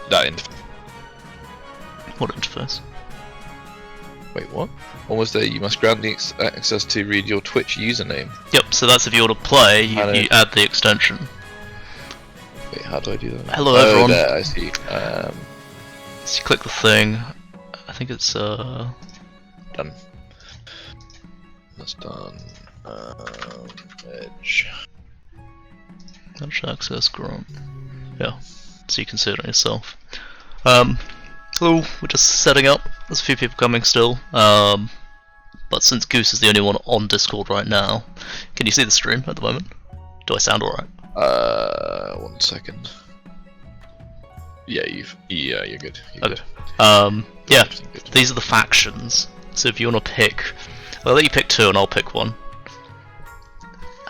that interface. What interface? Wait, what? Almost there. You must grant the access to read your Twitch username. Yep, so that's if you want to play, you add the extension. Wait, how do I do that? Hello everyone. There, I see. So you click the thing. I think it's Done. That's done. Edge. Edge access grant. Yeah, so you can see it on yourself. So we're just setting up. There's a few people coming still. But since Goose is the only one on Discord right now, can you see the stream at the moment? Do I sound alright? 1 second. Yeah, you're good. You're okay. Good. Yeah, these are the factions. So if you want to pick, I'll let you pick 2 and I'll pick 1.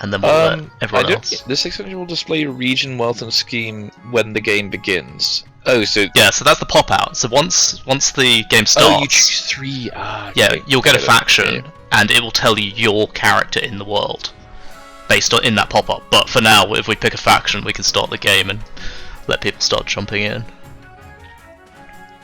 And then we'll let everyone else. This extension will display your region, wealth, and scheme when the game begins. Oh, so yeah, so that's the pop out. So once the game starts, you choose 3. Yeah, you'll get a faction, and it will tell you your character in the world, based on in that pop up. But for now, if we pick a faction, we can start the game and let people start jumping in.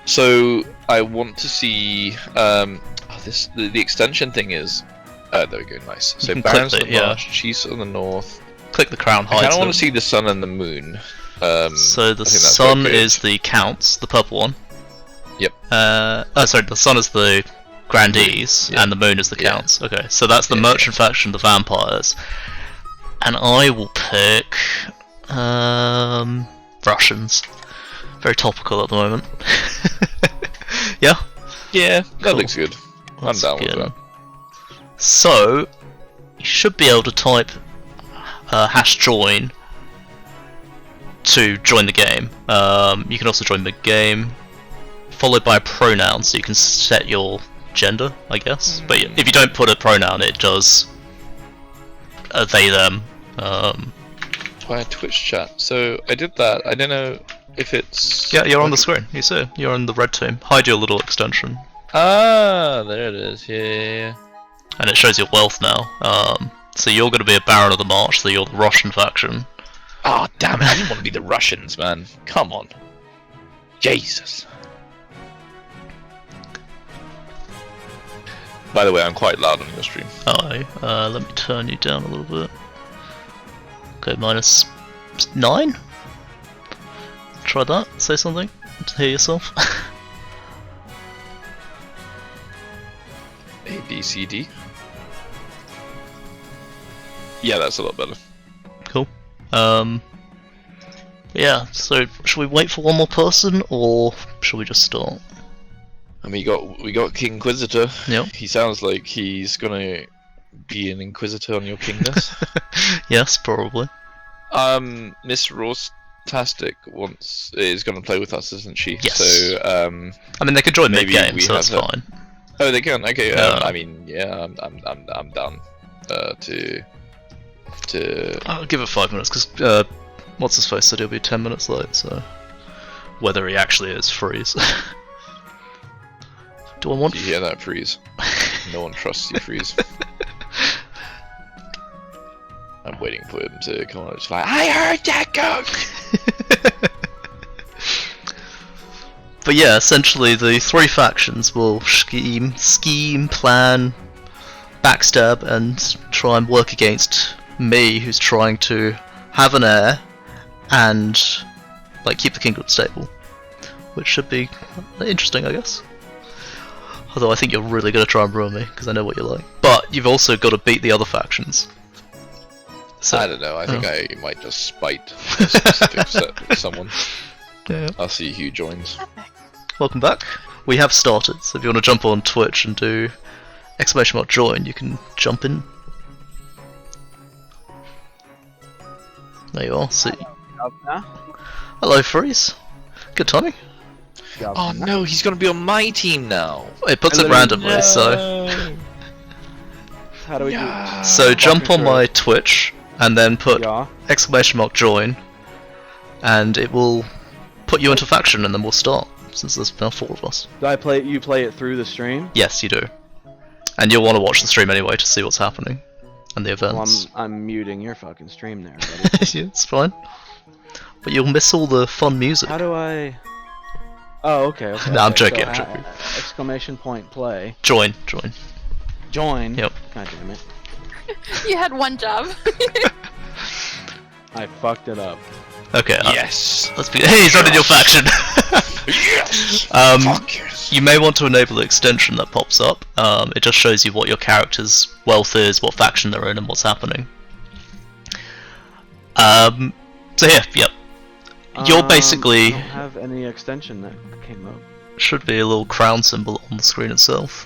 So I want to see the extension thing is. There we go, nice. So Barons on the Marsh, Chiefs on the north. Click the crown hides. I kind of want to see the sun and the moon. So the sun is the counts, the purple one. Yep. Sorry, the sun is the grandees, and the moon is the counts. Okay, so that's the merchant faction, the vampires, and I will pick Russians. Very topical at the moment. Yeah. Yeah, that looks good. I'm down with that. So you should be able to type #join to join the game. You can also join the game, followed by a pronoun, so you can set your gender, I guess. But if you don't put a pronoun, it does they them. Via Twitch chat. So I did that. I don't know if it's. Yeah, you're on the screen. You see, you're on the red team. Hide your little extension. Ah, there it is. Yeah. And it shows your wealth now. So you're going to be a Baron of the March, so you're the Russian faction. Oh, damn it, I didn't want to be the Russians, man. Come on. Jesus. By the way, I'm quite loud on your stream. Oh, let me turn you down a little bit. Okay, -9? Try that, say something to hear yourself. A, B, C, D. Yeah, that's a lot better. Cool. Yeah, so should we wait for one more person, or should we just start? I mean, we got King Inquisitor. Yep. He sounds like he's gonna be an Inquisitor on your kingness. Yes, probably. Miss Ross-tastic is gonna play with us, isn't she? Yes. So, I mean, they could join mid-game, so that's fine. Oh, they can. Okay. I mean, yeah, I'm down to. I'll give it 5 minutes because what's his face said he'll be 10 minutes late. So whether he actually is, freeze. Do I want? Did you hear that, freeze? No one trusts you, freeze. I'm waiting for him to come on. It's like, I heard that go. But yeah, essentially the 3 factions will scheme, plan, backstab, and try and work against me, who's trying to have an heir and like keep the kingdom stable, which should be interesting, I guess. Although I think you're really going to try and ruin me because I know what you're like. But you've also got to beat the other factions. So, I don't know. I think I might just spite a specific someone. Yeah. I'll see who joins. Welcome back. We have started, so if you want to jump on Twitch and do !join, you can jump in. There you are. See. Hello, Freeze. Good timing. Oh no, he's gonna be on my team now. It puts it randomly, so. How do we do? So jump on my Twitch and then put !join, and it will put you into faction, and then we'll start. Since there's now 4 of us. Do I play? You play it through the stream? Yes, you do. And you'll want to watch the stream anyway to see what's happening and the events. Well, I'm muting your fucking stream there, buddy. Yeah, it's fine. But you'll miss all the fun music. How do I? Oh, okay. No, I'm okay. joking. So, I'm joking. Exclamation point play. Join. Join. Yep. God damn it. You had one job. I fucked it up. Okay. Yes. Let's be. Hey, he's not in your faction. Yes. Fuck yes. You may want to enable the extension that pops up. It just shows you what your character's wealth is, what faction they're in, and what's happening. So here, yep. You're basically. I don't have any extension that came up. Should be a little crown symbol on the screen itself.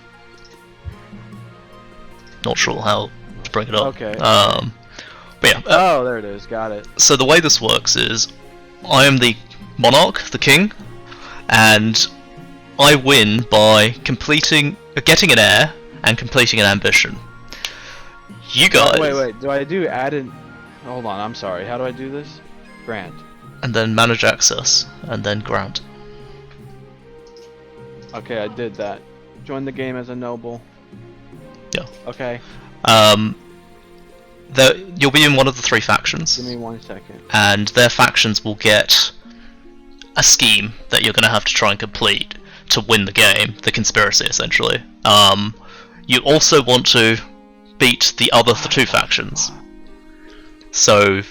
Not sure how to bring it up. Okay. But yeah. Oh, there it is. Got it. So the way this works is, I am the monarch, the king, and I win by getting an heir and completing an ambition. You guys. Wait. Do I do add in? Hold on. I'm sorry. How do I do this? Grant. And then manage access, and then grant. Okay, I did that. Join the game as a noble. Yeah. Okay. You'll be in one of the 3 factions. Give me 1 second. And their factions will get a scheme that you're going to have to try and complete to win the game, the conspiracy essentially. You also want to beat the other 2 factions. So,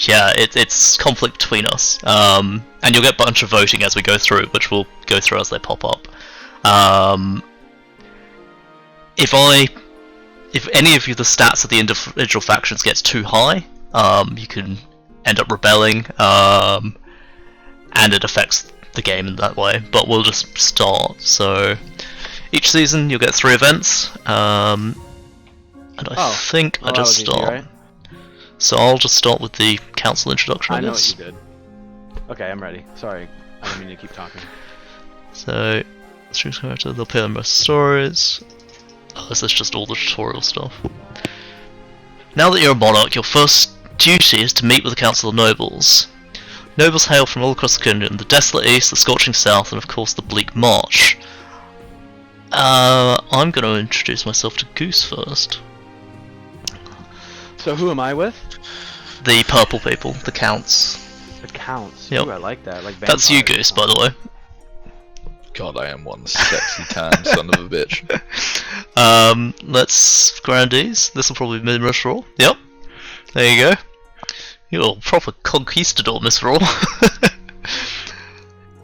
yeah, it's conflict between us. And you'll get a bunch of voting as we go through, which we'll go through as they pop up. If any of the stats of the individual factions gets too high, you can end up rebelling, and it affects the game in that way. But we'll just start. So each season you'll get 3 events, and I think I just start. Easy, right? So I'll just start with the council introduction. I know what you did. Okay, I'm ready. Sorry, I didn't mean to keep talking. So, choose character. They'll appear in most stories. Oh, is this just all the tutorial stuff? Now that you're a monarch, your first duty is to meet with the Council of Nobles. Nobles hail from all across the kingdom, the desolate east, the scorching south, and of course the bleak march. I'm going to introduce myself to Goose first. So who am I with? The purple people, the counts. The counts. Yep. Ooh, I like that. Like That's you, vampires. Goose, by the way. God, I am one sexy tan son of a bitch. Let's grandees. This will probably be Miss Raw. Yep. There you go. You're a proper conquistador, Miss Raw.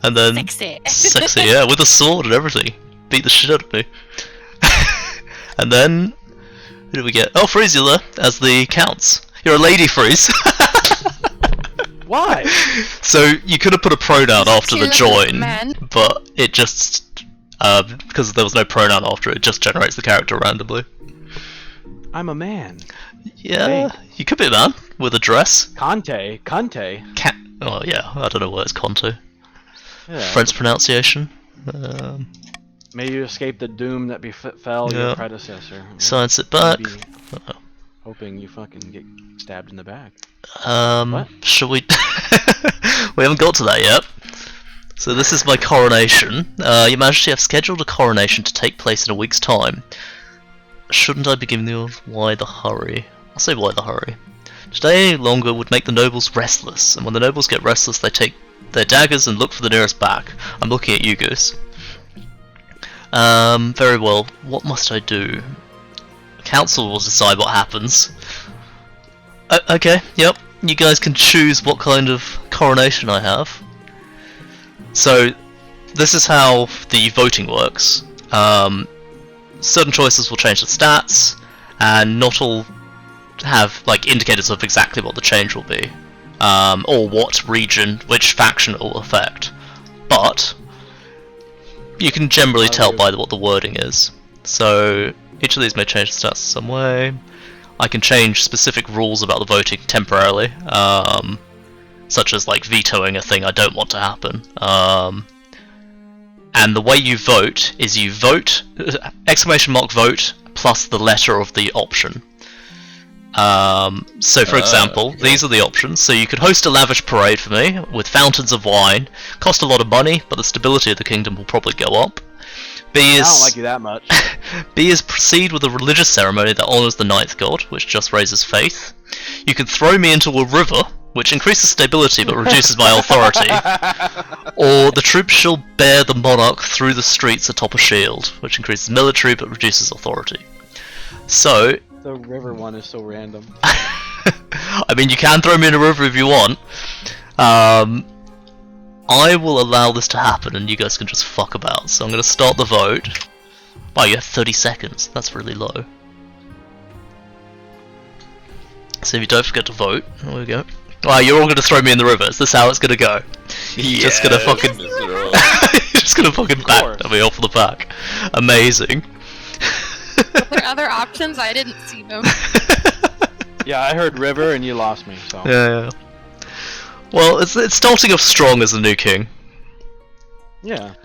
And then sexy, yeah, with a sword and everything. Beat the shit out of me. And then who do we get? Oh, Freezula as the counts. You're a lady, Freeze. Why? So you could have put a pronoun after the join, man. but it just because there was no pronoun after it, just generates the character randomly. I'm a man. Yeah, you could be a man with a dress. Conte. Oh yeah, I don't know what it's Conte. Yeah. French pronunciation. May you escape the doom that befell your predecessor. Science it back. Maybe hoping you fucking get stabbed in the back. Shall we? We haven't got to that yet. So this is my coronation. Your Majesty, I've scheduled a coronation to take place in a week's time. Shouldn't I be giving you why the hurry? I'll say why the hurry. To stay any longer would make the nobles restless, and when the nobles get restless, they take their daggers and look for the nearest back. I'm looking at you, Goose. Very well. What must I do? The council will decide what happens. Okay, yep. You guys can choose what kind of coronation I have. So, this is how the voting works. Certain choices will change the stats, and not all have like indicators of exactly what the change will be, or what region, which faction it will affect. But you can generally tell by what the wording is. So each of these may change the stats some way. I can change specific rules about the voting temporarily, such as like vetoing a thing I don't want to happen. And the way you vote is you vote, vote, plus the letter of the option. So for example, these are the options. So you could host a lavish parade for me, with fountains of wine, cost a lot of money, but the stability of the kingdom will probably go up. B is, I don't like you that much. B is proceed with a religious ceremony that honours the ninth god, which just raises faith. You can throw me into a river, which increases stability but reduces my authority, or the troops shall bear the monarch through the streets atop a shield, which increases military but reduces authority. So the river one is so random. I mean, you can throw me in a river if you want. I will allow this to happen and you guys can just fuck about. So I'm going to start the vote. Wow, you have 30 seconds. That's really low. So if you don't forget to vote, there we go. Wow, you're all going to throw me in the river. Is this how it's going to go? You're just going to fucking... You're just going to fucking back me off the back. Amazing. Were there other options? I didn't see them. Yeah, I heard river and you lost me, so... Yeah. Well, it's starting off strong as the new king. Yeah.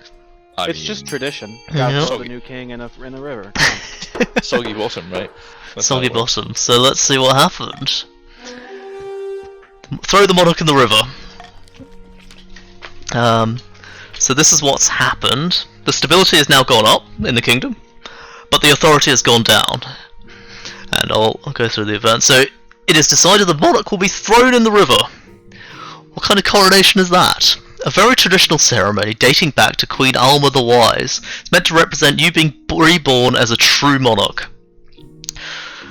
I It's mean, just tradition. Gotta Yeah. throw the new king in a river. soggy bottom, right? That's Soggy how it works. bottom. So let's see what happened. Throw the monarch in the river. So this is what's happened. The stability has now gone up in the kingdom, but the authority has gone down. And I'll go through the event. So it is decided the monarch will be thrown in the river. What kind of coronation is that? A very traditional ceremony dating back to Queen Alma the Wise. It's meant to represent you being reborn as a true monarch.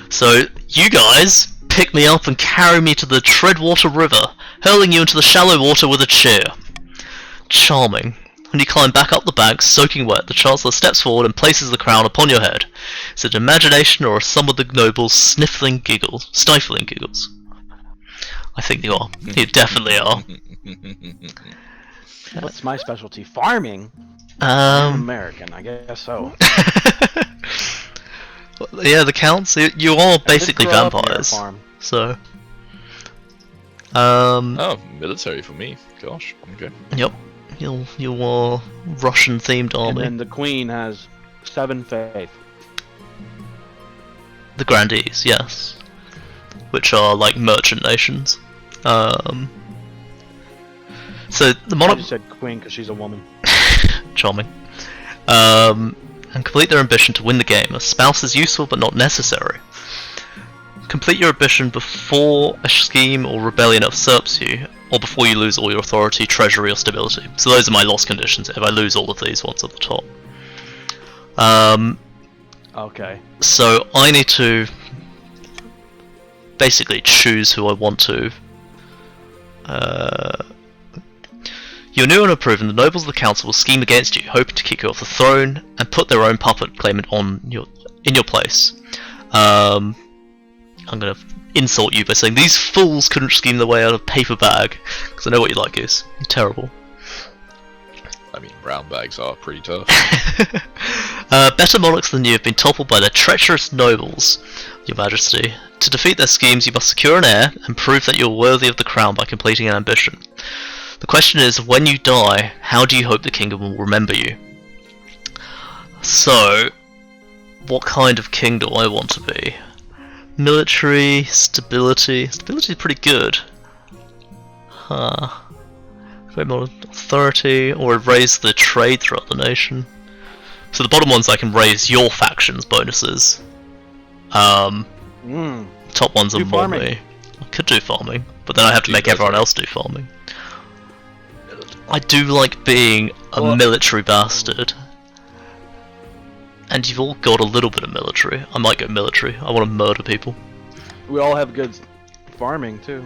So you guys pick me up and carry me to the Treadwater River, hurling you into the shallow water with a cheer. Charming. When you climb back up the bank, soaking wet, the Chancellor steps forward and places the crown upon your head. Is it imagination or are some of the nobles stifling giggles? I think you are. You definitely are. What's my specialty? Farming? I'm American, I guess so. Yeah, the counts. You are basically I did grow up near a vampires. farm. So. Oh, military for me. Gosh. Okay. Yep. You are Russian themed And army. then the queen has 7 faith. The grandees, yes. Which are like merchant nations. So the I monarch, just said queen because she's a woman. charming, and complete their ambition to win the game. A spouse is useful but not necessary. Complete your ambition before a scheme or rebellion usurps you, or before you lose all your authority, treasury, or stability. So those are my lost conditions. If I lose all of these ones at the top. Okay. So I need to basically choose who I want to. You're new and approved, and the nobles of the council will scheme against you, hoping to kick you off the throne and put their own puppet claimant in your place. I'm gonna insult you by saying these fools couldn't scheme their way out of paper bag, because I know what you like, Goose. You're terrible. I mean, brown bags are pretty tough. Better monarchs than you have been toppled by their treacherous nobles, Your Majesty. To defeat their schemes, you must secure an heir and prove that you're worthy of the crown by completing an ambition. The question is, when you die, how do you hope the kingdom will remember you? So, what kind of king do I want to be? Military, stability. Stability is pretty good. Great more authority, or raise the trade throughout the nation. So the bottom ones I can raise your faction's bonuses. Top ones are Do more farming. me. I could do farming, but then I have to make everyone else do farming. I do like being a military bastard. And you've all got a little bit of military. I might go military. I want to murder people. We all have good farming too.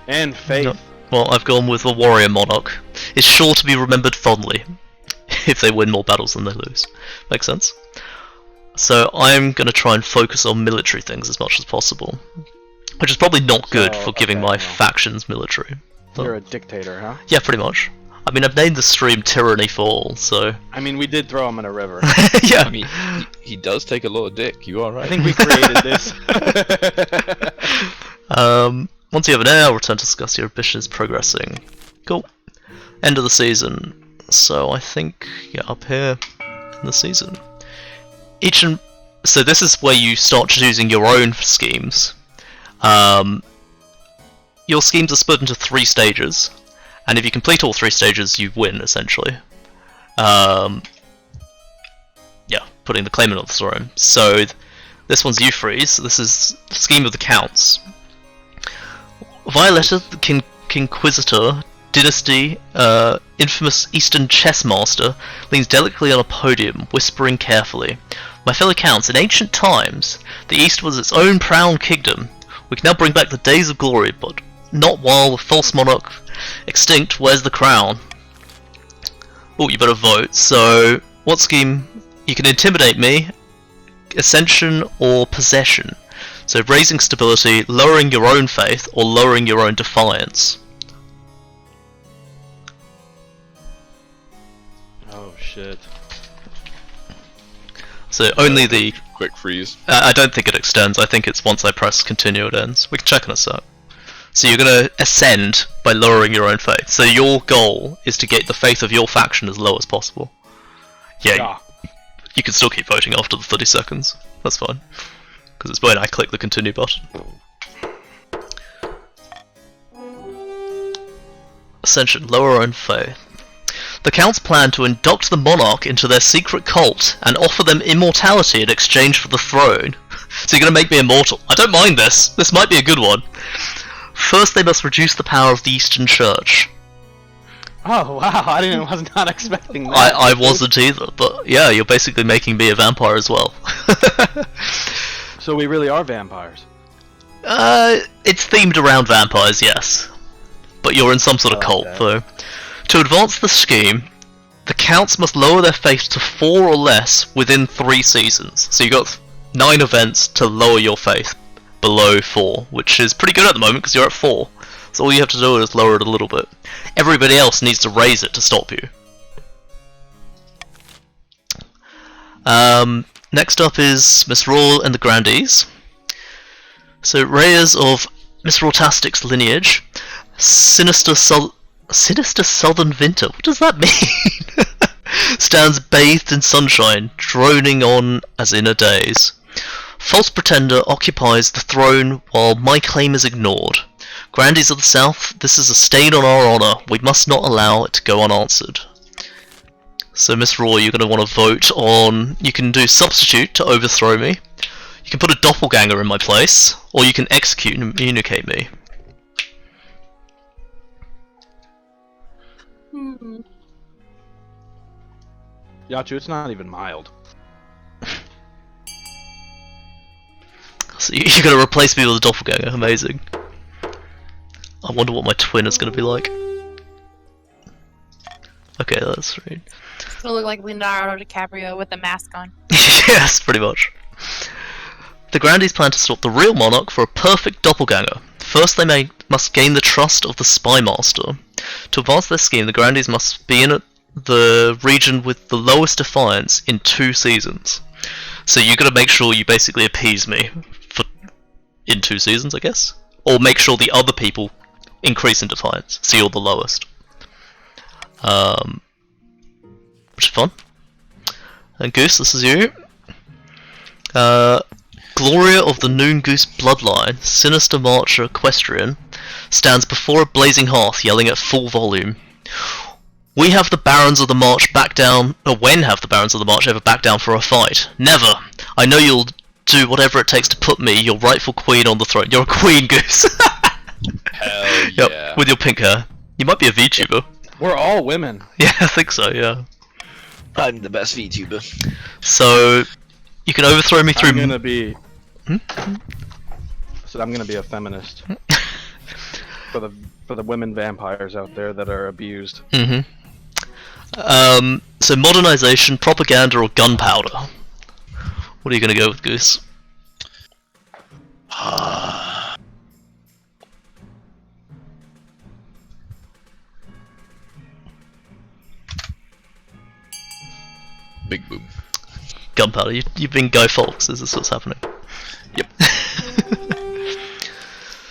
And faith. No. Well, I've gone with a warrior monarch. It's sure to be remembered fondly if they win more battles than they lose. Makes sense? So I'm going to try and focus on military things as much as possible. Which is probably not good for giving my factions military. But, You're a dictator, huh? yeah, pretty much. I mean, I've named the stream Tyranny Fall, so... I mean, we did throw him in a river. yeah. I mean, he does take a lot of dick. You are right. I think we created this. Once you have an heir, I'll return to discuss your ambitions progressing. Cool. End of the season. So I think, yeah, up here in the season. So this is where you start choosing your own schemes. Your schemes are split into 3 stages, and if you complete all 3 stages, you win, essentially. Yeah, putting the claimant on the throne. So this one's Euphrates. This is the scheme of the counts. Violetta, the Kingquisitor Dynasty, infamous Eastern chess master, leans delicately on a podium, whispering carefully. My fellow counts, in ancient times, the East was its own proud kingdom. We can now bring back the days of glory, but not while the false monarch extinct wears the crown. Oh, you better vote. So, what scheme? You can intimidate me, ascension, or possession. So, raising stability, lowering your own faith, or lowering your own defiance. Oh shit. So only the... Quick freeze. I don't think it extends, I think it's once I press continue it ends. We can check in a sec. So you're going to ascend by lowering your own faith. So your goal is to get the faith of your faction as low as possible. Yeah. You can still keep voting after the 30 seconds. That's fine. Because it's when I click the continue button. Ascension, lower own faith. The Counts plan to induct the monarch into their secret cult and offer them immortality in exchange for the throne. So you're going to make me immortal. I don't mind this. This might be a good one. First, they must reduce the power of the Eastern Church. Oh wow! I was not expecting that. I wasn't either, but yeah, you're basically making me a vampire as well. So we really are vampires. It's themed around vampires, yes. But you're in some sort of cult, though. To advance the scheme, the Counts must lower their faith to 4 or less within 3 seasons. So you got 9 events to lower your faith below 4, which is pretty good at the moment because you're at 4. So all you have to do is lower it a little bit. Everybody else needs to raise it to stop you. Next up is Miss Rawl and the Grandees. So Reyes of Miss Rawtastic's lineage, sinister southern winter. What does that mean? Stands bathed in sunshine, droning on as in a daze. False pretender occupies the throne while my claim is ignored. Grandees of the South, this is a stain on our honour. We must not allow it to go unanswered. So Miss Raw, you're going to want to vote on... You can do substitute to overthrow me. You can put a doppelganger in my place, or you can execute and immunicate me. Yachu, it's not even mild. So you're going to replace me with a doppelganger, amazing. I wonder what my twin is going to be like. Okay, that's right. It's gonna look like Leonardo DiCaprio with a mask on. Yes, pretty much. The Grandees plan to swap the real monarch for a perfect doppelganger. First, they must gain the trust of the spy master. To advance their scheme, the Grandees must be in the region with the lowest defiance in 2 seasons. So you got to make sure you basically appease me in 2 seasons, I guess, or make sure the other people increase in defiance, so you're the lowest. Which is fun. And Goose, this is you. Gloria of the Noon Goose bloodline, sinister marcher equestrian, stands before a blazing hearth, yelling at full volume. We have the Barons of the March back down. When have the Barons of the March ever back down for a fight? Never. I know you'll do whatever it takes to put me, your rightful queen, on the throne. You're a queen, Goose. Hell yeah. Yep, with your pink hair. You might be a VTuber. We're all women. Yeah, I think so, yeah. I'm the best VTuber. So, you can overthrow me through... I'm gonna be... So I'm gonna be a feminist. for the women vampires out there that are abused. So modernization, propaganda, or gunpowder? What are you gonna go with, Goose? Big boom. Gunpowder. You've been Guy Fawkes. Is this what's happening? Yep.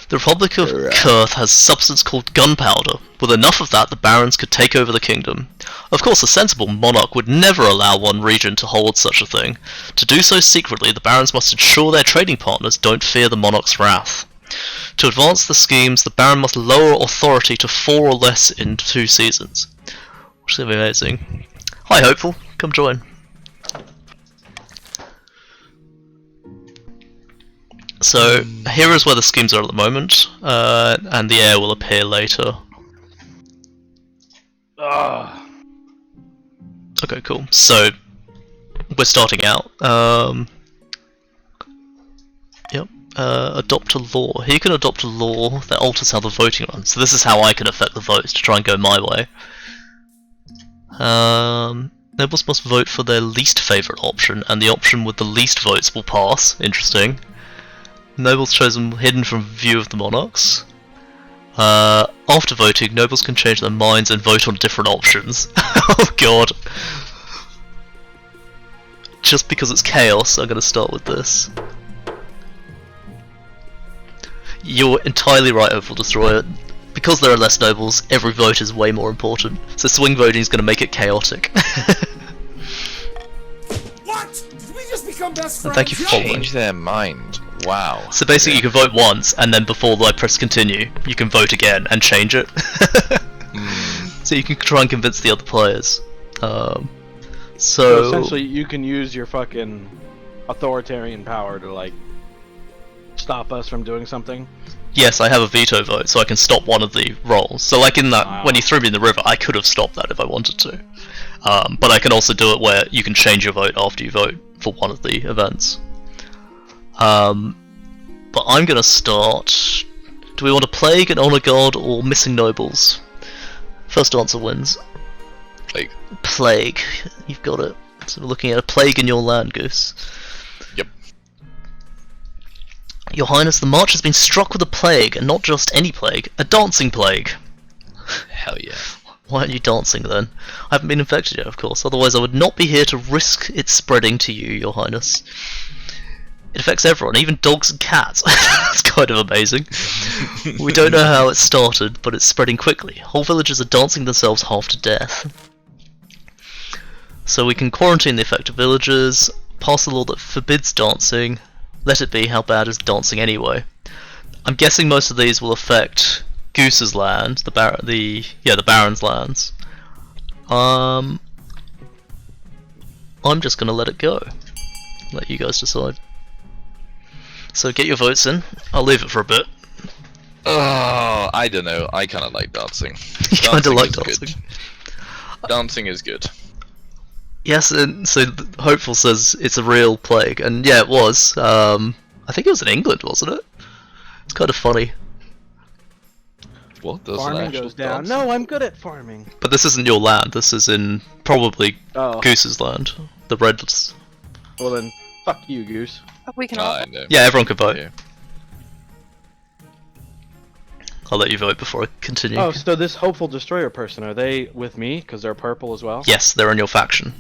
The Republic of Kurth has substance called gunpowder. With enough of that, the barons could take over the kingdom. Of course, a sensible monarch would never allow one region to hold such a thing. To do so secretly, the barons must ensure their trading partners don't fear the monarch's wrath. To advance the schemes, the baron must lower authority to 4 or less in 2 seasons. Which is going to be amazing. Hi, Hopeful. Come join. So here is where the schemes are at the moment, and the heir will appear later. Okay, cool. So we're starting out. Yep. Adopt a law. Here you can adopt a law that alters how the voting runs. So this is how I can affect the votes to try and go my way. Nobles must vote for their least favourite option, and the option with the least votes will pass. Interesting. Nobles chosen hidden from view of the monarchs. After voting, nobles can change their minds and vote on different options. Oh god. Just because it's chaos, I'm going to start with this. You're entirely right, Opal Destroyer. Because there are less nobles, every vote is way more important. So swing voting is going to make it chaotic. What? Did we just become best friends? And thank you for following. Change their mind. Wow. So basically you can vote once, and then before I press continue, you can vote again and change it. So you can try and convince the other players. So essentially you can use your fucking authoritarian power to like stop us from doing something. Yes, I have a veto vote, so I can stop one of the rolls. So like in that, when you threw me in the river, I could have stopped that if I wanted to. But I can also do it where you can change your vote after you vote for one of the events. But I'm gonna start... Do we want a plague, an honor guard, or missing nobles? First answer wins. Plague. Plague. You've got it. So we're looking at a plague in your land, Goose. Yep. Your Highness, the march has been struck with a plague, and not just any plague, a dancing plague. Hell yeah. Why aren't you dancing then? I haven't been infected yet, of course, otherwise I would not be here to risk it spreading to you, Your Highness. It affects everyone, even dogs and cats. That's kind of amazing. We don't know how it started, but it's spreading quickly. Whole villages are dancing themselves half to death. So we can quarantine the affected villages, pass a law that forbids dancing, let it be, how bad is dancing anyway. I'm guessing most of these will affect Goose's land, the Baron's lands. I'm just gonna let it go. Let you guys decide. So get your votes in. I'll leave it for a bit. Oh, I don't know. I kind of like dancing. You kind of like dancing. Dancing is good. Yes, and so Hopeful says it's a real plague, and yeah, it was. I think it was in England, wasn't it? It's kind of funny. What? Does Farming goes down. No, I'm good at farming. But this isn't your land. This is in probably Goose's land. The Reds. Well then, fuck you, Goose. We can all. Yeah, everyone can vote. Yeah. I'll let you vote before I continue. Oh, so this Hopeful Destroyer person, are they with me? Because they're purple as well? Yes, they're in your faction.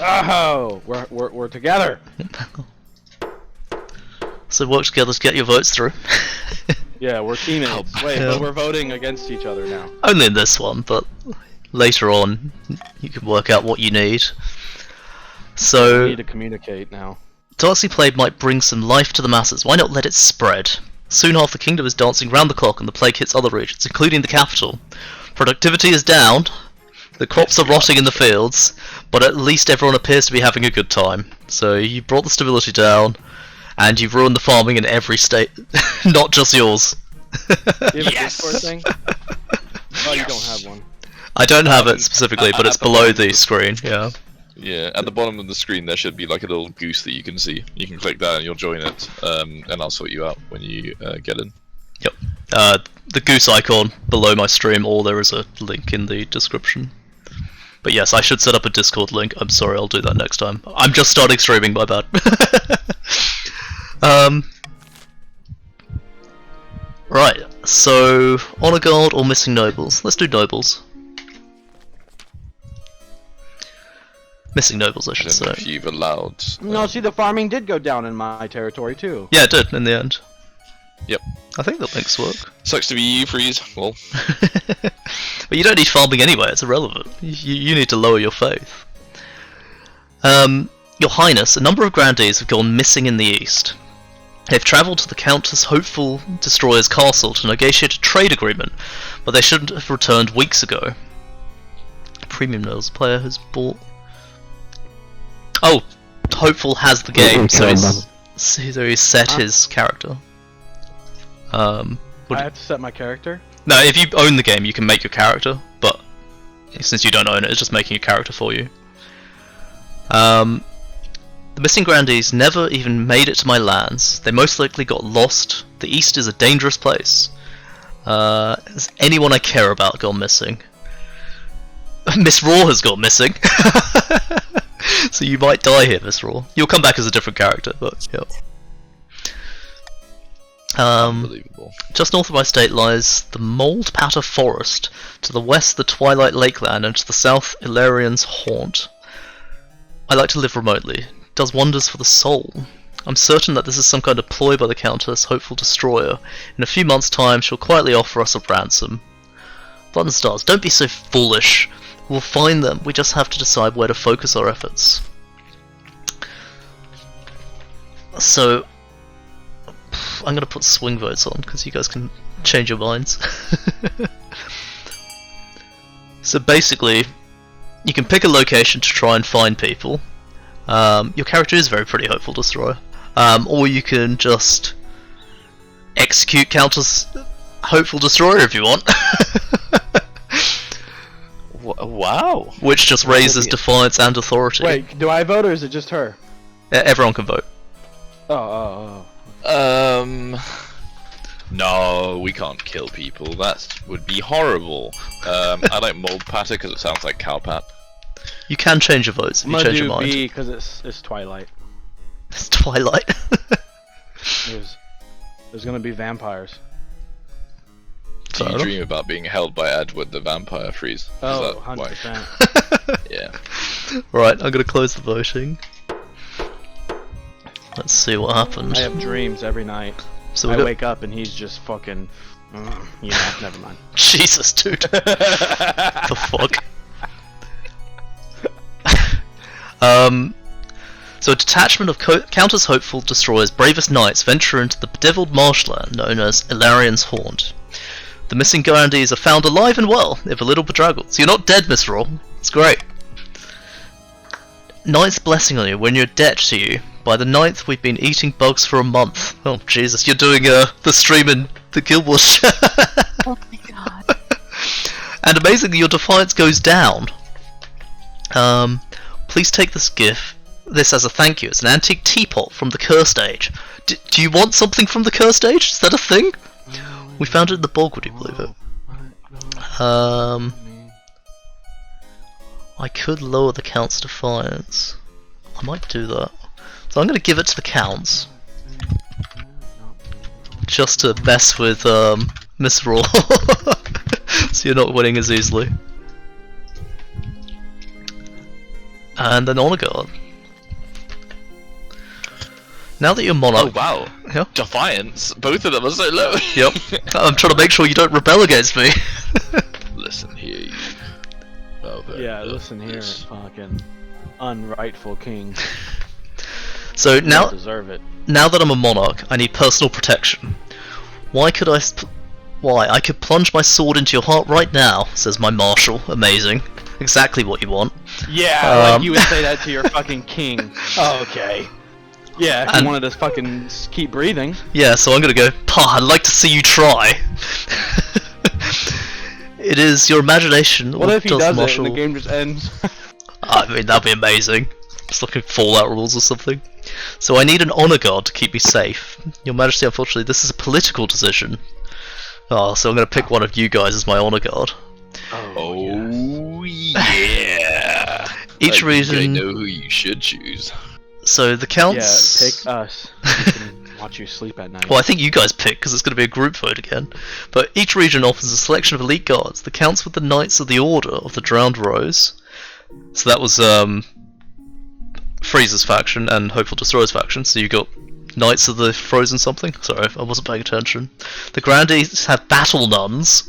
Oh, we're together. So work together to get your votes through. Yeah, we're teammates. Wait, but we're voting against each other now. Only in this one, but later on you can work out what you need. So We need to communicate now. Darcy Plague might bring some life to the masses. Why not let it spread? Soon half the kingdom is dancing round the clock and the plague hits other regions, including the capital. Productivity is down, the crops are rotting in the fields, but at least everyone appears to be having a good time. So you brought the stability down, and you've ruined the farming in every state, not just yours. You have a Discord thing? Oh, you don't have one. I don't have it specifically, but it's below the screen, yeah. Yeah, at the bottom of the screen there should be like a little goose that you can see. You can click that and you'll join it, and I'll sort you out when you get in. Yep. The goose icon below my stream, or there is a link in the description. But yes, I should set up a Discord link. I'm sorry, I'll do that next time. I'm just starting streaming, my bad. Right, so Honor Guard or Missing Nobles? Let's do Nobles. Missing nobles, I should I don't know say. if you've allowed. No, see, the farming did go down in my territory too. Yeah, it did in the end. Yep. I think the links work. Sucks to be you, Freeze. Well. But you don't need farming anyway, it's irrelevant. You need to lower your faith. Your Highness, a number of grandees have gone missing in the east. They've travelled to the Countess Hopeful Destroyer's castle to negotiate a trade agreement, but they shouldn't have returned weeks ago. Premium Nobles player has bought... Oh! Hopeful has the game, so So he set his character. I have to set my character? No, if you own the game, you can make your character, but since you don't own it, it's just making a character for you. The missing grandees never even made it to my lands. They most likely got lost. The East is a dangerous place. Has anyone I care about gone missing? Miss Raw has gone missing. So you might die here, Miss Raw. You'll come back as a different character, but yeah. Unbelievable. Just north of my state lies the Mold Patter Forest, to the west the Twilight Lakeland, and to the south Illyrian's Haunt. I like to live remotely. It does wonders for the soul. I'm certain that this is some kind of ploy by the Countess, hopeful destroyer. In a few months' time, she'll quietly offer us a ransom. Blood and Stars, don't be so foolish. We'll find them. We just have to decide where to focus our efforts. So, I'm going to put swing votes on, because you guys can change your minds. So basically, you can pick a location to try and find people. Your character is very pretty hopeful destroyer. Or you can just execute Countess Hopeful Destroyer if you want. Wow. Which just raises defiance and authority. Wait, do I vote or is it just her? Everyone can vote. Oh. No, we can't kill people. That would be horrible. I like Mold Patter because it sounds like Cowpat. You can change your votes if you change your mind. I'm gonna do B because it's Twilight. It's Twilight. There's gonna be vampires. Do you dream about being held by Edward the Vampire Freeze? Oh, 100%. Yeah. Right, I'm gonna close the voting. Let's see what happens. I have dreams every night. So I wake up and he's just fucking... never mind. Jesus, dude. The fuck? So a detachment of Countess Hopeful Destroyer's bravest knights venture into the bedeviled marshland known as Illyrian's Haunt. The missing grandees are found alive and well, if a little bedraggled. So you're not dead, Miss Raw. It's great. Knight's blessing on you when you're dead to you. By the 9th, we've been eating bugs for a month. Oh, Jesus, you're doing the stream in the Guild Wars. Oh my god. And amazingly, your defiance goes down. Please take this gift. This as a thank you. It's an antique teapot from the Cursed Age. Do you want something from the Cursed Age? Is that a thing? We found it in the bog, would you believe it? I could lower the Count's defiance. I might do that. So I'm going to give it to the Counts. Just to mess with Miss Raw. So you're not winning as easily. And then Honor Guard. Now that you're Monarch... Oh wow. Yeah? Defiance? Both of them are so low. Yep. I'm trying to make sure you don't rebel against me. Listen here, you... Yeah, listen here, fucking unrightful king. So You now, don't deserve it. now that I'm a monarch, I need personal protection. Why? I could plunge my sword into your heart right now, says my marshal. Amazing. Exactly what you want. Yeah, like you would say that to your fucking king. Oh, okay. Yeah, if you wanted to fucking keep breathing. Yeah, so I'm gonna go, "Pa, I'd like to see you try." It is your imagination. What if he does Marshal... it and the game just ends? I mean, that'd be amazing. Just looking Fallout rules or something. So I need an honor guard to keep me safe. Your Majesty, unfortunately, this is a political decision. Oh, so I'm going to pick one of you guys as my honor guard. Oh yeah. Each region. I know who you should choose. So the counts. Yeah, pick us. We can watch you sleep at night. Well, I think you guys pick because it's going to be a group vote again. But each region offers a selection of elite guards. The counts with the Knights of the Order of the Drowned Rose. So that was Freezer's faction and Hopeful Destroyer's faction. So you got Knights of the Frozen something. Sorry, I wasn't paying attention. The Grandees have Battle Nuns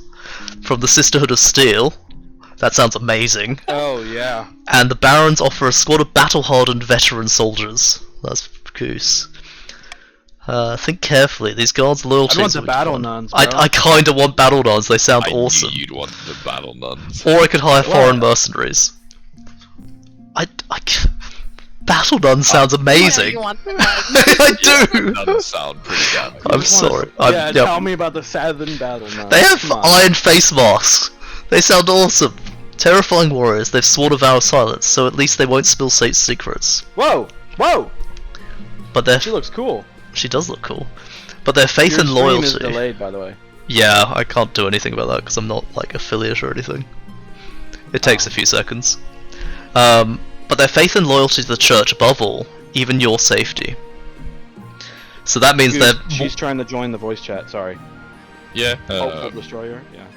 from the Sisterhood of Steel. That sounds amazing. Oh yeah. And the Barons offer a squad of battle-hardened veteran soldiers. That's goose. Think carefully. These guards' loyalties. I want the battle nuns. Bro. I kind of want battle nuns. They sound awesome. I knew you'd want the battle nuns. Or I could hire foreign mercenaries. Battle Nun sounds amazing. You want that. I do. That does sound pretty damn good. I'm sorry. Yeah, tell me about the Southern Battle Nun. They have Come on. iron face masks. They sound awesome. Terrifying warriors. They've sworn a vow of silence, so at least they won't spill Sate's secrets. Whoa! Whoa! But their She looks cool. she does look cool. But their faith Your and stream loyalty. is delayed, by the way. Yeah, I can't do anything about that because I'm not like affiliate or anything. It takes a few seconds. But their faith and loyalty to the church above all, even your safety. So that means Dude, they're she's trying to join the voice chat. Sorry. Yeah. Hopeful destroyer. Yeah.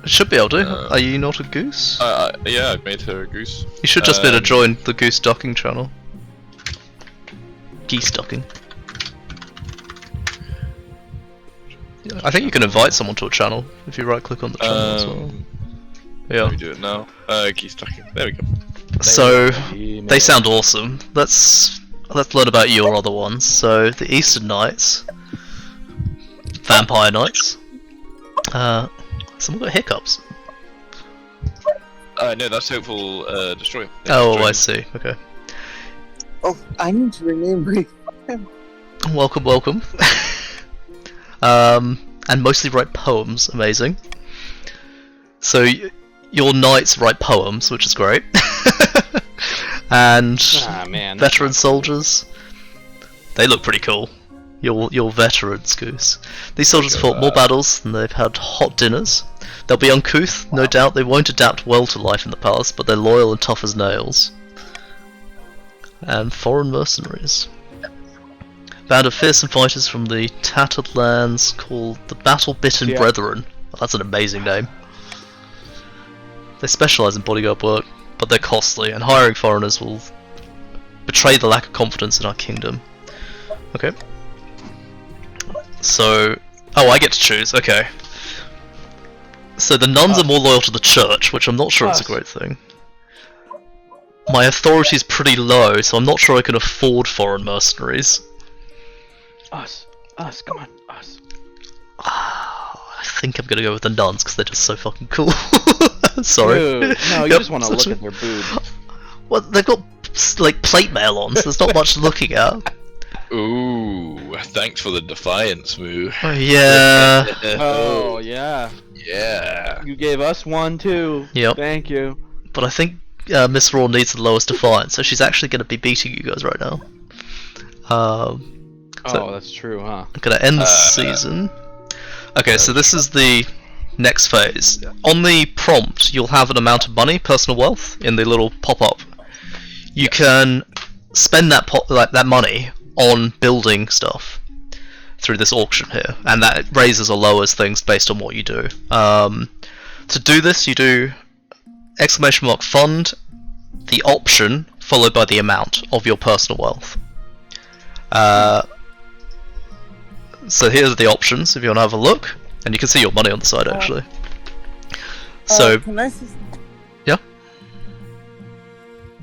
should be able to. Are you not a goose? Yeah, I made her a goose. You should just be able to join the goose ducking channel. Geese ducking. I think you can invite someone to a channel if you right click on the channel as well. Yeah. Let me do it now. Geese ducking. There we go. So they sound awesome. Let's learn about your other ones. So the Eastern Knights, Vampire Knights. Someone got hiccups. No, that's Hopeful Destroyer. Oh, I see. Okay. Oh, I need to rename Breathe. Welcome, welcome. And mostly write poems. Amazing. So your knights write poems, which is great. And man, veteran soldiers, they look pretty cool. Your veterans, Goose. These soldiers fought more battles and they've had hot dinners. They'll be uncouth, no doubt. They won't adapt well to life in the palace, but they're loyal and tough as nails. And foreign mercenaries. Band of fearsome fighters from the tattered lands called the Battle-Bitten Brethren. Oh, that's an amazing name. They specialise in bodyguard work, but they're costly, and hiring foreigners will betray the lack of confidence in our kingdom. Okay. So... oh, I get to choose, okay. So the nuns are more loyal to the church, which I'm not sure is a great thing. My authority is pretty low, so I'm not sure I can afford foreign mercenaries. Us, come on, us. I think I'm gonna go with the nuns because they're just so fucking cool. Sorry. Dude, no, you just want to look at their boobs. Well, they've got like plate mail on, so there's not much looking at. Ooh, thanks for the defiance move. Yeah. Oh yeah. Yeah. You gave us one too. Yep. Thank you. But I think Miss Raw needs the lowest defiance, so she's actually going to be beating you guys right now. Oh, that's true, huh? I'm going to end the season. Okay, so this is the next phase. On the prompt, you'll have an amount of money, personal wealth, in the little pop-up. You can spend that money on building stuff through this auction here, and that raises or lowers things based on what you do. To do this, you do !fund, the option, followed by the amount of your personal wealth. So here's the options if you want to have a look, and you can see your money on the side actually. So can I just... yeah.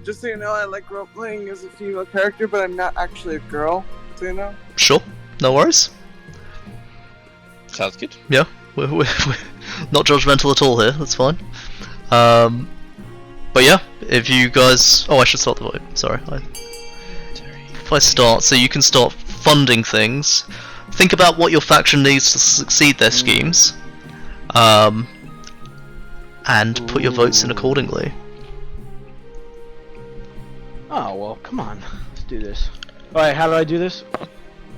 Just so you know, I like role playing as a female character, but I'm not actually a girl. So you know. Sure, no worries. Sounds good. Yeah, we're not judgmental at all here. That's fine. But yeah, if you guys, I should start the vote. Sorry. If I start, so you can start funding things. Think about what your faction needs to succeed their schemes, and put your votes in accordingly. Oh well, come on, let's do this. Alright, how do I do this?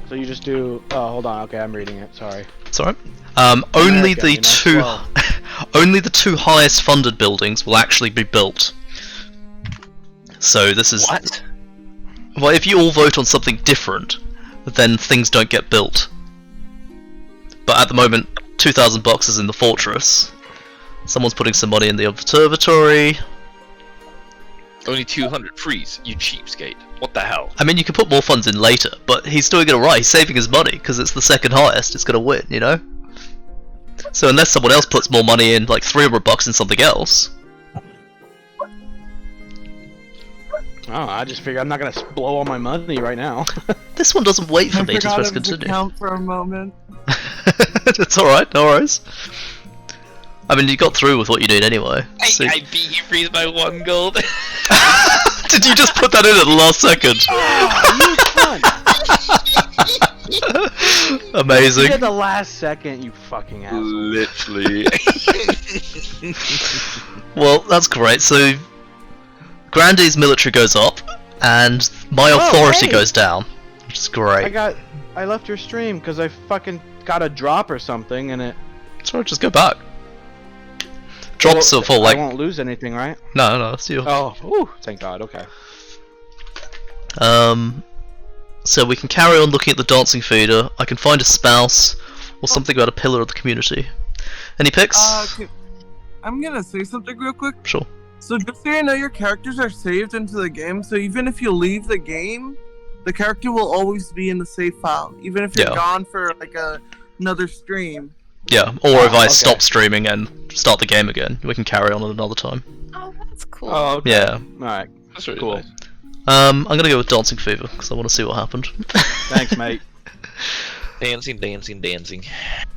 So you just do. Oh, hold on. Okay, I'm reading it. Sorry. It's alright. Only America, the you know, two, well. only the two highest funded buildings will actually be built. So this is What? well, if you all vote on something different, then things don't get built. But at the moment, 2,000 boxes in the fortress. Someone's putting some money in the observatory. Only 200. Freeze, you cheapskate. What the hell? I mean, you can put more funds in later, but he's doing it alright. He's saving his money because it's the second highest. It's gonna win, you know. So unless someone else puts more money in, like 300 bucks in something else. Oh, I just figure I'm not gonna blow all my money right now. This one doesn't wait for I me to forgot press him to continue. count for a moment. It's alright, no worries. I mean, you got through with what you did anyway. So... I beat you, Freeze, by 1 gold. Did you just put that in at the last second? Amazing. At the last second, you fucking asshole. Literally. Well, that's great. So, Grandy's military goes up, and my authority goes down, which is great. I left your stream because I fucking got a drop or something, and it. Sorry, just go back. Drops for like. I won't lose anything, right? No, it's you. Oh, whew, thank God. Okay. So we can carry on looking at the dancing feeder. I can find a spouse, or something about a pillar of the community. Any picks? I'm gonna say something real quick. Sure. So just so you know, your characters are saved into the game, so even if you leave the game, the character will always be in the save file, even if you're gone for like another stream. Yeah, or if I stop streaming and start the game again, we can carry on at another time. Oh, that's cool. Oh, okay. Yeah. Alright. That's really Cool. nice. I'm gonna go with Dancing Fever, because I want to see what happened. Thanks, mate. Dancing.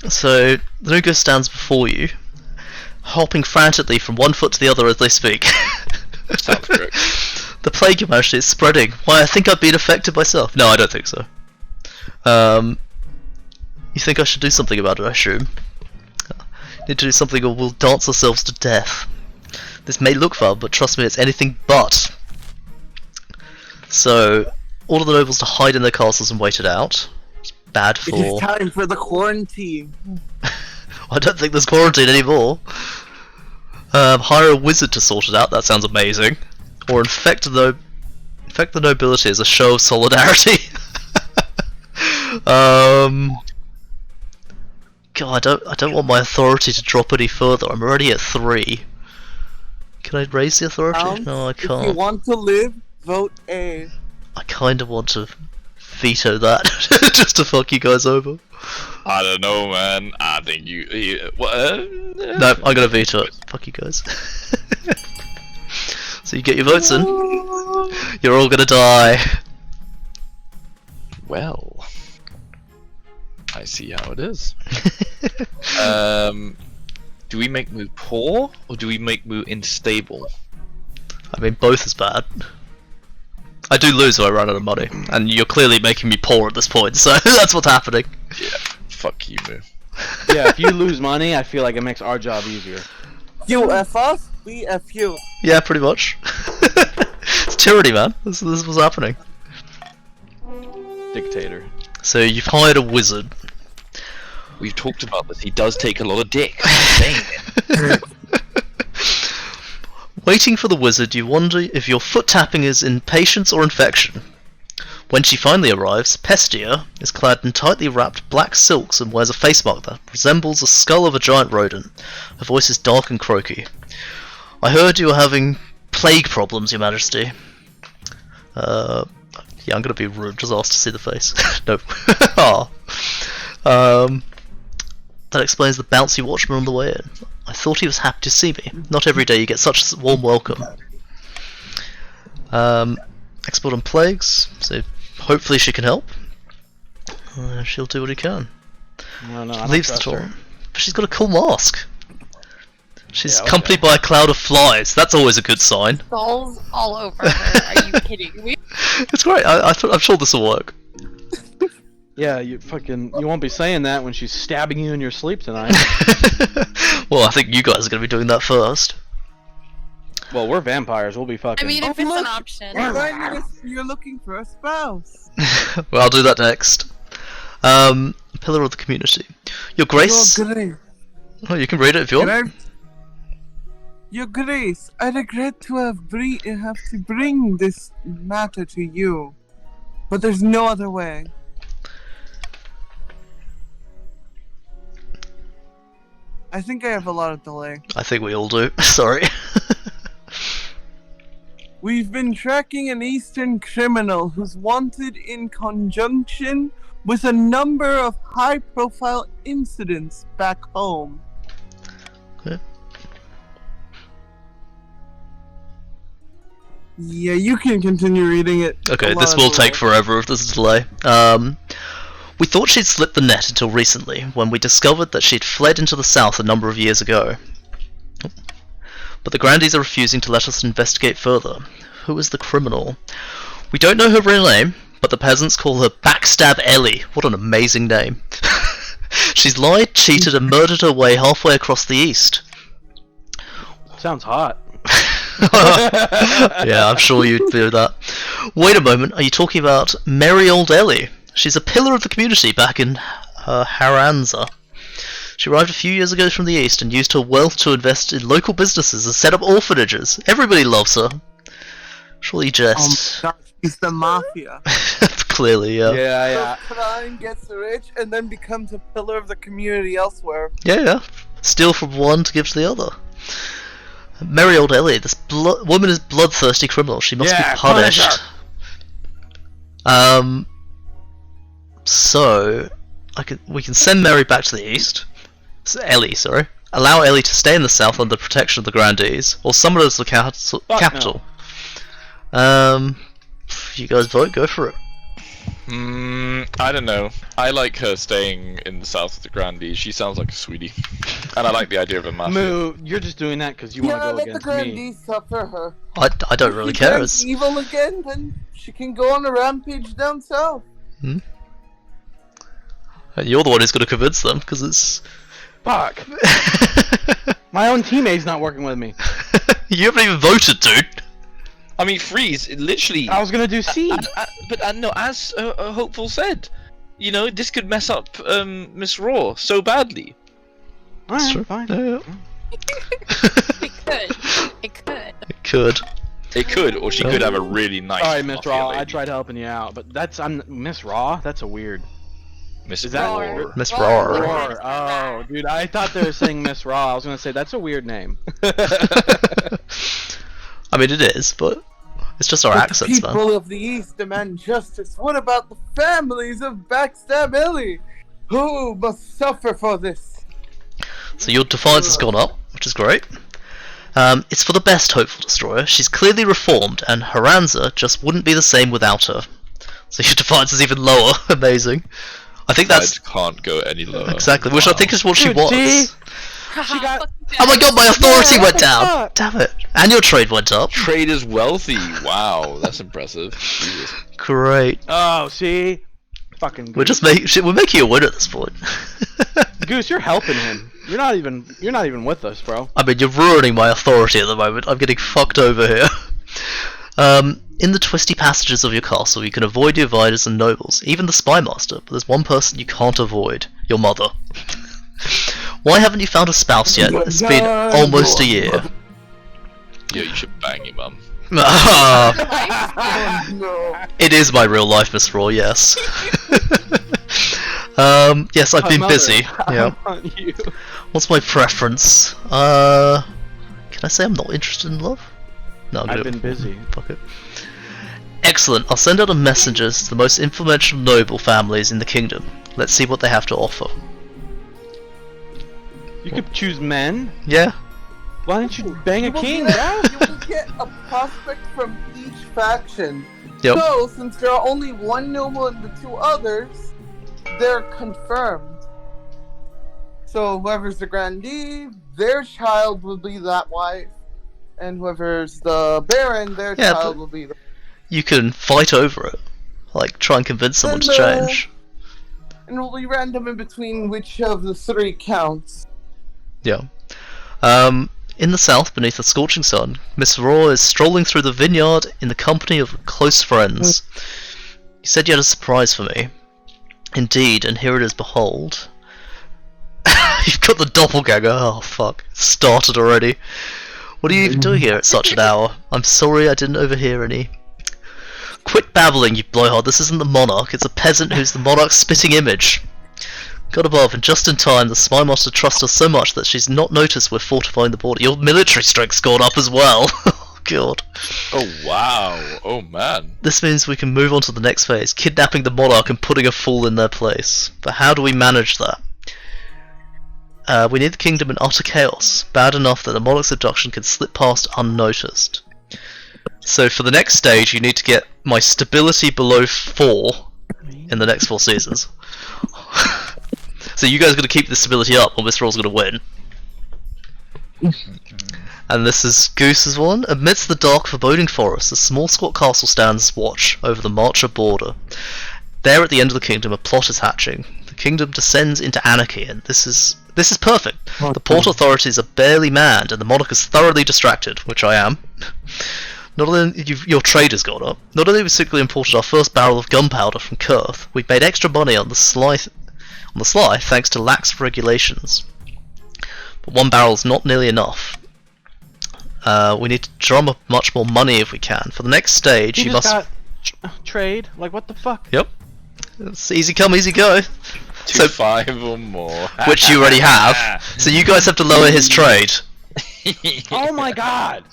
So, the Nugo stands before you, hopping frantically from one foot to the other as they speak. Sounds correct. The plague you managed is spreading. Why, I think I've been affected myself. No, I don't think so. You think I should do something about it, I assume? Need to do something or we'll dance ourselves to death. This may look fun, but trust me, it's anything but. So, order the nobles to hide in their castles and wait it out. It's bad for... It is time for the quarantine. I don't think there's quarantine anymore. Hire a wizard to sort it out, that sounds amazing. Or infect the nobility as a show of solidarity. God, I don't want my authority to drop any further. I'm already at 3. Can I raise the authority? No, I can't. If you want to live, vote A. I kinda want to veto that, just to fuck you guys over. I don't know, man. I think you No, I'm gonna veto it. Fuck you guys. So you get your votes in. You're all gonna die. Well, I see how it is. Do we make Moo poor or do we make Moo unstable? I mean, both is bad. I do lose if I run out of money, and you're clearly making me poor at this point, so that's what's happening. Yeah, fuck you, Moo. Yeah, if you lose money, I feel like it makes our job easier. You F us, we F you. Yeah, pretty much. It's tyranny, man. This is what's happening. Dictator. So you've hired a wizard. We've talked about this. He does take a lot of dick. I'm saying it. Waiting for the wizard, you wonder if your foot tapping is impatience or infection. When she finally arrives, Pestia is clad in tightly wrapped black silks and wears a face mark that resembles the skull of a giant rodent. Her voice is dark and croaky. I heard you were having plague problems, Your Majesty. Yeah, I'm gonna be rude, just asked to see the face. No. That explains the bouncy watchman on the way in. I thought he was happy to see me. Not every day you get such a warm welcome. Expert on plagues, so hopefully she can help. She'll do what he can. No, Leaves the tour. But she's got a cool mask. She's accompanied by a cloud of flies. That's always a good sign. Skulls all over her. Are you kidding me? It's great. I'm sure this will work. Yeah, you won't be saying that when she's stabbing you in your sleep tonight. Well, I think you guys are going to be doing that first. Well, we're vampires. We'll be fucking. I mean, if it's an option. You're looking for a spouse. Well, I'll do that next. Pillar of the community. Your Grace. Your Grace. Oh, you can read it if you want. Your Grace, I regret to have to bring this matter to you, but there's no other way. I think I have a lot of delay. I think we all do. Sorry. We've been tracking an Eastern criminal who's wanted in conjunction with a number of high-profile incidents back home. Okay. Yeah, you can continue reading it. Okay, this will take forever if there's a delay. We thought she'd slipped the net until recently, when we discovered that she'd fled into the south a number of years ago. But the Grandies are refusing to let us investigate further. Who is the criminal? We don't know her real name, but the peasants call her Backstab Ellie. What an amazing name. She's lied, cheated, and murdered her way halfway across the east. Sounds hot. Yeah, I'm sure you'd do that. Wait a moment, are you talking about merry old Ellie? She's a pillar of the community back in Haranza. She arrived a few years ago from the east and used her wealth to invest in local businesses and set up orphanages. Everybody loves her. Surely just... Oh my gosh, he's the mafia. Clearly, yeah. Yeah. So crime gets rich and then becomes a pillar of the community elsewhere. Yeah. Steal from one to give to the other. Merry old Ellie, this woman is bloodthirsty criminal. She must be punished. So we can send Mary back to the east. Ellie, sorry. Allow Ellie to stay in the south under the protection of the grandees, or summon her to the capital. No. You guys vote. Go for it. I don't know. I like her staying in the south of the grandees. She sounds like a sweetie, and I like the idea of a mafia. Moo, you're just doing that because you want to go against me. let the grandees suffer her. I don't really care. If she's evil again, then she can go on a rampage down south. And you're the one who's going to convince them, because it's... Fuck! My own teammate's not working with me. You haven't even voted, dude! I mean, Freeze, literally... I was gonna do C! But no, as Hopeful said, you know, this could mess up Miss Raw so badly. Alright, fine. Yeah. It could. It could. It could, or she could have a really nice... Alright, Miss mafia Raw, lady. I tried helping you out, but Miss Raw? That's a weird... Miss Is that Raw. Miss Raw. Roar. Oh, dude, I thought they were saying Miss Raw. I was gonna say, that's a weird name. I mean, it is, but it's just our But accents, the man. people of the East demand justice. What about the families of Backstab Ellie? Who must suffer for this? So your defiance has gone up, which is great. It's for the best, Hopeful Destroyer. She's clearly reformed, and Haranza just wouldn't be the same without her. So your defiance is even lower. Amazing. I think that's... I can't go any lower. Exactly, which I think is what she Dude, was. see? She got... Oh my god, my authority Yeah, went what the down! fuck? Damn it. And your trade went up. Trade is wealthy. Wow, that's impressive. Jesus. Great. Oh, see? Fucking Goose. We're making a win at this point. Goose, you're helping him. You're not even with us, bro. I mean, you're ruining my authority at the moment. I'm getting fucked over here. In the twisty passages of your castle, you can avoid your advisors and nobles, even the spy master, but there's one person you can't avoid: your mother. Why haven't you found a spouse yet? It's been almost a year. Yeah, you should bang your mum. Oh, no. It is my real life, Miss Raw, yes. Yes, I've been Mother, busy. Yeah. on you. What's my preference? Can I say I'm not interested in love? No, I'm I've gonna... been busy. Fuck it. Excellent. I'll send out a messenger to the most influential noble families in the kingdom. Let's see what they have to offer. You could choose men. Yeah. Why don't you bang a king, bro? You will get a prospect from each faction. Yep. So, since there are only one noble and the two others, they're confirmed. So, whoever's the grandee, their child will be that wife. And whoever's the baron, their child will be the... You can fight over it. Like, try and convince someone to change. And it'll be random in between which of the three counts. Yeah. In the south, beneath the scorching sun, Miss Raw is strolling through the vineyard in the company of close friends. You said you had a surprise for me. Indeed, and here it is, behold. You've got the doppelganger. Oh, fuck. It started already. What are you even doing here at such an hour? I'm sorry I didn't overhear any. Quit babbling, you blowhard. This isn't the monarch. It's a peasant who's the monarch's spitting image. Got above, and just in time, the spy master trusts us so much that she's not noticed we're fortifying the border. Your military strength's gone up as well. Oh, God. Oh, wow. Oh, man. This means we can move on to the next phase, kidnapping the monarch and putting a fool in their place. But how do we manage that? We need the kingdom in utter chaos, bad enough that the monarch's abduction can slip past unnoticed. So for the next stage, you need to get my stability below 4 in the next 4 seasons. So you guys are going to keep the stability up, or Miss Raw's going to win. And this is Goose's one. Amidst the dark, foreboding forest, a small squat castle stands watch over the Marcher border. There, at the end of the kingdom, a plot is hatching. The kingdom descends into anarchy, and this is perfect. The port authorities are barely manned, and the monarch is thoroughly distracted, which I am. Not only your trade has gone up. Not only have we secretly imported our first barrel of gunpowder from Kurth, we've made extra money on the sly thanks to lax regulations. But one barrel's not nearly enough. We need to drum up much more money if we can. For the next stage, you must trade. Like what the fuck? Yep. It's easy come, easy go. So 5 or more. Which you already have. So you guys have to lower his trade. Oh my god!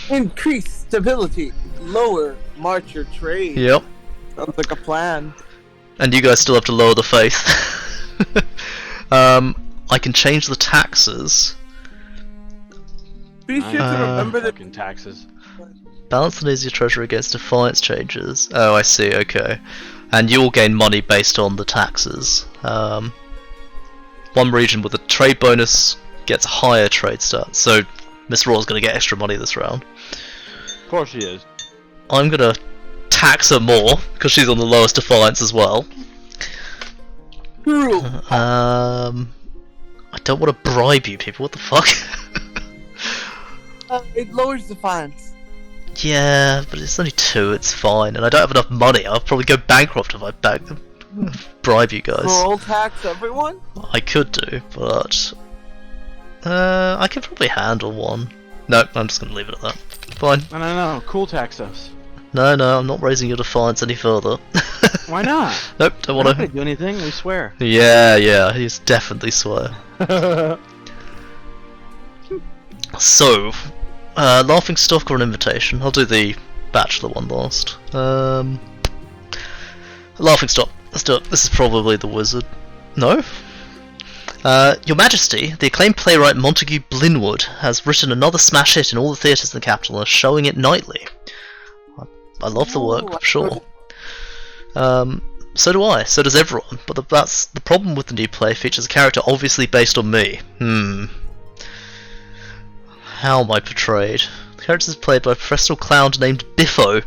Increase stability, lower marcher trade. Yep. Sounds like a plan. And you guys still have to lower the faith. I can change the taxes. Be sure to remember that Fucking taxes. Balance the needs of your treasury against defiance changes. Oh, I see, okay. And you'll gain money based on the taxes. One region with a trade bonus gets higher trade stats. So Miss Raw's going to get extra money this round. Of course she is. I'm going to tax her more, because she's on the lowest defiance as well. I don't want to bribe you people, what the fuck? it lowers defiance. Yeah, but it's only 2, it's fine, and I don't have enough money. I'll probably go bankrupt if I bribe you guys. Roll tax everyone? I could do, but I could probably handle one. No, I'm just gonna leave it at that. Fine. No, cool tax us. No, I'm not raising your defiance any further. Why not? Nope, don't We're want not to. gonna do anything, we swear. Yeah, he's definitely swear. So, laughing stock or an invitation? I'll do the bachelor one last. Laughing stock. Let's do it. This is probably the wizard. No? Your Majesty, the acclaimed playwright Montague Blinwood has written another smash hit in all the theatres in the capital and is showing it nightly. I love the work, for sure. So do I, so does everyone, but that's the problem with the new play. Features a character obviously based on me. How am I portrayed? The character is played by a professional clown named Biffo.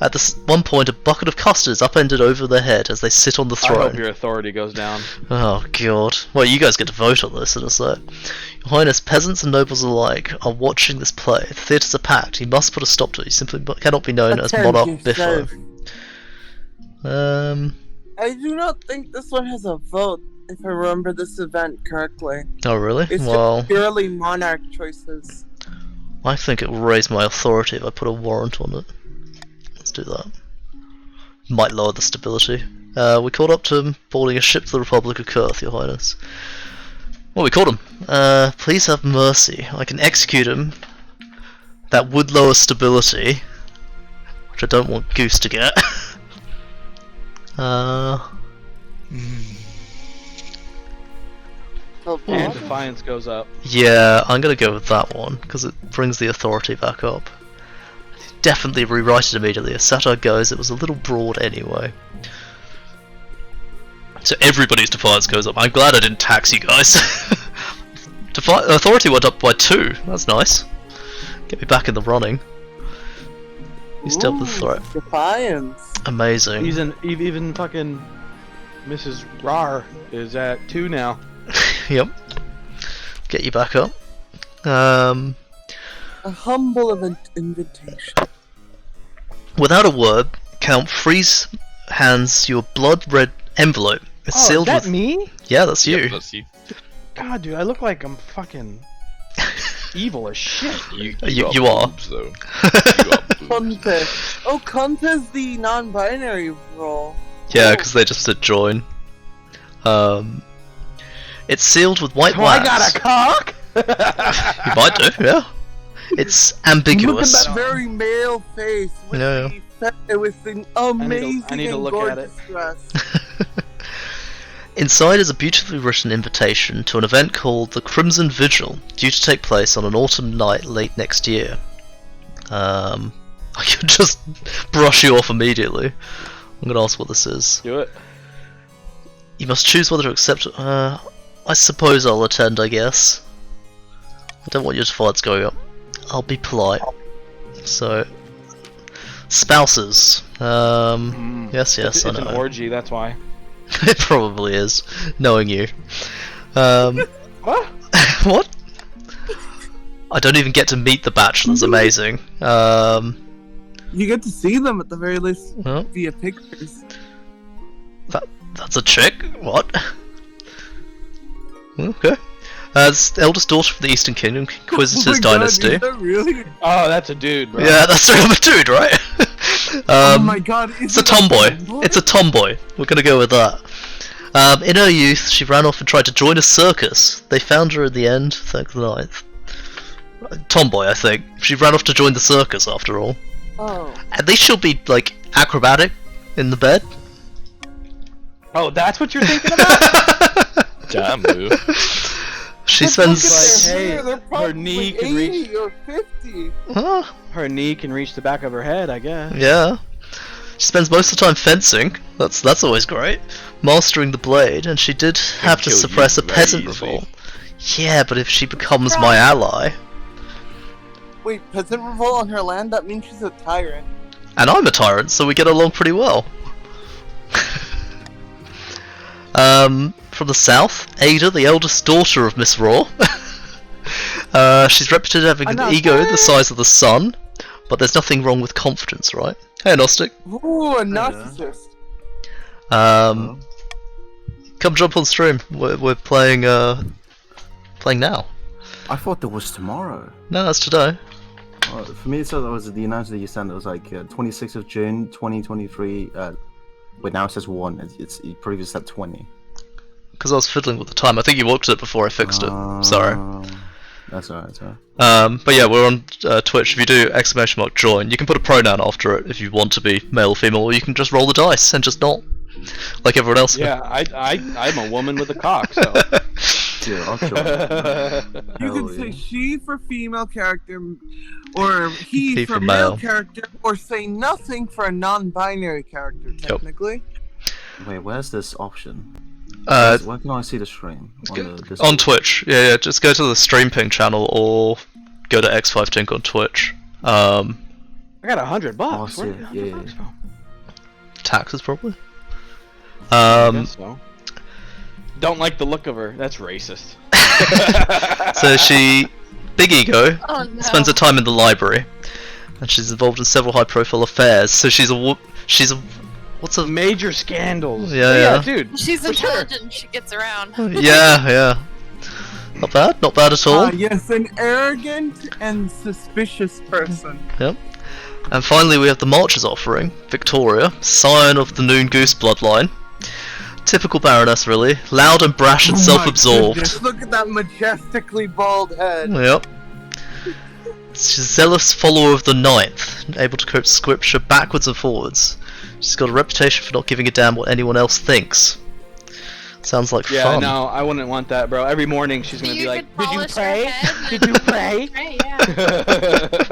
At this one point, a bucket of custard is upended over their head as they sit on the throne. I hope your authority goes down. Oh god. Well, you guys get to vote on this in a sec. Your Highness, peasants and nobles alike are watching this play. The theatres are packed. You must put a stop to it. You simply cannot be known as Monarch Biffo. I do not think this one has a vote, if I remember this event correctly. Oh really? It's just purely monarch choices. I think it will raise my authority if I put a warrant on it. Let's do that. Might lower the stability. We called up to him, boarding a ship to the Republic of Kurth, Your Highness. Well, we called him. Please have mercy. I can execute him. That would lower stability, which I don't want Goose to get. And defiance goes up. Yeah, I'm gonna go with that one, because it brings the authority back up. Definitely rewrite it immediately. As satire goes, it was a little broad anyway. So everybody's defiance goes up. I'm glad I didn't tax you guys. Authority went up by 2. That's nice. Get me back in the running. He's dealt with the threat. Defiance. Amazing. Even fucking Mrs. Rar is at 2 now. Yep. Get you back up. A humble invitation. Without a word, Count Freeze hands you a blood-red envelope. It's sealed is that with. me? Yeah, that's you. Yep, that's you. God, dude, I look like I'm fucking evil as shit. You are. Boobs, though. You are boobs. Conte. Oh, Conte's the non-binary role. Yeah, because they just said join. It's sealed with white wax. I got a cock? You might do, yeah. It's ambiguous. Look at that very male face with with an amazing I need to and look at gorgeous it. dress. Inside is a beautifully written invitation to an event called the Crimson Vigil, due to take place on an autumn night late next year. I could just brush you off immediately. I'm gonna ask what this is. Do it. You must choose whether to accept. I suppose I'll attend, I guess. I don't want your defiance going up. I'll be polite. So, spouses. Yes, It's I an know. orgy, that's why. It probably is, knowing you. What? What? I don't even get to meet the bachelors. Amazing. You get to see them at the very least Well, via pictures. that's a chick. What? Okay. It's the eldest daughter of the Eastern Kingdom, Inquisitor's Oh my God, dynasty. is that really? Oh, that's a dude, bro. Yeah, that's the other dude, right? Oh my God! It's a tomboy. It's a tomboy. We're gonna go with that. In her youth, she ran off and tried to join a circus. They found her in the end. Thank the ninth. Tomboy, I think. She ran off to join the circus after all. Oh. At least she'll be like acrobatic in the bed. Oh, that's what you're thinking about? Damn, Boo. She But spends. look at Hey, their hair, they're her probably knee can 80 reach- or 50. Her knee can reach the back of her head, I guess. Yeah. She spends most of the time fencing. That's always great. Mastering the blade, and she did have to kill you suppress a very peasant easily. revolt. Yeah, but if she becomes my ally, Wait, peasant revolt on her land? That means she's a tyrant. and I'm a tyrant, so we get along pretty well. From the south, Ada, the eldest daughter of Miss Raw. She's reputed having an ego the size of the sun, but there's nothing wrong with confidence, right? Hey, Gnostic. Ooh, a narcissist. Come jump on stream. We're playing now. I thought there was tomorrow. No, that's today. For me, it said that was the announcement that you sent. It was like 26th of June, 2023. But now it says 1. It previously said 20. Because I was fiddling with the time. I think you looked at it before I fixed it. Sorry. That's alright. That's alright. But yeah, we're on Twitch. If you do ! join, you can put a pronoun after it if you want to be male or female, or you can just roll the dice and just not, like everyone else. Yeah, I'm a woman with a cock, so. Yeah, I'll join. You Hell can say yeah. she for female character, or he He for for male male. character, or say nothing for a non-binary character, technically. Wait, where's this option? Uh, Where can I see the stream? On, the Discord? on Twitch. Yeah, just go to the Stream Ping channel or go to X5Tink on Twitch. I got $100. Oh, I Where did see it, $100 yeah. from? Taxes probably. I guess so. Don't like the look of her. That's racist. So she, big ego, Oh no. spends her time in the library, and she's involved in several high-profile affairs. So she's a what's a Major scandals. Yeah. dude. She's for sure. intelligent. She gets around. yeah. Not bad at all. Yes, an arrogant and suspicious person. And finally, we have the Marcher's offering, Victoria, scion of the Noon Goose bloodline. Typical Baroness, really. Loud and brash and Oh my self-absorbed. goodness, look at that majestically bald head. Yep. She's a zealous follower of the Ninth, able to quote scripture backwards and forwards. She's got a reputation for not giving a damn what anyone else thinks. Sounds like Yeah, fun. no, I wouldn't want that, bro. Every morning she's gonna be like, "Did you pray? Did you pray?" Right, yeah.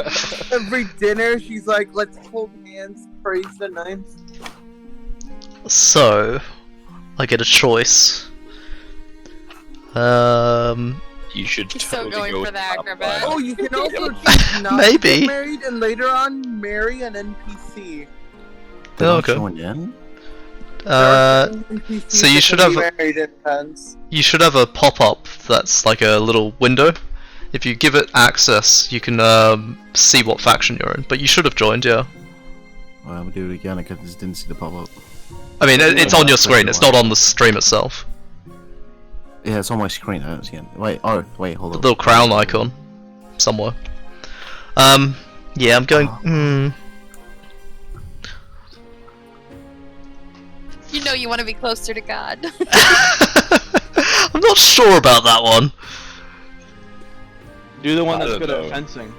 Every dinner, she's like, let's hold hands, praise the ninth. So, I get a choice. You should She's so totally going go for with the that acrobat. Oh, you can also choose not Maybe. to get married and later on marry an NPC. Did Oh, I okay. join in? So you should have- married in pens. You should have a pop-up that's like a little window. If you give it access, you can see what faction you're in. But you should have joined, yeah. Well, I'm gonna do it again. I just didn't see the pop-up. I mean, it's on your screen. It's not on the stream itself. Yeah, it's on my screen. I don't see it. Wait, wait, hold The on. little crown icon somewhere. Yeah, I'm going. You know you want to be closer to God. I'm not sure about that one. Do the one I that's don't good at know. fencing.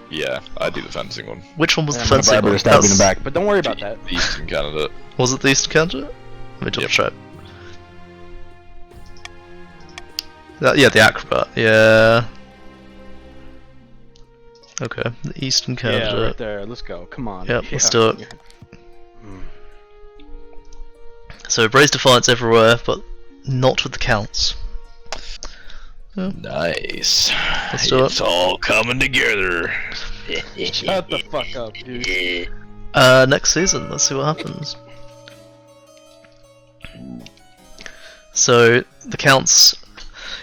Yeah, I do the fencing one. Which one was Yeah, the my fencing one? stab in the That's- back, but don't worry about that. The Eastern candidate. Was it the Eastern candidate? Let me double Yep. check. Yeah, the acrobat. Yeah. Okay, the Eastern Yeah, candidate. right there. Let's go. Come on. Yep, let's Yeah. do it. So raise defiance everywhere, but not with the counts. Nice. Let's do it. It's all coming together. Shut the fuck up, dude. Next season, let's see what happens. So, the counts...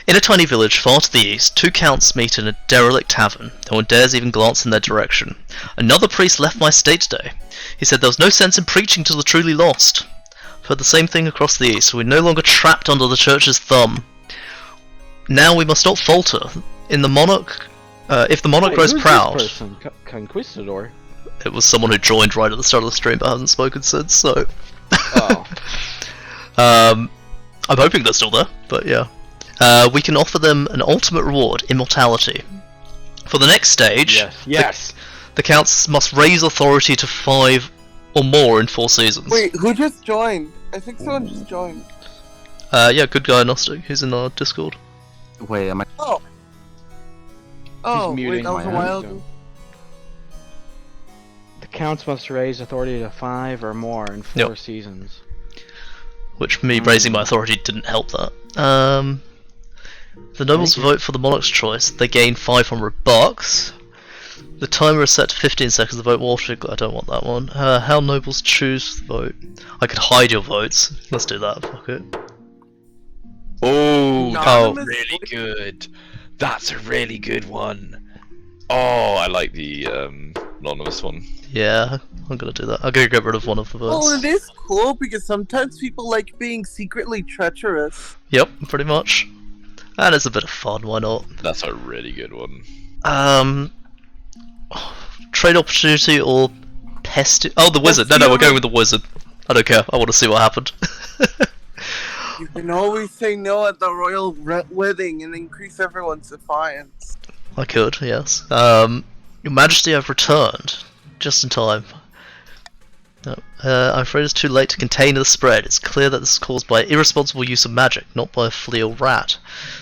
In a tiny village far to the east, two counts meet in a derelict tavern. No one dares even glance in their direction. Another priest left my state today. He said there was no sense in preaching to the truly lost. I've heard the same thing across the east. We're no longer trapped under the church's thumb. Now we must not falter. In the monarch... if the monarch grows proud... This person? Conquistador? It was someone who joined right at the start of the stream but hasn't spoken since, so... Oh. I'm hoping they're still there, but yeah. We can offer them an ultimate reward, immortality. For the next stage, yes. The counts must raise authority to 5 or more in 4 seasons. Wait, who just joined? I think someone just joined. Yeah, good guy Gnostic, who's in our Discord. Wait, am I? Oh. Oh, He's wait, muting that was a my while audio. ago. The counts must raise authority to 5 or more in 4 seasons. Which me raising my authority didn't help that. The nobles vote for the monarch's choice. They gain 500 bucks. The timer is set to 15 seconds. The vote will automatically... I don't want that one. How nobles choose the vote. I could hide your votes. Let's do that. Fuck it. Oh, Anonymous really voice? good. That's a really good one. Oh, I like the anonymous one. Yeah, I'm gonna do that. I'm gonna get rid of one of the votes. Well, it is cool because sometimes people like being secretly treacherous. Yep, pretty much. And it's a bit of fun, why not? That's a really good one. Trade opportunity or pest... Oh, the wizard! No, we're going with the wizard. I don't care, I want to see what happened. You can always say no at the royal wedding and increase everyone's defiance. I could, yes. Your Majesty, I've returned. Just in time. No, I'm afraid it's too late to contain the spread. It's clear that this is caused by irresponsible use of magic, not by a flea or rat.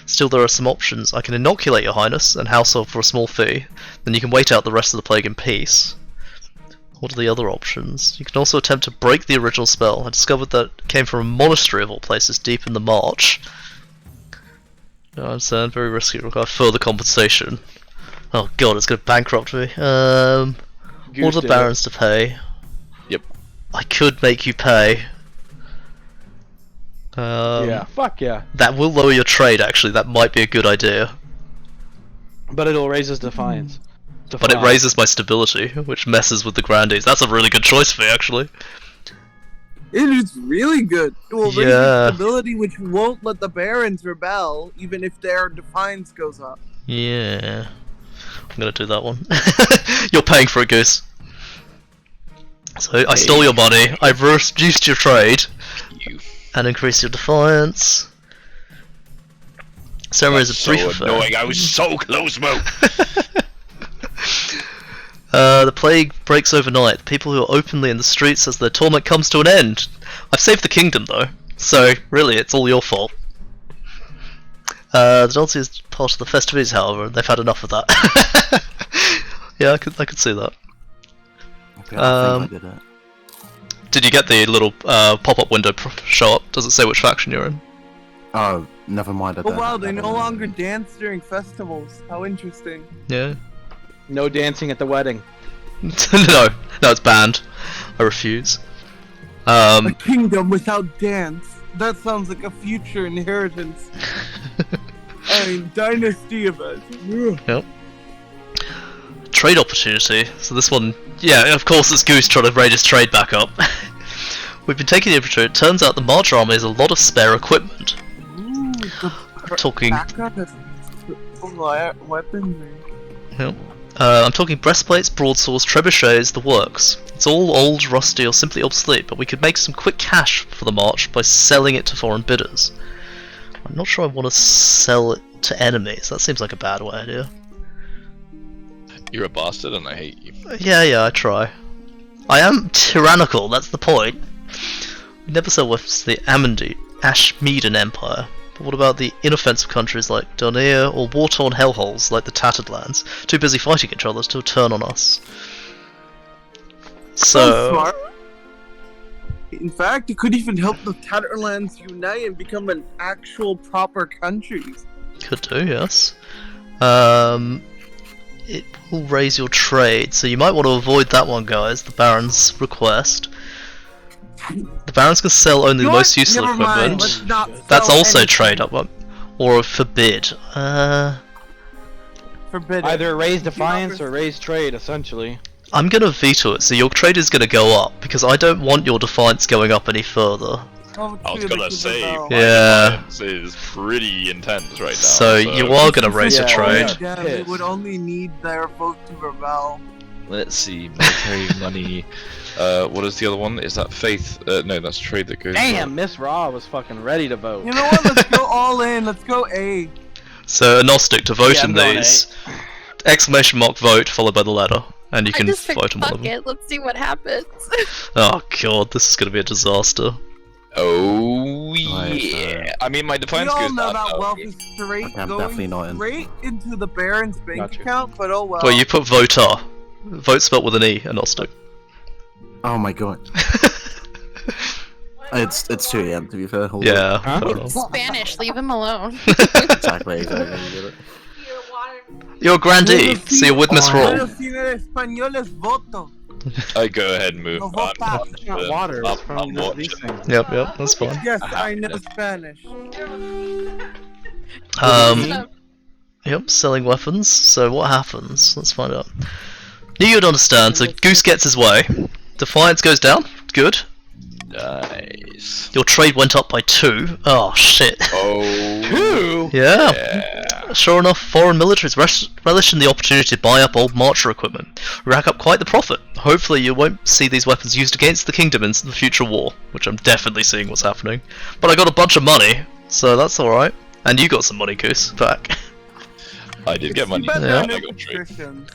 Still, there are some options. I can inoculate your highness and household for a small fee. Then you can wait out the rest of the plague in peace. What are the other options? You can also attempt to break the original spell. I discovered that it came from a monastery of all places deep in the march. I understand, very risky, require further compensation. Oh god, it's going to bankrupt me. Order the barons to pay. Yep. I could make you pay. Yeah, fuck yeah. That will lower your trade, actually. That might be a good idea. But it'll raise his defiance. But it raises my stability, which messes with the grandees. That's a really good choice for me, actually. It is really good. It will raise Yeah. your stability, which won't let the barons rebel, even if their defiance goes up. Yeah. I'm gonna do that one. You're paying for it, Goose. So, I stole your money, I've reduced your trade, You. and increased your defiance. Ceremony is a So brief affair. annoying. I was so close, Mo. The plague breaks overnight. The people who are openly in the streets as their torment comes to an end. I've saved the kingdom though, so really it's all your fault. The Dolce is part of the festivities, however, and they've had enough of that. Yeah, I could see that. Okay, I think I did it. Did you get the little pop-up window show up? Does it say which faction you're in? Oh, never mind. I Oh don't wow, have they that no one. longer dance during festivals. How interesting. Yeah. No dancing at the wedding. No, it's banned. I refuse. A kingdom without dance. That sounds like a future inheritance. I mean, dynasty of us. Yep. Trade opportunity. So this one, yeah, of course it's Goose trying to raid his trade back up. We've been taking the inventory. It turns out the March army has a lot of spare equipment. Ooh, the Talking. background has weaponry. Yep. I'm talking breastplates, broadswords, trebuchets, the works. It's all old, rusty, or simply obsolete, but we could make some quick cash for the March by selling it to foreign bidders. I'm not sure I want to sell it to enemies. That seems like a bad idea. You're a bastard and I hate you. Yeah, I try. I am tyrannical, that's the point. We never sell weapons to the Ashmedan Empire. But what about the inoffensive countries like Donia or war-torn hellholes like the Tattered Lands? Too busy fighting each other to turn on us. So... smart. In fact, it could even help the Tatterlands unite and become an actual proper country. Could do, yes. It will raise your trade, so you might want to avoid that one, guys. The Baron's request. The Barons can sell only the most useful equipment. That's also trade up, or forbid. Forbid. Either raise defiance or raise trade, essentially. I'm gonna veto it, so your trade is gonna go up because I don't want your defiance going up any further. I was gonna say, yeah, defiance is pretty intense right now. So you are gonna raise your trade. Yeah, they would only need their vote to rebel. Let's see, military money. What is the other one? Is that faith? No, that's trade that goes. Damn, Miss Raw was fucking ready to vote. You know what? Let's go all in. Let's go A. So agnostic to vote Yeah, in I'm these. Exclamation mark vote followed by the letter, and you can I just think, vote on one fuck of them. it, let's see what happens. Oh god, this is gonna be a disaster. Oh yeah. I mean, my We defiance all goes know down. that wealth is straight Okay, I'm definitely not in. straight into the Baron's bank Gotcha. account, but oh well. Well, you put voter. Vote spelled with an E, agnostic. Oh my god. It's 2 AM to be fair. Hold Yeah. Huh? fair enough. Spanish, leave him alone. on. Exactly. You get it. You're a grandee, so you're with Miss Pero Roll. si en español es voto. I go ahead and move. No vote pass. It's not water, it's from these things. Yep, that's fine. Yes, I know Spanish. Yep, selling weapons. So what happens? Let's find out. You'd understand. So Goose gets his way. Defiance goes down. Good. Nice. Your trade went up by 2. Oh shit. Oh. 2? Yeah. Sure enough, foreign militaries relish in the opportunity to buy up old marcher equipment. Rack up quite the profit. Hopefully you won't see these weapons used against the kingdom in the future war, which I'm definitely seeing what's happening. But I got a bunch of money, so that's alright. And you got some money, Goose, back. I did get money. Better Yeah. than I got trade. patricians.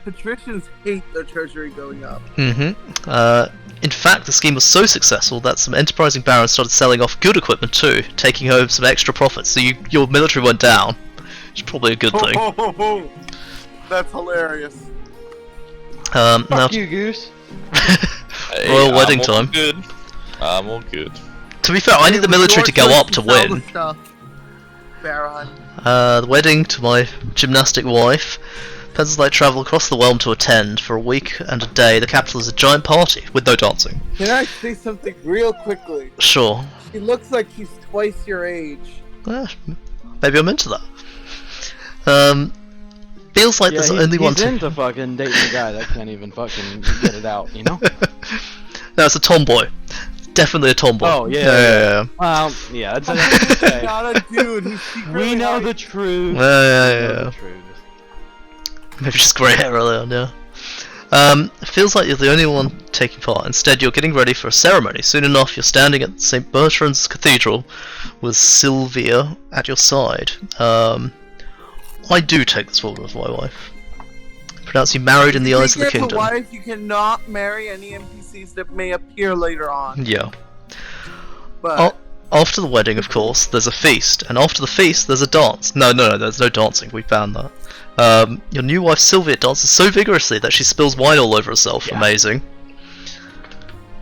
Patricians hate their treasury going up. In fact, the scheme was so successful that some enterprising barons started selling off good equipment too, taking home some extra profits. So your military went down, which is probably a good thing. That's hilarious. Now, Fuck you, Goose. Hey, Royal wedding I'm all time. Good. I'm all good. to be fair, I need the military to go up to win. Baron. The wedding to my gymnastic wife. Peasants like travel across the realm to attend. For a week and a day, the capital is a giant party with no dancing. Can I say something real quickly? Sure. She looks like she's twice your age. Maybe I'm into that. Feels like there's only one. He's into fucking dating a guy that can't even fucking get it out, you know? No, it's a tomboy. Definitely a tomboy. Oh, yeah. Yeah. Yeah, that's He's okay. not a dude. He's secretly We know like- the truth. Yeah. Maybe just grey hair early on, yeah. It feels like you're the only one taking part. Instead, you're getting ready for a ceremony. Soon enough, you're standing at St. Bertrand's Cathedral with Sylvia at your side. I do take this woman as my wife. Pronounce you married in the eyes of the If you kingdom. get a wife, you cannot marry any NPCs that may appear later on. Yeah. But After the wedding, of course, there's a feast, and after the feast, there's a dance. No, there's no dancing. We banned that. Your new wife Sylvia dances so vigorously that she spills wine all over herself. Yeah. Amazing.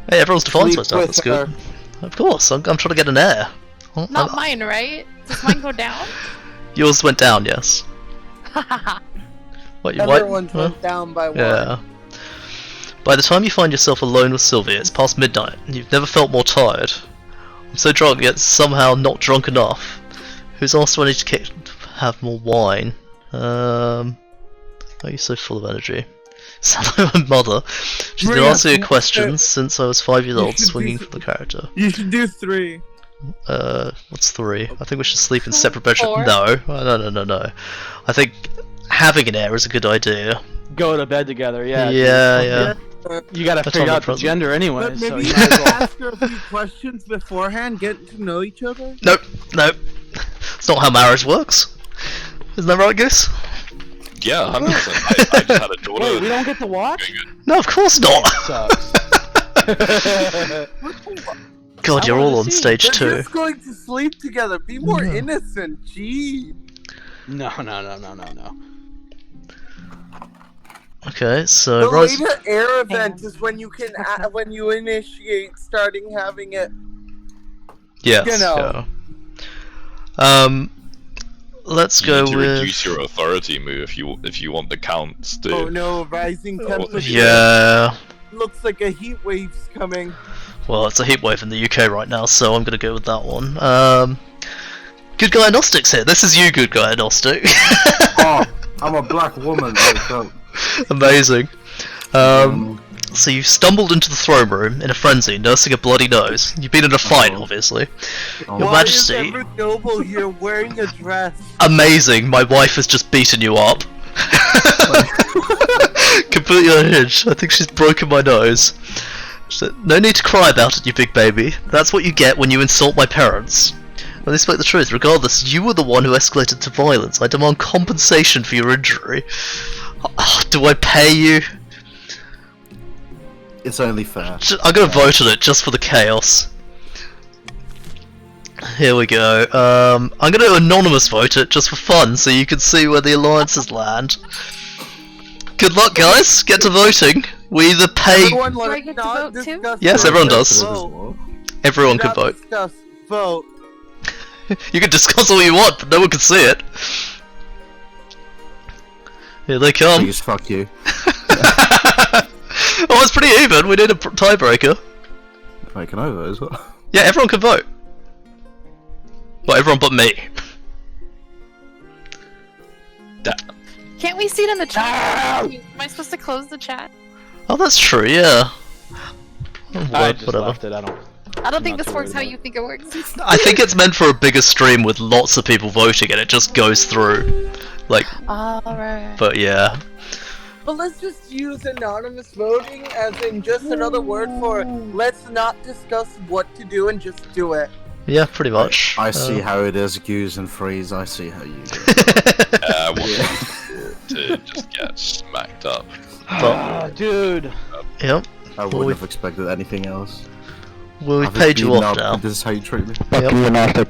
Hey, everyone's defined Sleep stuff. with That's good. her. Of course, I'm trying to get an heir. Well, Not I'm- mine, right? Does mine go down? Yours went down, yes. What you everyone's Huh? went down by one. Yeah. By the time you find yourself alone with Sylvia, it's past midnight, and you've never felt more tired. I'm so drunk, yet somehow not drunk enough. Who's asked I need to have more wine? Why are you so full of energy? Sound like my mother. She's been Maria, asking me questions since I was 5 years you old, should swinging do- for the character. You should do 3. What's 3? I think we should sleep in separate bedrooms. 4. No. I think having an heir is a good idea. Go to bed together, yeah. Yeah. You gotta That's figure all out the present. gender anyway, But so maybe you you might as can well. ask her a few questions beforehand, get to know each other. Nope. It's not how marriage works. Isn't that right, Goose? Yeah, 100%. I just had a daughter. Wait, we don't get to watch? No, of course not. Sucks. God, I you're wanted all to on see. stage They're 2. just going to sleep together. Be more Yeah. innocent. Gee. No. Okay, so The Rise. later air event is when you can when you initiate starting having it. Yes. you know. Yeah. let's You go need to with. reduce your authority move if you want the counts to. Oh no, rising temperature. Yeah. Looks like a heat wave's coming. Well, it's a heatwave in the UK right now, so I'm gonna go with that one. Good guy Gnostic's here. This is you, good guy Gnostic. Oh, I'm a black woman. Oh, Amazing. So you stumbled into the throne room in a frenzy, nursing a bloody nose. You've been in a fight, obviously. Your Why Majesty. is every noble here wearing a dress? Amazing. My wife has just beaten you up. Completely unhinged. I think she's broken my nose. So, no need to cry about it, you big baby. That's what you get when you insult my parents. When they spoke the truth, regardless, you were the one who escalated to violence. I demand compensation for your injury. Do I pay you? it's only fair. I'm gonna vote on it just for the chaos. Here we go. I'm gonna anonymous vote it just for fun, so you can see where the alliances land. Good luck, guys. Get to voting. We either pay. Everyone, Do I let's get to not vote too? discuss Yes, vote. everyone does. Vote. Everyone Do can not vote. discuss. Vote. You can discuss all you want, but no one can see it. Here they come. Please, fuck you. Oh, it's pretty even. We need a tiebreaker. Wait, can I vote as well? Yeah, everyone can vote. Well, everyone but me. Can't we see it in the chat? Am I supposed to close the chat? Oh, that's true. Yeah. I just Whatever. left it. I don't think not this too works worried how about you think it works. I think it's meant for a bigger stream with lots of people voting, and it just goes through. Like, Alright. but yeah. But let's just use anonymous voting as in just another word for let's not discuss what to do and just do it. Yeah, pretty much. I see how it is, Goose and Freeze. I see how you do. I want to just get smacked up. But, dude. yep. I wouldn't have expected anything else. Well, we I've paid you been off up, now. This is how you treat me. Yep.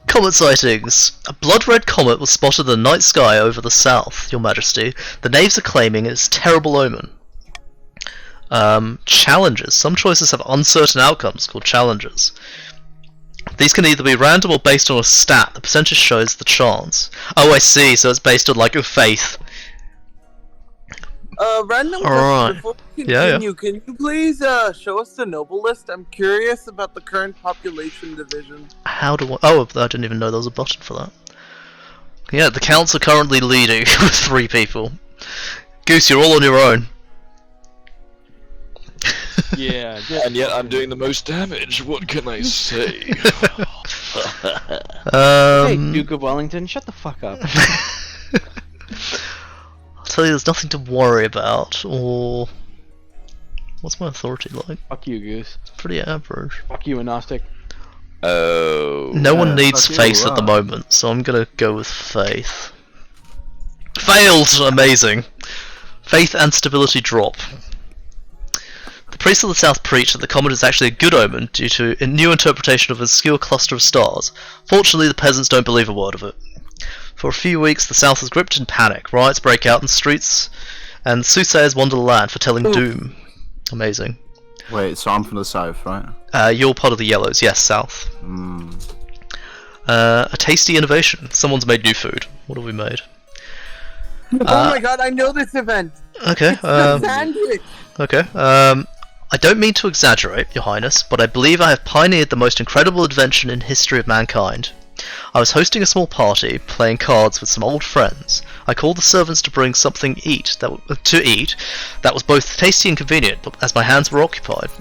Comet sightings. A blood-red comet was spotted in the night sky over the south, Your Majesty. The knaves are claiming it's a terrible omen. Challenges. Some choices have uncertain outcomes, called challenges. These can either be random or based on a stat. The percentage shows the chance. Oh, I see. So it's based on, like, a faith. Random Alright. question before we Yeah, continue. Can you please show us the noble list? I'm curious about the current population division. How do I... Oh, I didn't even know there was a button for that. Yeah, the counts are currently leading with 3 people. Goose, you're all on your own. Yeah. And yet I'm doing the most damage. What can I say? Hey, Duke of Wellington, shut the fuck up. I'll tell you, there's nothing to worry about, or... What's my authority like? Fuck you, Goose. Pretty average. Fuck you, Agnostic. Oh. No one needs fuck you, faith at the right. moment, so I'm gonna go with faith. Failed! Amazing. Faith and stability drop. The priests of the south preach that the comet is actually a good omen due to a new interpretation of a obscure cluster of stars. Fortunately, the peasants don't believe a word of it. For a few weeks, the south is gripped in panic. Riots break out in the streets, and soothsayers wander the land foretelling doom. Amazing. Wait, so I'm from the south, right? You're part of the yellows, yes, south. A tasty innovation. Someone's made new food. What have we made? Oh my god, I know this event! Okay, The sandwich! okay. I don't mean to exaggerate, Your Highness, but I believe I have pioneered the most incredible invention in history of mankind. I was hosting a small party, playing cards with some old friends. I called the servants to bring something to eat that was both tasty and convenient, but as my hands were occupied.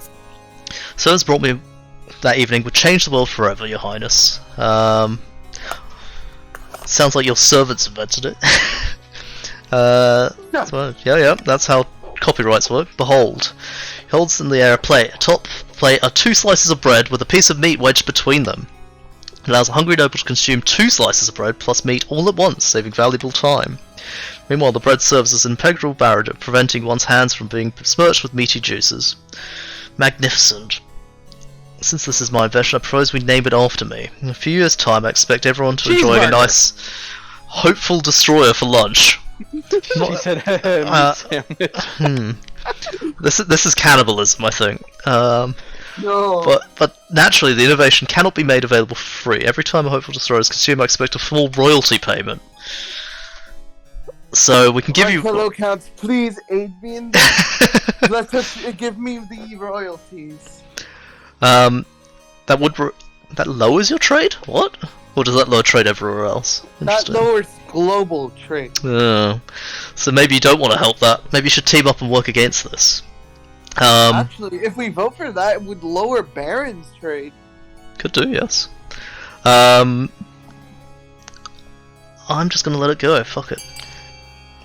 Servants brought me that evening would change the world forever, Your Highness. Sounds like your servants invented it. So, yeah, that's how copyrights work. Behold. He holds in the air a plate. Atop the plate are 2 slices of bread with a piece of meat wedged between them. It allows a hungry noble to consume 2 slices of bread plus meat all at once, saving valuable time. Meanwhile, the bread serves as an integral barrier, preventing one's hands from being besmirched with meaty juices. Magnificent. Since this is my invention, I propose we name it after me. In a few years' time, I expect everyone to enjoy a nice, hopeful destroyer for lunch. She said, meat sandwich. This is cannibalism, I think. No. But naturally, the innovation cannot be made available for free. Every time a hopeful destroyer is consumed, I expect a full royalty payment. So we can give you. Hello, counts. Please aid me in this. Let us give me the royalties. That lowers your trade? What? Or does that lower trade everywhere else? That lowers global trade. Oh. So maybe you don't want to help that. Maybe you should team up and work against this. Actually, if we vote for that, it would lower Baron's trade. Could do, yes. I'm just gonna let it go. Fuck it.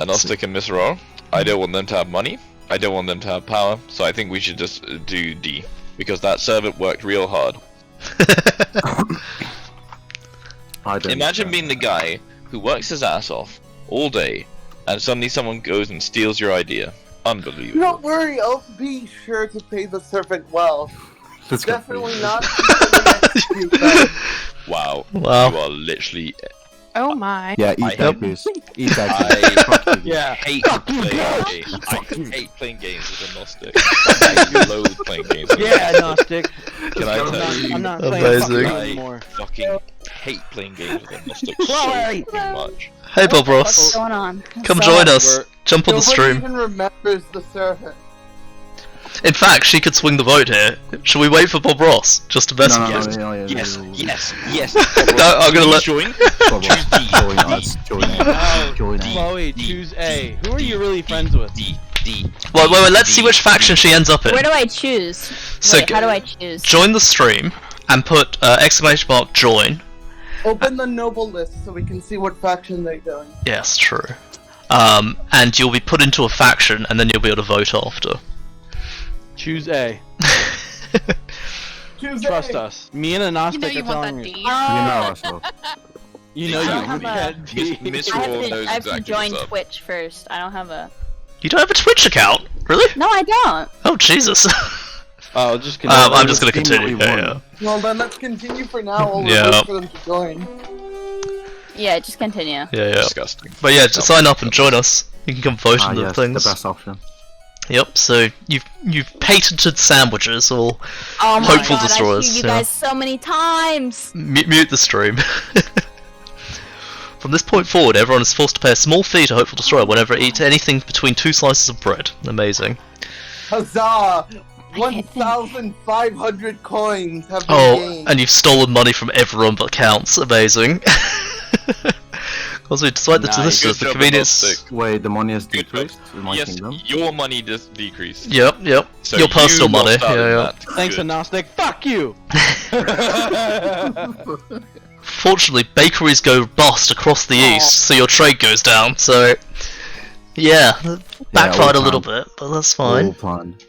Agnostic and Miss Raw. I don't want them to have money. I don't want them to have power. So I think we should just do D, because that servant worked real hard. Imagine being the guy who works his ass off all day, and suddenly someone goes and steals your idea. Unbelievable. Don't worry, I'll be sure to pay the servant well. Definitely not. Wow. Wow. You are literally. Oh my. Yeah, eat that, please. Eat that. I hate playing games. I hate playing games with Agnostic. I loathe playing games with Yeah, Agnostic. Can I tell you? I'm not Amazing. playing I anymore. fucking hate playing games with Agnostic so Chloe! fucking much. Hey Bob What's Ross, going on? come join us. Jump on the Nobody stream. even remembers the servant. In fact, she could swing the vote here. Should we wait for Bob Ross just to best guess? Yes. No, I'm gonna let. Join. Join. Chloe, choose A. Who are you really friends with? D. Wait. Let's see which faction she ends up in. Where do I choose? So Wait, how do I choose? Join the stream and put exclamation mark join. Open the noble list so we can see what faction they join. Yes, true. And you'll be put into a faction, and then you'll be able to vote after. Choose A. Choose Trust A. us. Me and You know Agnostic you are want telling that you. D. You know us, though. You know I you don't have want a- that D. Miss I Raw have knows to, I have to exactly join what's up. Twitch first. I don't have a. You don't have a Twitch account, really? No, I don't. Oh Jesus! Oh, just I'm just gonna Team continue. what we Yeah. want. Well, then let's continue for now while we Yeah. wait for them to join. Yeah, just continue. Yeah. Disgusting. But yeah, just sign up and join us. You can come vote on the Yes, things. the best option. Yep. So you've patented sandwiches or Oh my Hopeful god, destroyers, I've seen you yeah. guys so many times. mute the stream. From this point forward, everyone is forced to pay a small fee to Hopeful Destroyer whenever it eats anything between 2 slices of bread. Amazing. Huzzah! can't think. 1,500 coins have been Oh, gained. and you've stolen money from everyone but counts. Amazing. Also, despite the Nice. delicious, Good the job, convenience. Agnostic. Wait, the money has Good decreased in my Yes, kingdom. your money just decreased. Yep. So Your personal you money. lost out on Yeah. that. Thanks, Good. Agnostic. Fuck you! Fortunately, bakeries go bust across the east, so your trade goes down. So, yeah, backfired a all little planned. bit, but that's All fine. planned.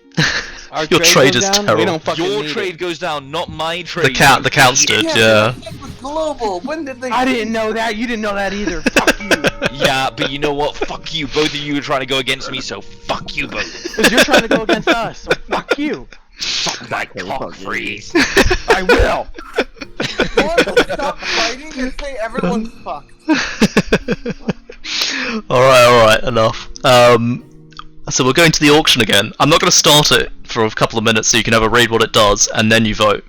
Our Your trade goes is down? terrible. We don't fucking Your need trade it. goes down, not my trade. The counts did, yeah. It was global. When did they? I didn't know that. You didn't know that either. Fuck you. Yeah, but you know what? Fuck you. Both of you are trying to go against me, so fuck you both. Because you're trying to go against us. So fuck you. Fuck that cock freeze. I will. Stop fighting and say everyone's fucked. Alright, enough. So we're going to the auction again. I'm not going to start it for a couple of minutes so you can have a read what it does, and then you vote.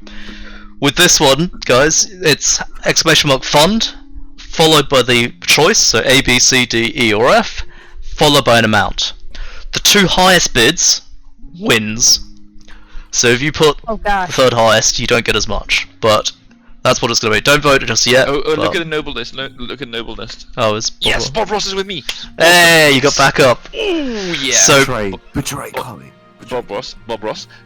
With this one, guys, it's exclamation mark fund, followed by the choice, so A, B, C, D, E, or F, followed by an amount. The 2 highest bids wins. So if you put Oh the gosh. 3rd highest, you don't get as much, but that's what it's going to be. Don't vote just yet. Oh, look but- at the noble list. Look at noble list. Oh, it's Yes, Bob Ross is with me. Hey, you got back up. Ooh, yeah. So- Betray, Chloe. Bob Ross.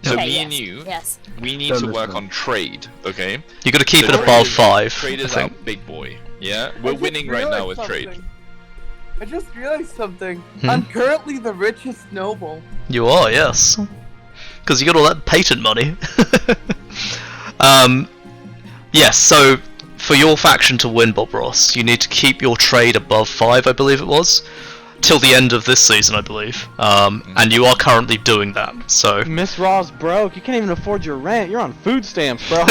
So Okay, me yes, and you, Yes. we need Don't to work listen. on trade, okay? You got to keep So it trade above is- 5. Trade I is think. our big boy. Yeah, I we're just winning right now with realized trade. something. I just realized something. Hmm? I'm currently the richest noble. You are, yes. Because you got all that patent money. Yes, so for your faction to win, Bob Ross, you need to keep your trade above 5, I believe it was, till the end of this season, I believe. And you are currently doing that, so... Miss Raw's broke. You can't even afford your rent. You're on food stamps, bro.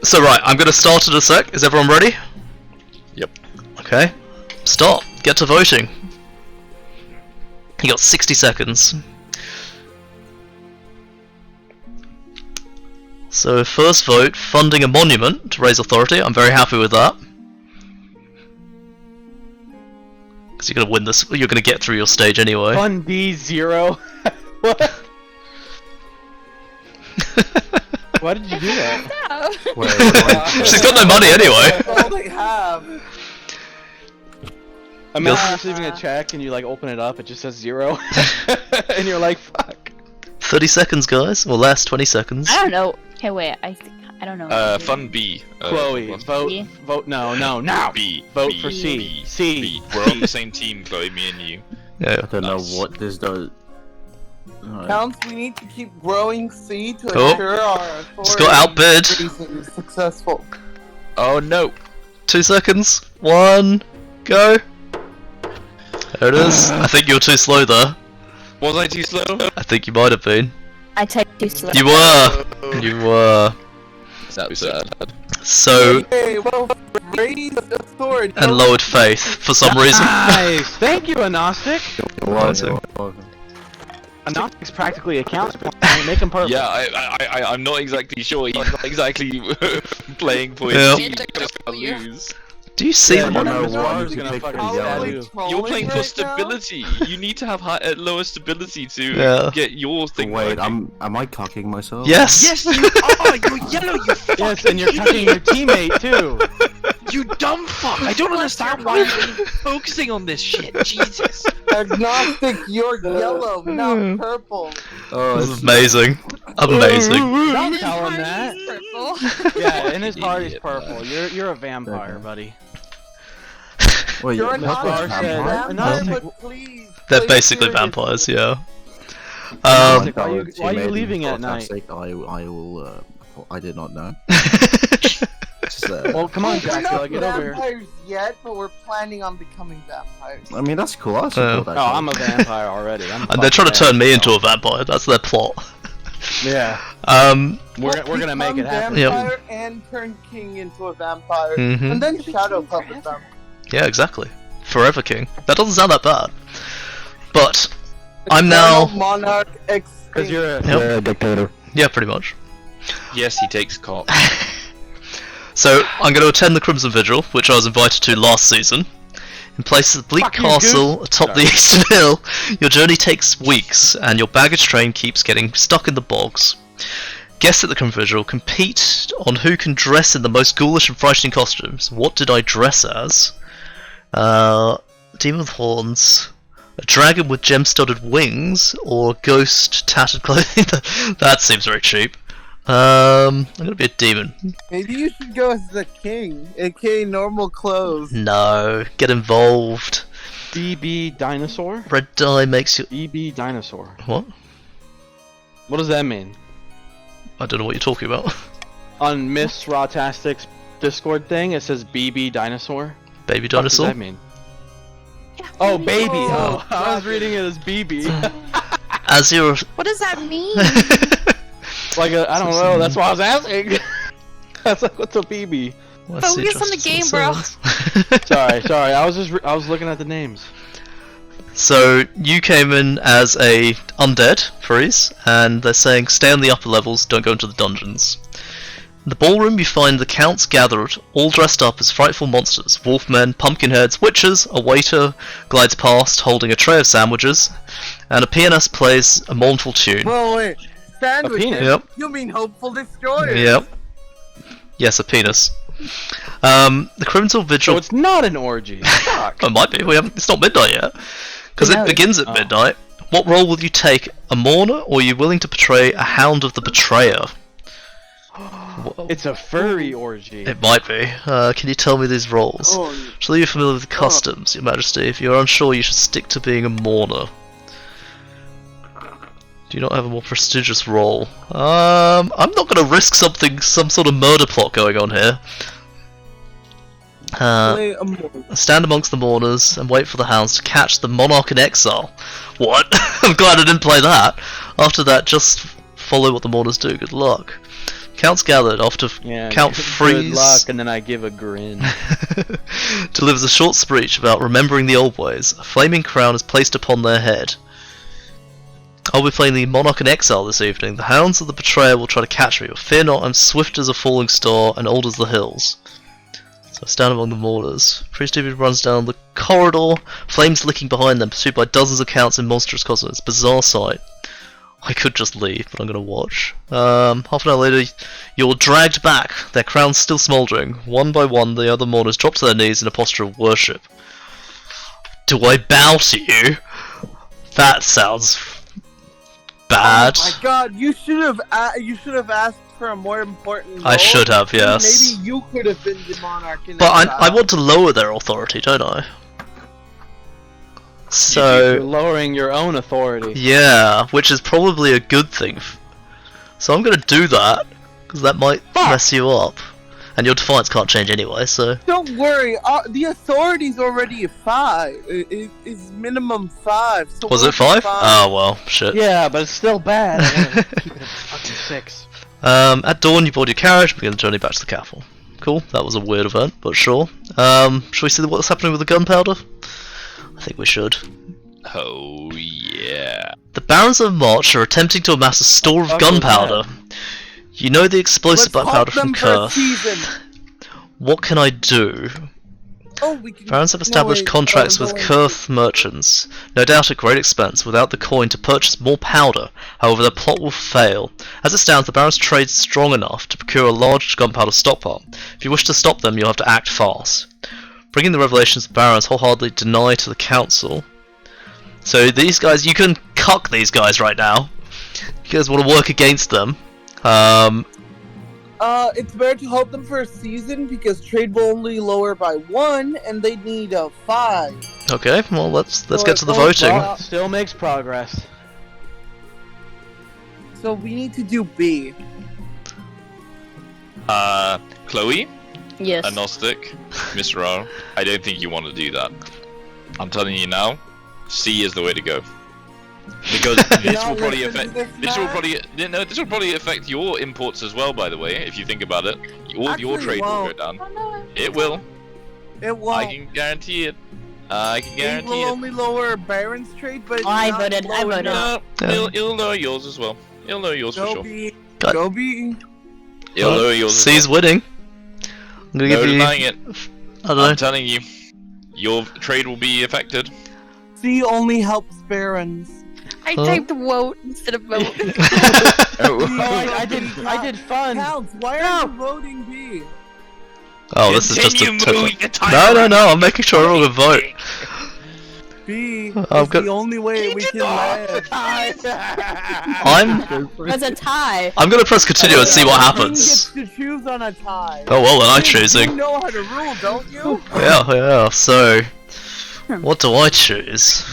So right, I'm going to start in a sec. Is everyone ready? Yep. Okay. Start. Get to voting. You got 60 seconds. So first vote, funding a monument to raise authority. I'm very happy with that. Because you're gonna win this. You're gonna get through your stage anyway. Fun D0. What? Why did you do that? She's got no money anyway. That's all they have. Imagine receiving a check and you like open it up, it just says 0, and you're like, fuck. 30 seconds, guys, or less. 20 seconds. I don't know. Okay, wait. I don't know. Fun B. Chloe, vote. No, now. B. Vote B, for C. B, C. B. We're on the same team, Chloe, me and you. Yeah. I don't know what this does. Alright. Counts, we need to keep growing C to Oh. ensure our authority Just got outbid. is successful. Oh no. 2 seconds. 1. Go. There it is. I think you were too slow there. Was I too slow? I think you might have been. I typed too slow. You were. You were. That's sad. So Okay, well, raise authority. and lowered faith for some reason. Nice. Thank you, Agnostic. Awesome. Agnostic's practically a counter. Make him purple. Yeah, I'm not exactly sure. He's not exactly playing for Yeah. his team. He's just gonna lose. Do you see Yeah, them? you I know, don't know Mr. why Arthur's you gonna picked fucking the stab yellow. you. You're playing for right stability. You need to have lower stability to Yeah. get your thing Wait, working. am I cocking myself? Yes. Yes, you are. You're yellow. You Yes, and you're touching your teammate too. You dumb fuck! I don't understand why you're focusing on this shit. Jesus. Agnostic, you're yellow, not purple. Oh, This is amazing. Amazing. Don't tell him that. Purple. Yeah, in his heart he's Idiot. purple. You're a vampire, buddy. Wait, You're an Mr. honest Arthur said- vampire, Agnostic- but please. They're play basically seriously. vampires, yeah. Agnostic, why are you leaving at night? I will. I did not know. Well, come on, We're Dracula, not get over here. vampires yet, but we're planning on becoming vampires. I mean, that's cool. I support that. Oh, I'm a vampire already. And they're trying to turn me into a vampire. That's their plot. Yeah, we're gonna make it happen. Yep. Vampire and turn king into a vampire, Mhm. and then shadow puppet them. Yeah, exactly. Forever King. That doesn't sound that bad. But I'm now. Eternal monarch Because you're a Yep. dictator. Yeah, pretty much. Yes, he takes cop. So I'm going to attend the Crimson Vigil, which I was invited to last season. In place of the bleak Fuck you, castle Goose. atop the eastern hill, your journey takes weeks, and your baggage train keeps getting stuck in the bogs. Guests at the Crimson Vigil compete on who can dress in the most ghoulish and frightening costumes. What did I dress as? Demon with horns, a dragon with gem-studded wings, or a ghost tattered clothing? That seems very cheap. I'm gonna be a demon. Maybe you should go as the king, aka normal clothes. No, get involved. EB dinosaur. Red dye makes you. EB dinosaur. What? What does that mean? I don't know what you're talking about. On Miss Rawtastic's Discord thing, it says BB dinosaur. Baby What does dinosaur? that mean? Oh, baby. Oh, Oh, I was reading it as BB. As you're. What does that mean? Like I don't know. That's why I was asking. That's like, what's a BB? Let's see, Focus on the justice game, bro. themselves. Sorry. I was looking at the names. So you came in as a undead freeze, and they're saying stay on the upper levels, don't go into the dungeons. In the ballroom you find the counts gathered, all dressed up as frightful monsters. Wolfmen, pumpkinheads, witches, a waiter glides past holding a tray of sandwiches, and a pianist plays a mournful tune. Whoa, wait. Sandwiches? penis? Yep. You mean hopeful destroyer? Yep. Yes, a penis. The Crimson Vigil. So it's not an orgy. Fuck. It might be. It's not midnight yet, because No. it begins at Oh. midnight. What role will you take? A mourner, or are you willing to portray a hound of the betrayer? It's a furry orgy. It might be. Can you tell me these roles? Oh, Shall you be familiar with the customs, Your Majesty? If you are unsure, you should stick to being a mourner. Do you not have a more prestigious role? I'm not going to risk some sort of murder plot going on here. play a mo- Stand amongst the mourners and wait for the hounds to catch the monarch in exile. What? I'm glad I didn't play that. After that, just follow what the mourners do. Good luck. Counts gathered after Yeah, Count good Freeze luck, and then I give a grin. delivers a short speech about remembering the old ways. A flaming crown is placed upon their head. I'll be playing the Monarch in Exile this evening. The hounds of the betrayer will try to catch me, but fear not, I'm swift as a falling star and old as the hills. So I stand among the mourners. Priest David runs down the corridor, flames licking behind them, pursued by dozens of counts in monstrous costumes. It's a bizarre sight. I could just leave, but I'm going to watch. Half an hour later, you're dragged back, their crowns still smouldering. One by one, the other mourners drop to their knees in a posture of worship. Do I bow to you? That sounds bad. Oh my god, you should have asked for a more important role. I should have, yes. Maybe you could have been the monarch in But exile. I want to lower their authority, don't I? You're So lowering your own authority. yeah, which is probably a good thing. So I'm gonna do that because that might mess you up, and your defiance can't change anyway. So Don't worry, the authority's already at 5. It's minimum 5. So was we'll it 5? be fine. Oh well, shit. Yeah, but it's still bad. I wanna keep it at fucking 6. At dawn, you board your carriage and begin the journey back to the capital. Cool. That was a weird event, but sure. Shall we see what's happening with the gunpowder? I think we should. Oh yeah. The Barons of March are attempting to amass a store of gunpowder. You know the explosive Let's gunpowder halt from them for a Kurth. season. What can I do? Oh, we can. Barons have established contracts with Kurth merchants, no doubt at great expense, without the coin to purchase more powder. However, their plot will fail. As it stands, the Barons trade strong enough to procure a large gunpowder stockpile. If you wish to stop them, you'll have to act fast. Bringing the revelations of Barons wholeheartedly deny to the council. So these guys, you can cuck these guys right now. You guys want to work against them. It's better to hold them for a season because trade will only lower by 1, and they need a 5. Okay, well let's So get to the it goes voting. up. Still makes progress. So we need to do B. Chloe, Yes. Agnostic, Mr. R, I don't think you want to do that. I'm telling you now, C is the way to go. Because this will probably affect. This will probably affect your imports as well. By the way, if you think about it, all of your Actually, trade will go down. It will. It won't. I can guarantee it. I can It guarantee will it. only lower Baron's trade, but I not voted, I lower voted. down. No, it'll lower yours as well. It'll lower yours for Go sure. B. Got- Go B. It'll lower yours as C's well. winning. I'm gonna No give you. denying it. I don't know. I'm telling you, your trade will be affected. C only helps Barons. I Huh? typed vote instead of vote. Oh, I did fun. Counts, why are you voting B? Oh, this is just a Continue moving the No, I'm making sure everyone can vote. B I'm is good. the only way we can live. I'm That's a tie. gonna press continue and see what The king happens. gets to choose on a tie. Oh well, then I'm You choosing. know how to rule, don't you? Yeah. So, what do I choose?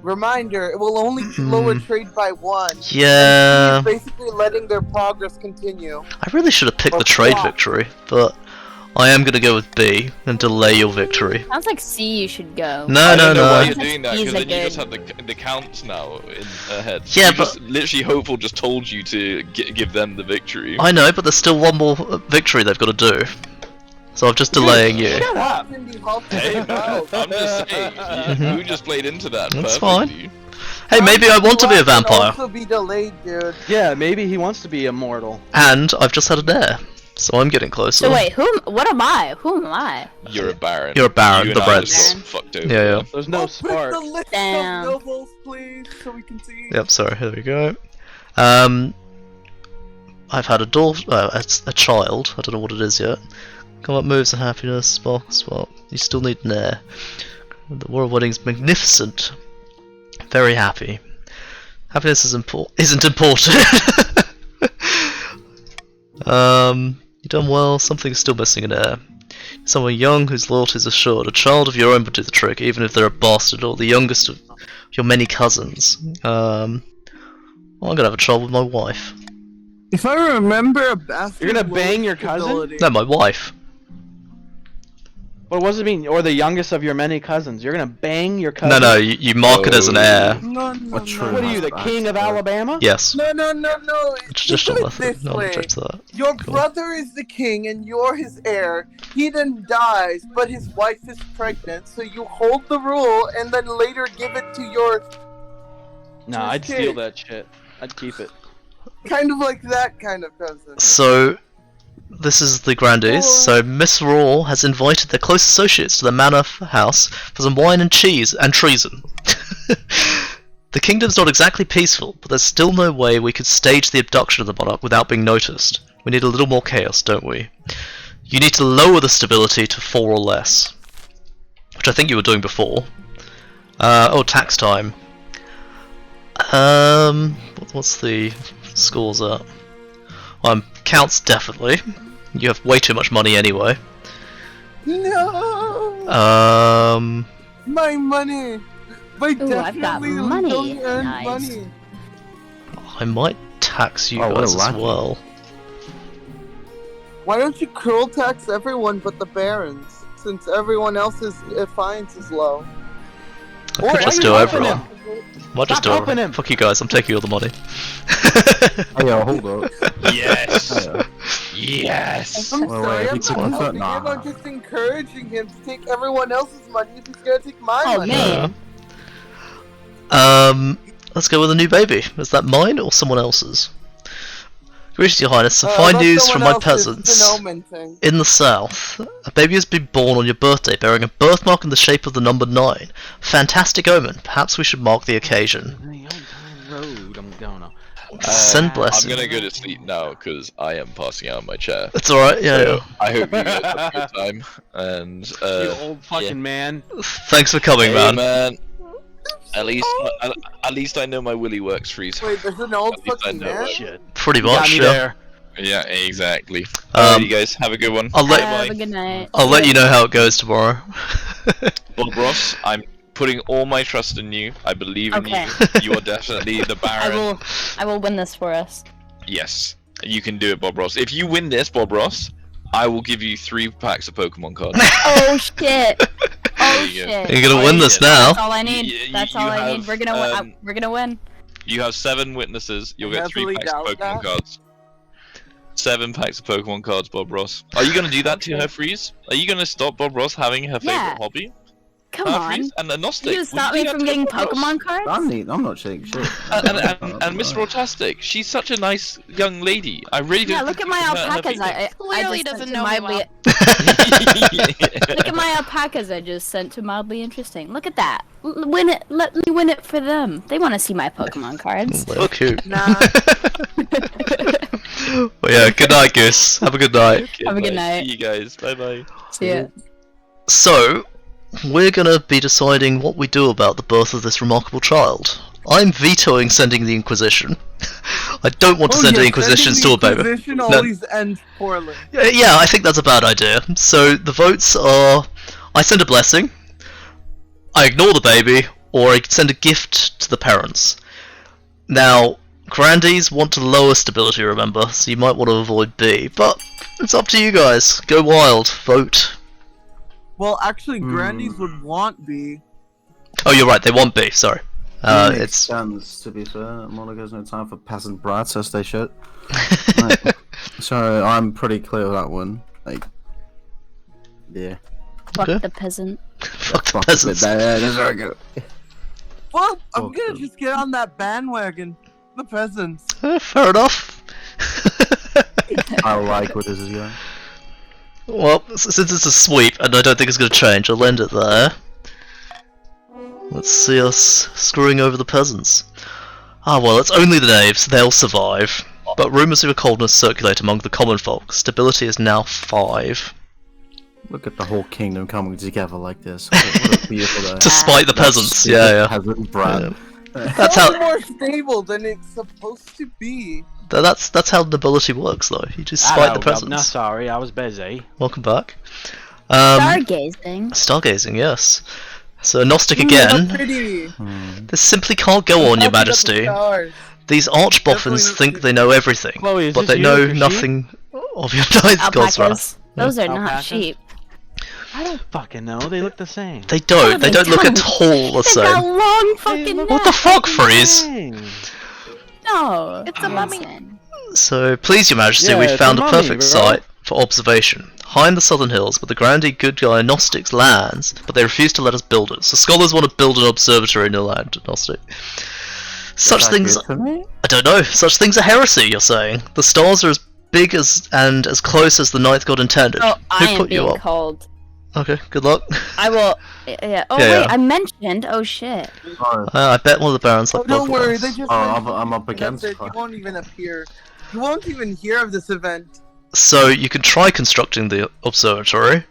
Reminder, it will only lower trade by 1. Yeah, It's basically letting their progress continue. I really should have picked Or the trade flop. victory, but I am gonna go with B and delay your victory. Sounds like C you should go. No, I no, don't know why no. you're doing that, because Easy then you just good. have the counts now in ahead. Yeah, You just literally Hopeful just told you to give them the victory. I know, but there's still one more victory they've got to do. So I'm just delaying you. Shut up. Cindy Hall to Hey, say no. I'm just saying, you just played into that. That's perfectly. Hey, maybe I want to be a Can vampire. also be delayed, dude. Yeah, maybe he wants to be immortal. And I've just had an heir, so I'm getting closer. So wait, what am I? Who am I? You're a baron. You're a baron, You the and I Reds. just got fucked over. Yeah. There's no Put spark. the list Damn. of nobles, please, so we can see. Yep, sorry, here we go. I've had a daughter, a child, I don't know what it is yet. Combat moves and happiness, spark. You still need an heir. The War of Wedding's magnificent. Very happy. Happiness isn't important. You've done well, something's still missing an heir. Someone young whose loyalty is assured. A child of your own would do the trick, even if they're a bastard or the youngest of your many cousins. I'm gonna have a child with my wife. If I remember a bathroom, You're gonna bang your cousin? No, my wife. What does it mean? Or the youngest of your many cousins? You're gonna bang your cousin? No, you mark it as an heir. No, What true What are you, the husband? king of Alabama? Yes. No. Traditional Think of it method. this No one way. objects to that. Your Cool. brother is the king and you're his heir. He then dies, but his wife is pregnant, so you hold the rule and then later give it to your Nah, I'd steal that shit. I'd keep it. Kind of like that kind of peasant. So, this is the Grandees. So, Miss Raw has invited their close associates to the manor house for some wine and cheese and treason. The kingdom's not exactly peaceful, but there's still no way we could stage the abduction of the monarch without being noticed. We need a little more chaos, don't we? You need to lower the stability to 4 or less, which I think you were doing before. Oh, tax time. What's the scores at? Counts definitely. You have way too much money anyway. No. My money. I I've got money. Don't earn Nice. money. I might tax you Oh, what guys a as lackey. well. Why don't you curl tax everyone but the barons, since everyone else's affiance is low? I could just do everyone. Might just do helping everyone. him. Fuck you guys, I'm taking all the money. Oh yeah, hold up. Yes. Oh, Yes. I'm Well, sorry, wait, I'm it's not a helping confirm- him, nah. I'm just encouraging him to take everyone else's money if he's gonna take my Oh money. man. Let's go with a new baby. Is that mine or someone else's? Greetings, Your Highness. Some fine That's news from someone my else's peasants. Denouement thing. In the south, a baby has been born on your birthday bearing a birthmark in the shape of the number 9. Fantastic omen. Perhaps we should mark the occasion. The old time road I'm gonna. Send I'm blessing. gonna go to sleep now because I am passing out in my chair. It's alright, yeah, So, yeah. I hope you guys have a good time. And You old fucking man. Thanks for coming, hey, man. At least I know my willy works, Freeze. Wait, there's an old At least I fucking know man? it. Shit. Pretty Got much, me yeah. there. Yeah, exactly. Alright, you guys have a good one. I'll let Have a good night. I'll let you know how it goes tomorrow. Bob Ross, I'm putting all my trust in you. I believe in Okay. you. You are definitely the Baron. I will win this for us. Yes, you can do it, Bob Ross. If you win this, Bob Ross, I will give you 3 packs of Pokemon cards. Oh shit. Oh you go. shit. You're gonna win this now. That's all I need. That's all I need. We're gonna win. We're gonna win. You have 7 witnesses. You'll get 3 Heavily packs of doubt Pokemon that. cards. 7 packs of Pokemon cards, Bob Ross. Are you gonna do that to her, Freeze? Are you gonna stop Bob Ross having her favorite Yeah. hobby? Come Huh, on. Freeze? And a Gnostic. You stop me from getting Pokemon cards? I'm not saying shit. And Miss Rotastic, she's such a nice young lady. I really don't. Yeah, look at think my you can hurt her alpacas. I Clearly just doesn't sent to know me mildly. feelings. Look at my alpacas I just sent to mildly interesting. Look at that. Win it. Let me win it for them. They want to see my Pokemon cards. They're cute. Nah. Well, yeah, good night, Goose. Have a good night. Have a good night. See you guys. Bye bye. See ya. So, we're gonna be deciding what we do about the birth of this remarkable child. I'm vetoing sending the Inquisition. I don't want to send the Inquisitions to a baby. Inquisition No. always ends poorly. Yeah, I think that's a bad idea. So the votes are: I send a blessing, I ignore the baby, or I send a gift to the parents. Now, Grandees want to lower stability, remember, so you might want to avoid B, but it's up to you guys. Go wild, vote. Well, actually, Grandies would want B. Oh, you're right, they want B, sorry. Makes It's sense, to be fair. Monaco's no time for peasant brats, as they should. Right. So I'm pretty clear with that one. Like, yeah. Fuck Okay. the peasant. fuck the Fuck it, peasants. that's very good. Well, I'm Okay. gonna just get on that bandwagon. The peasants. Fair enough. I like where this is going. Well, since it's a sweep, and I don't think it's going to change, I'll end it there. Let's see us screwing over the peasants. Ah well, it's only the knaves, they'll survive. But rumours of a coldness circulate among the common folk. Stability is now 5. Look at the whole kingdom coming together like this. What a beautiful day. To spite the peasants, yeah. Peasant brat. That's Far how more stable than it's supposed to be. that's how nobility works, though. You just spite the No, peasants. sorry, I was busy. Welcome back. Stargazing. Stargazing, yes. So Gnostic How again. pretty. This simply can't go on, Your Look at the Majesty. stars. These archboffins Definitely think not- they know everything, Chloe, is but this they you, know your sheep? nothing of your ninth god's wrath. Alpacas. Those are not Alpacas? sheep. I don't fucking know. They look the same. They don't. No, they they don't look at don't. all the They've got same. long fucking What the necks. fuck, Freeze? Dang. No. It's a mummy. Hanson. So, please, Your Majesty, Yeah, we've it's found a a mummy, perfect bro. site for observation. High in the southern hills, where the Grandee good guy Gnostics lands, but they refuse to let us build it. So scholars want to build an observatory in the land, Gnostic. Such Is that things. good for me? I don't know. Such things are heresy. You're saying the stars are as big as and as close as the ninth god intended. Oh, I Who am put you being up? called. Okay, good luck. I will. Yeah. Oh Yeah, wait, yeah. I mentioned. Oh shit. Oh, I bet one of the barons Oh, like don't both of worry, us. they just. I'm up That's against. it. You won't even appear. You won't even hear of this event. So you can try constructing the observatory,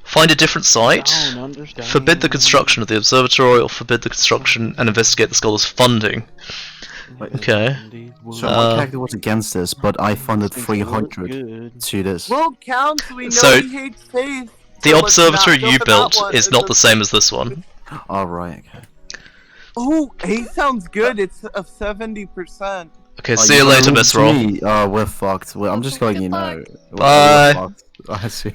find a different site, Don't understand. forbid the construction of the observatory, or forbid the construction and investigate the scholars' funding. Wait, Okay. So my character was against this, but I funded Things look 300 good. to this. Well, counts. We know So, he hates faith. The so let's observatory not go you for that built one. is It's not a- the same as this one. Alright, okay. Oh, he sounds good. It's of 70%. Okay, Oh, see you gotta later, leave Miss to Roll. me? Oh, we're fucked. I'm just letting you know. Bye. We're fucked. I see.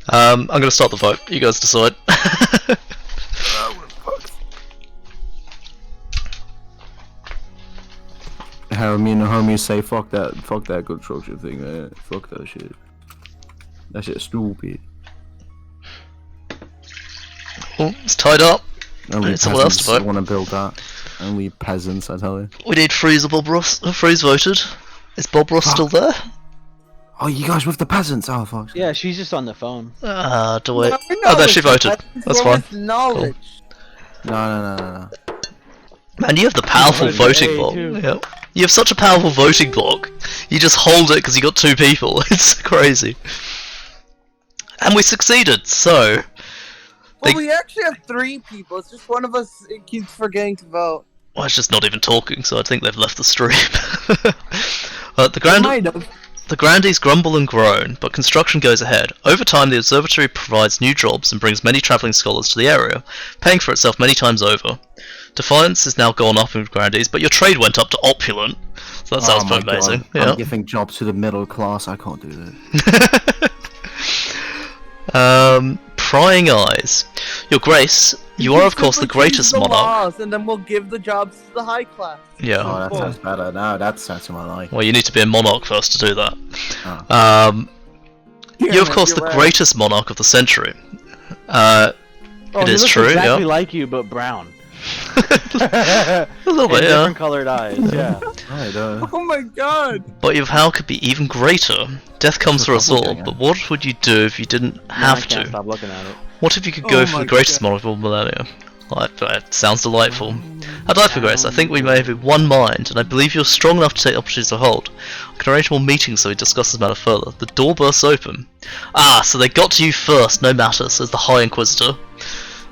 I'm gonna start the vote. You guys decide. How me and the homies say fuck that construction thing, man. Fuck that shit. That shit's stupid. Oh, it's tied up. And we Need someone else to peasants vote. want to build that. And we peasants, I tell you. We need Freeze or Bob Ross. Freeze voted. Is Bob Ross still there? Oh, you guys with the peasants? Oh, fuck. Yeah, she's just on the phone. Do we? No, Oh, there she voted. it's That's with fine. knowledge. No. Man, you have the powerful voted voting A block. too. Yep. You have such a powerful voting block. You just hold it because you got 2 people. It's crazy. And we succeeded, so... Well, They- we actually have 3 people. It's just one of us keeps forgetting to vote. Well, it's just not even talking, so I think they've left the stream. The Might have. The Grandees grumble and groan, but construction goes ahead. Over time, the observatory provides new jobs and brings many travelling scholars to the area, paying for itself many times over. Defiance is now gone up in Grandees, but your trade went up to opulent. So that sounds Oh my amazing. God. Yeah. I'm giving jobs to the middle class. I can't do that. Prying eyes. Your Grace, you are of course the Simply change greatest the monarch. laws, and then we'll give the jobs to the high class. Yeah. Oh, that sounds better. No, that's to my like. Well, you need to be a monarch first to do that. Oh. You're of course you're the right. greatest monarch of the century. Oh, It he is looks true, exactly yeah. like you, but brown. A little bit, And yeah. different colored eyes. Yeah. Right, Oh my god! But your power could be even greater. Death comes for us all, but what would you do if you didn't I have can't to? stop looking at it. What if you could go Oh for the my greatest God. monarch of all millennia? Like, that sounds delightful. I'd like for Grace. I think we may have one mind, and I believe you're strong enough to take opportunities to hold. I can arrange more meetings so we discuss this matter further. The door bursts open. Ah, so they got to you first, no matter, says the High Inquisitor.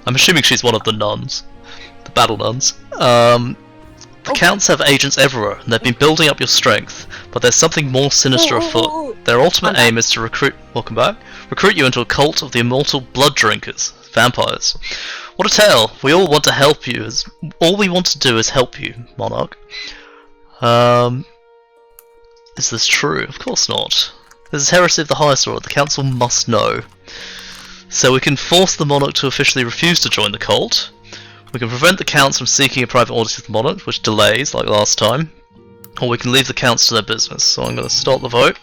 I'm assuming she's one of the nuns. The battle nuns. The Counts have agents everywhere, and they've been building up your strength, but there's something more sinister afoot. Their ultimate aim is to recruit you into a cult of the immortal blood drinkers, vampires. What a tale! We all want to help you. All we want to do is help you, Monarch. Is this true? Of course not. This is heresy of the highest order. The council must know. So we can force the monarch to officially refuse to join the cult. We can prevent the counts from seeking a private audit of the monarch, which delays, like last time. Or we can leave the counts to their business. So I'm going to start the vote.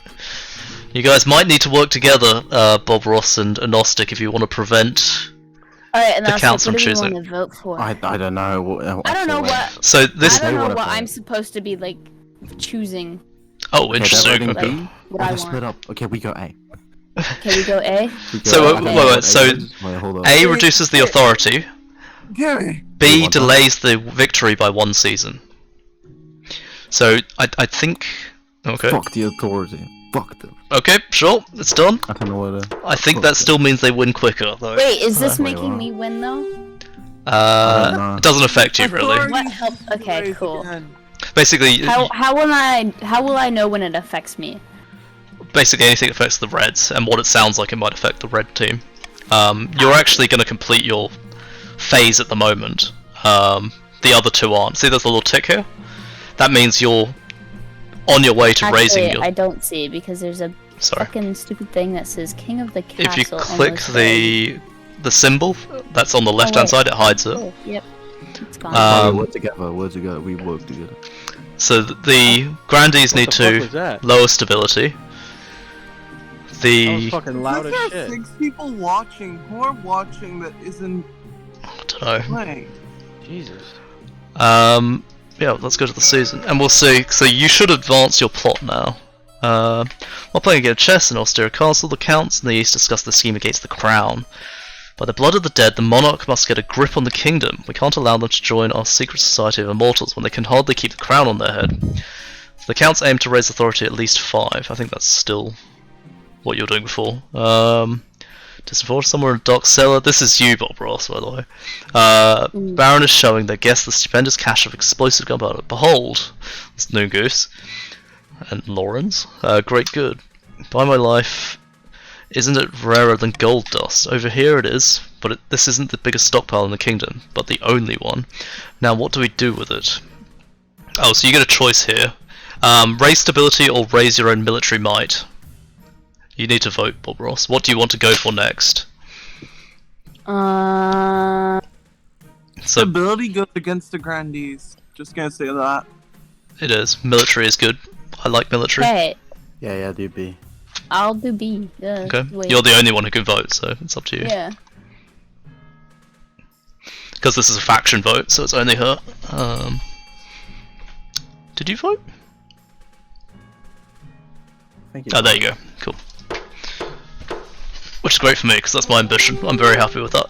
You guys might need to work together, Bob Ross and Agnostic, if you want to prevent... Alright, and The that's council what do we choosing. want to vote for? I don't know. I don't know what. So this... I don't know wanna what vote. I'm supposed to be like choosing. Oh, interesting. Okay, Okay. B. What We're I gonna split want. up. Okay, we go A. Can we go A? We go So, A. wait, I don't know wait, what so A is. Wait, hold on. A reduces the authority. Gimme! B want delays the victory by 1 season. So I think. Okay. Fuck the authority. Fuck them. Okay, sure, it's done. I don't know what. I think that still means they win quicker, though. Wait, is this Wait, making what? me win though? I don't know. It doesn't affect you really. Authority What help? Okay, raised cool. again. Basically, How will I know when it affects me? basically anything affects the Reds, and what it sounds like it might affect the Red team. You're actually going to complete your phase at the moment. The other 2 aren't. See, there's a little tick here. That means you're on your way to raising Actually, your. I don't see because there's a Sorry. fucking stupid thing that says King of the Castle. If you and click was like, the symbol that's on the left-hand wait. side, it hides it. oh, yep, it's gone. Um, We're together. We're together. We work together. So the Grandees need What the fuck was to that? lower stability. That was The fucking loud Look as at shit. 6 people watching. Who are watching that isn't I don't know. playing? Jesus. yeah, let's go to the season, and we'll see. So you should advance your plot now. While playing a game of chess in austere castle, the counts in the east discuss the scheme against the crown. By the blood of the dead, the monarch must get a grip on the kingdom. We can't allow them to join our secret society of immortals when they can hardly keep the crown on their head. So the counts aim to raise authority at least 5. I think that's still what you were doing before. Disenforce somewhere in a dark cellar. This is you, Bob Ross, by the way. Baron is showing their guests the stupendous cache of explosive gunpowder. Behold, it's New Goose and Lawrence. Great good. By my life, isn't it rarer than gold dust? Over here it is, but this isn't the biggest stockpile in the kingdom, but the only one. Now, what do we do with it? Oh, so you get a choice here. Raise stability or raise your own military might. You need to vote, Bob Ross. What do you want to go for next? Stability goes against the grandees. Just gonna say that. It is. Military is good. I like military. Hey, Yeah, do B. I'll do B. Okay. Wait. You're the only one who can vote, so it's up to you. Yeah. Because this is a faction vote, so it's only her. Did you vote? Thank you. Oh, there you go. Cool. Which is great for me, because that's my ambition. I'm very happy with that.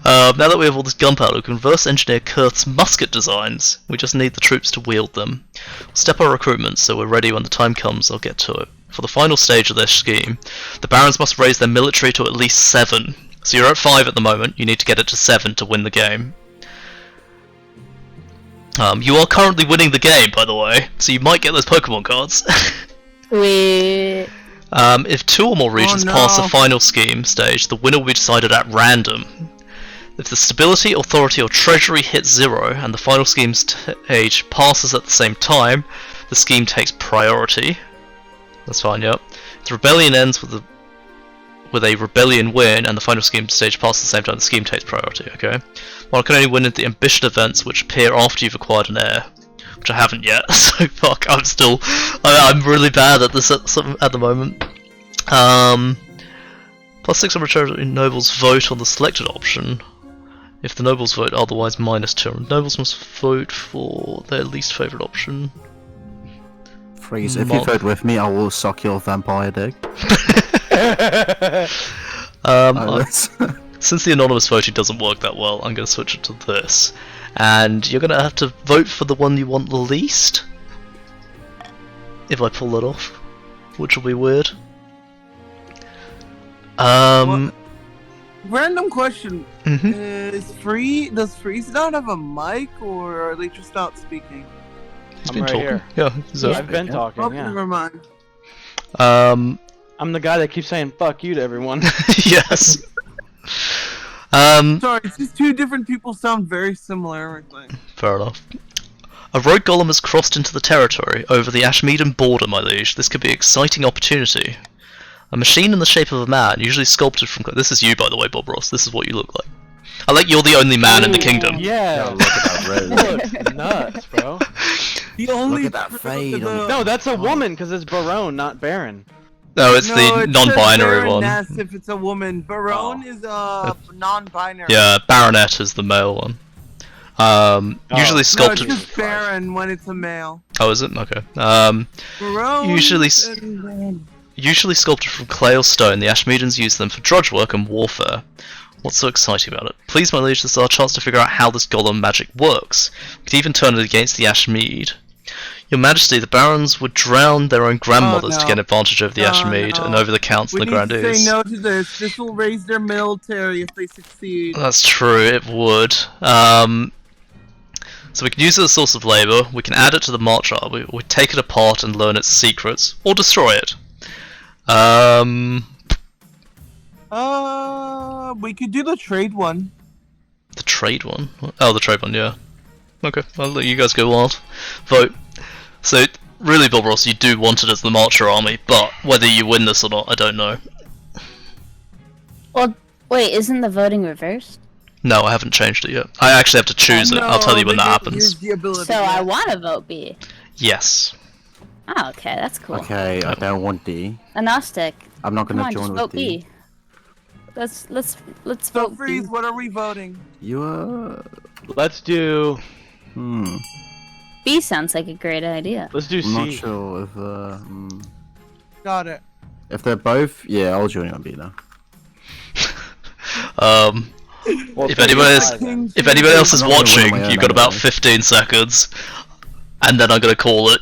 Now that we have all this gunpowder, we can reverse engineer Kurth's musket designs. We just need the troops to wield them. We'll step our recruitment so we're ready when the time comes. I'll get to it. For the final stage of their scheme, the barons must raise their military to at least 7. So you're at 5 at the moment. You need to get it to 7 to win the game. You are currently winning the game, by the way, so you might get those Pokemon cards. Sweet. If 2 or more regions pass the final scheme stage, the winner will be decided at random. If the stability, authority, or treasury hits 0 and the final scheme stage passes at the same time, the scheme takes priority. That's fine, yep. If the rebellion ends with a rebellion win and the final scheme stage passes at the same time, the scheme takes priority, okay? One can only win at the ambition events which appear after you've acquired an heir. Which I haven't yet, so fuck, I'm really bad at this at the moment. Plus 600 treasury nobles vote on the selected option. If the nobles vote otherwise, minus 200. Nobles must vote for their least favourite option. Freeze. If you vote with me, I will suck your vampire dick. Since the anonymous voting doesn't work that well, I'm going to switch it to this. And you're going to have to vote for the one you want the least. If I pull that off. Which will be weird. Random question. Mm-hmm. Does Freeze not have a mic, or are they just not speaking? He's I'm been right talking. here. Yeah, he's I've been talking, Oh, yeah. never mind. I'm the guy that keeps saying fuck you to everyone. Yes. Sorry, it's just 2 different people sound very similar. Fair enough. A rogue golem has crossed into the territory over the Ashmeaden border, my liege. This could be an exciting opportunity. A machine in the shape of a man, usually sculpted from... This is you, by the way, Bob Ross. This is what you look like. I like you're the only man in the kingdom. Yeah. Look at that rose. You look nuts, bro. The only Look at that fade on No, that's a woman, because it's Barone, not Baron. No, it's the non-binary one. Baroness if it's a woman. Barone is a non-binary. Yeah, Baronet is the male one. Usually No, sculpted... it's just Baron when it's a male. Oh, is it? Okay. Barone Usually sculpted from clay or stone, the Ashmeadans use them for drudge work and warfare. What's so exciting about it? Please, my liege, this is our chance to figure out how this golem magic works. We could even turn it against the Ashmead. Your Majesty, the barons would drown their own grandmothers to get advantage over the Ashmead and over the counts and the grandees. We need to say no to this. This will raise their military if they succeed. That's true, it would. So we can use it as a source of labour, we can add it to the march army, we take it apart and learn its secrets, or destroy it. We could do the trade one. The trade one? Oh, the trade one, yeah. Okay, I'll let you guys go wild. Vote. So, really, Bob Ross, you do want it as the Marcher army, but whether you win this or not, I don't know. Well, wait, isn't the voting reversed? No, I haven't changed it yet. I actually have to choose it. I'll tell you when that happens. So I want to vote B. Yes. Oh, okay, that's cool. Okay, I don't want D. Agnostic. I'm not Come gonna on, join just with vote D. B. Let's So vote Freeze, B. what are we voting? You Let's do. B sounds like a great idea. Let's do C. I'm not sure if Got it. if they're both. Yeah, I'll join on B now. Well, If anyone else is I'm not gonna watching, run my you've own got about anyway. 15 seconds, and then I'm gonna call it.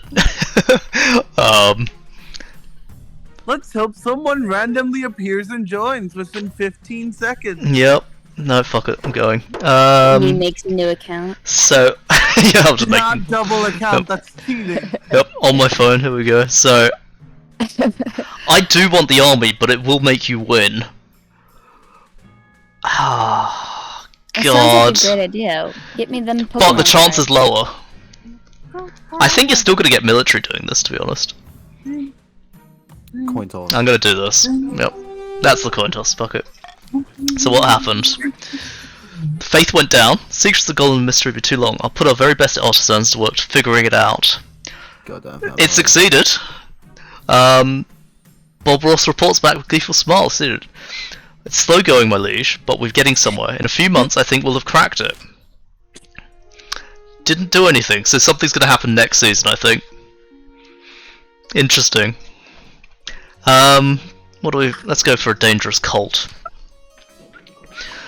Let's hope someone randomly appears and joins within 15 seconds. Yep. No, fuck it. I'm going. He makes a new account. So yeah, I'm just Not making. double account, Yep. that's cheating. Yep, on my phone. Here we go. So I do want the army, but it will make you win. Ah, That God. sounds like a great idea. Get me them Pokemon But the chance is cards. lower. I think you're still gonna get military doing this, to be honest. Coin toss. I'm gonna do this. Yep. That's the coin toss, fuck it. So what happened? Faith went down. Secrets of the Golden Mystery would be too long. I'll put our very best artisans to work figuring it out. Goddamn. It succeeded. Bob Ross reports back with gleeful smile. Succeeded. It's slow going, my liege, but we're getting somewhere. In a few months, I think we'll have cracked it. Didn't do anything, so something's gonna happen next season, I think. Interesting. What do we? Let's go for a dangerous cult.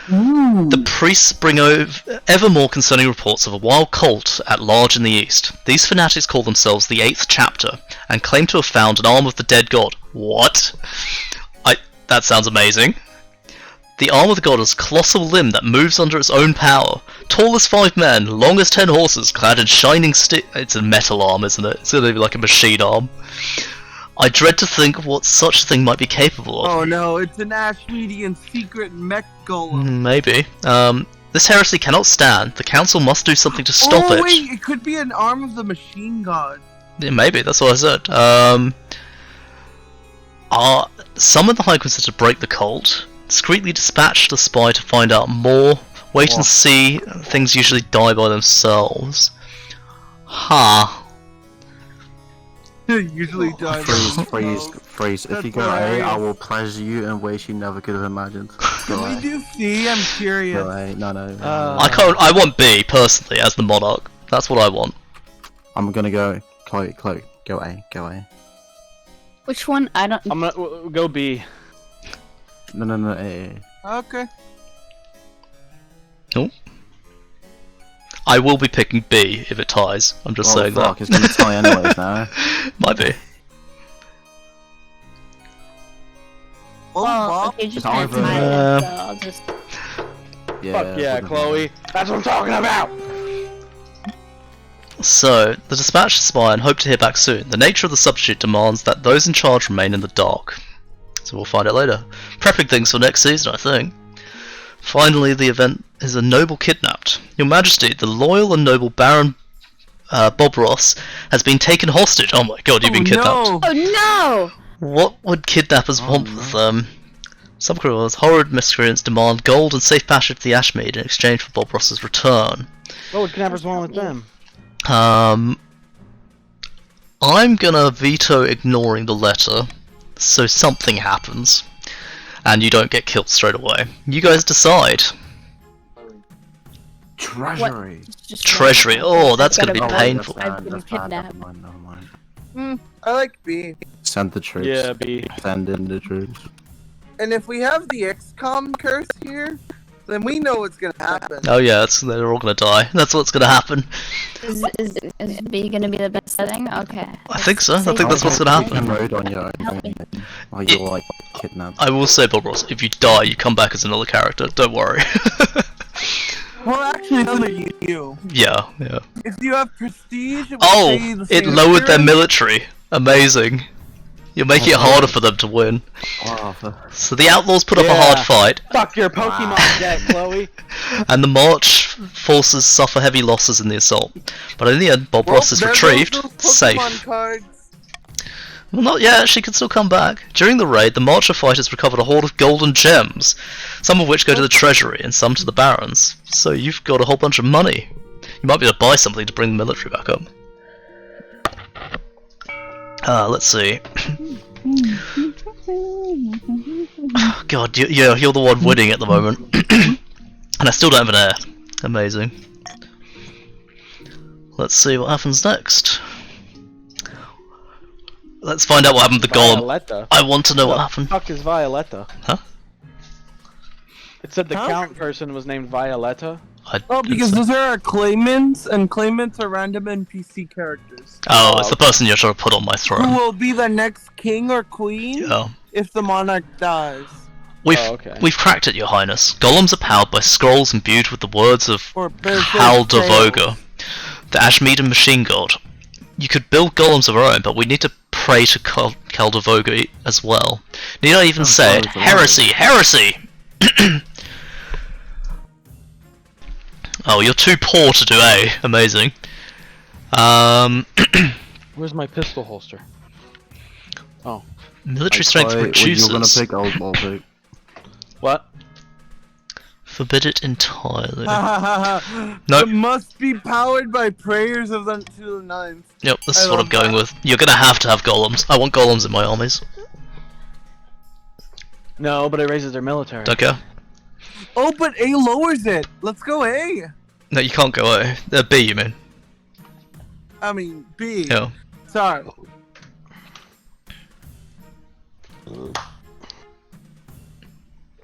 The priests bring ever more concerning reports of a wild cult at large in the east. These fanatics call themselves the Eighth Chapter and claim to have found an arm of the dead god. What? That sounds amazing. The arm of the god is a colossal limb that moves under its own power. Tall as 5 men, long as 10 horses, clad in shining It's a metal arm, isn't it? It's gonna be like a machine arm. I dread to think what such a thing might be capable of. Oh no, it's an Ash Median secret mech golem. Maybe. This heresy cannot stand. The council must do something to stop it. Oh wait, it could be an arm of the machine god. Yeah, maybe, that's what I said. Summon the High Inquisitor to break the cult. Discreetly dispatch the spy to find out more. Wait and see. Things usually die by themselves. Ha. Usually dies. Freeze. If you go A, I will pleasure you in ways you never could have imagined. Go Can we A. do C? I'm curious. Go A. No. I want B, personally, as the monarch. That's what I want. I'm gonna go. Chloe. Go A. Which one? I don't. I'm gonna go B. No. A. Okay. I will be picking B if it ties. I'm just saying fuck, that. it's gonna tie anyways now. Might be. Well, okay, just It's kind of either- tie it, so I'll just. Yeah. Fuck yeah, Chloe. That's what I'm talking about. So, the dispatched spy and hope to hear back soon. The nature of the substitute demands that those in charge remain in the dark. So we'll find out later. Prepping things for next season, I think. Finally, the event is a noble kidnapped. Your Majesty, the loyal and noble Baron Bob Ross has been taken hostage. Oh my god, you've been kidnapped. No. Oh no! What would kidnappers want with them? Some criminals, horrid miscreants demand gold and safe passage to the Ashmead in exchange for Bob Ross's return. What would kidnappers want with them? I'm gonna veto ignoring the letter, so something happens, and you don't get killed straight away. You guys decide. Treasury. Just Treasury. Oh, that's gonna be Gotta- painful. I've been kidnapped. Never mind. I like B. Send the troops. Yeah, B. Send in the troops. And if we have the XCOM curse here, then we know what's gonna happen. Oh yeah, they're all gonna die. That's what's gonna happen. Is B gonna be the best setting? Okay. I think so. I think that's what's gonna You can happen. road on your own. Or you're like kidnapped. I will say, Bob Ross, if you die, you come back as another character. Don't worry. Well, actually, another you. Yeah. If you have prestige, it would Oh, stay the it same lowered their appearance. military. Amazing. You're making it harder for them to win. So the outlaws put up a hard Yeah. fight, Fuck your Pokemon deck, Chloe. and the March forces suffer heavy losses in the assault. But in the end, Bob Well, Ross is there goes retrieved, those Pokemon safe. cards. Well, not yet, she can still come back. During the raid, the Marcher fighters recovered a hoard of golden gems, some of which go to the treasury and some to the barons. So you've got a whole bunch of money. You might be able to buy something to bring the military back up. Let's see. God, you're the one winning at the moment. And I still don't have an heir. Amazing. Let's see what happens next. Let's find out what happened to the golem. Violetta. I want to know what happened. What the fuck is Violetta? Huh? It said the count person was named Violetta. Oh, because those are our claimants, and claimants are random NPC characters. Oh, it's the person you're trying to put on my Who throne. will be the next king or queen Yeah. if the monarch dies. We've cracked it, Your Highness. Golems are powered by scrolls imbued with the words of Or Berserk Kaldavoga, the Ashmedan machine god. You could build golems of our own, but we need to pray to Kaldavoga as well. Need I even say it? Heresy! Heresy! Oh, you're too poor to do A. Amazing. Where's my pistol holster? Oh. Military strength reduces. You're gonna pick, I'll pick. What? Forbid it entirely. It Nope. must be powered by prayers of the to the ninth. Yep, this is what I'm going with. You're gonna have golems. I want golems in my armies. No, but it raises their military. Don't care. Oh, but A lowers it. Let's go A. No, you can't go A. B, you mean? I mean B. Yeah. Sorry.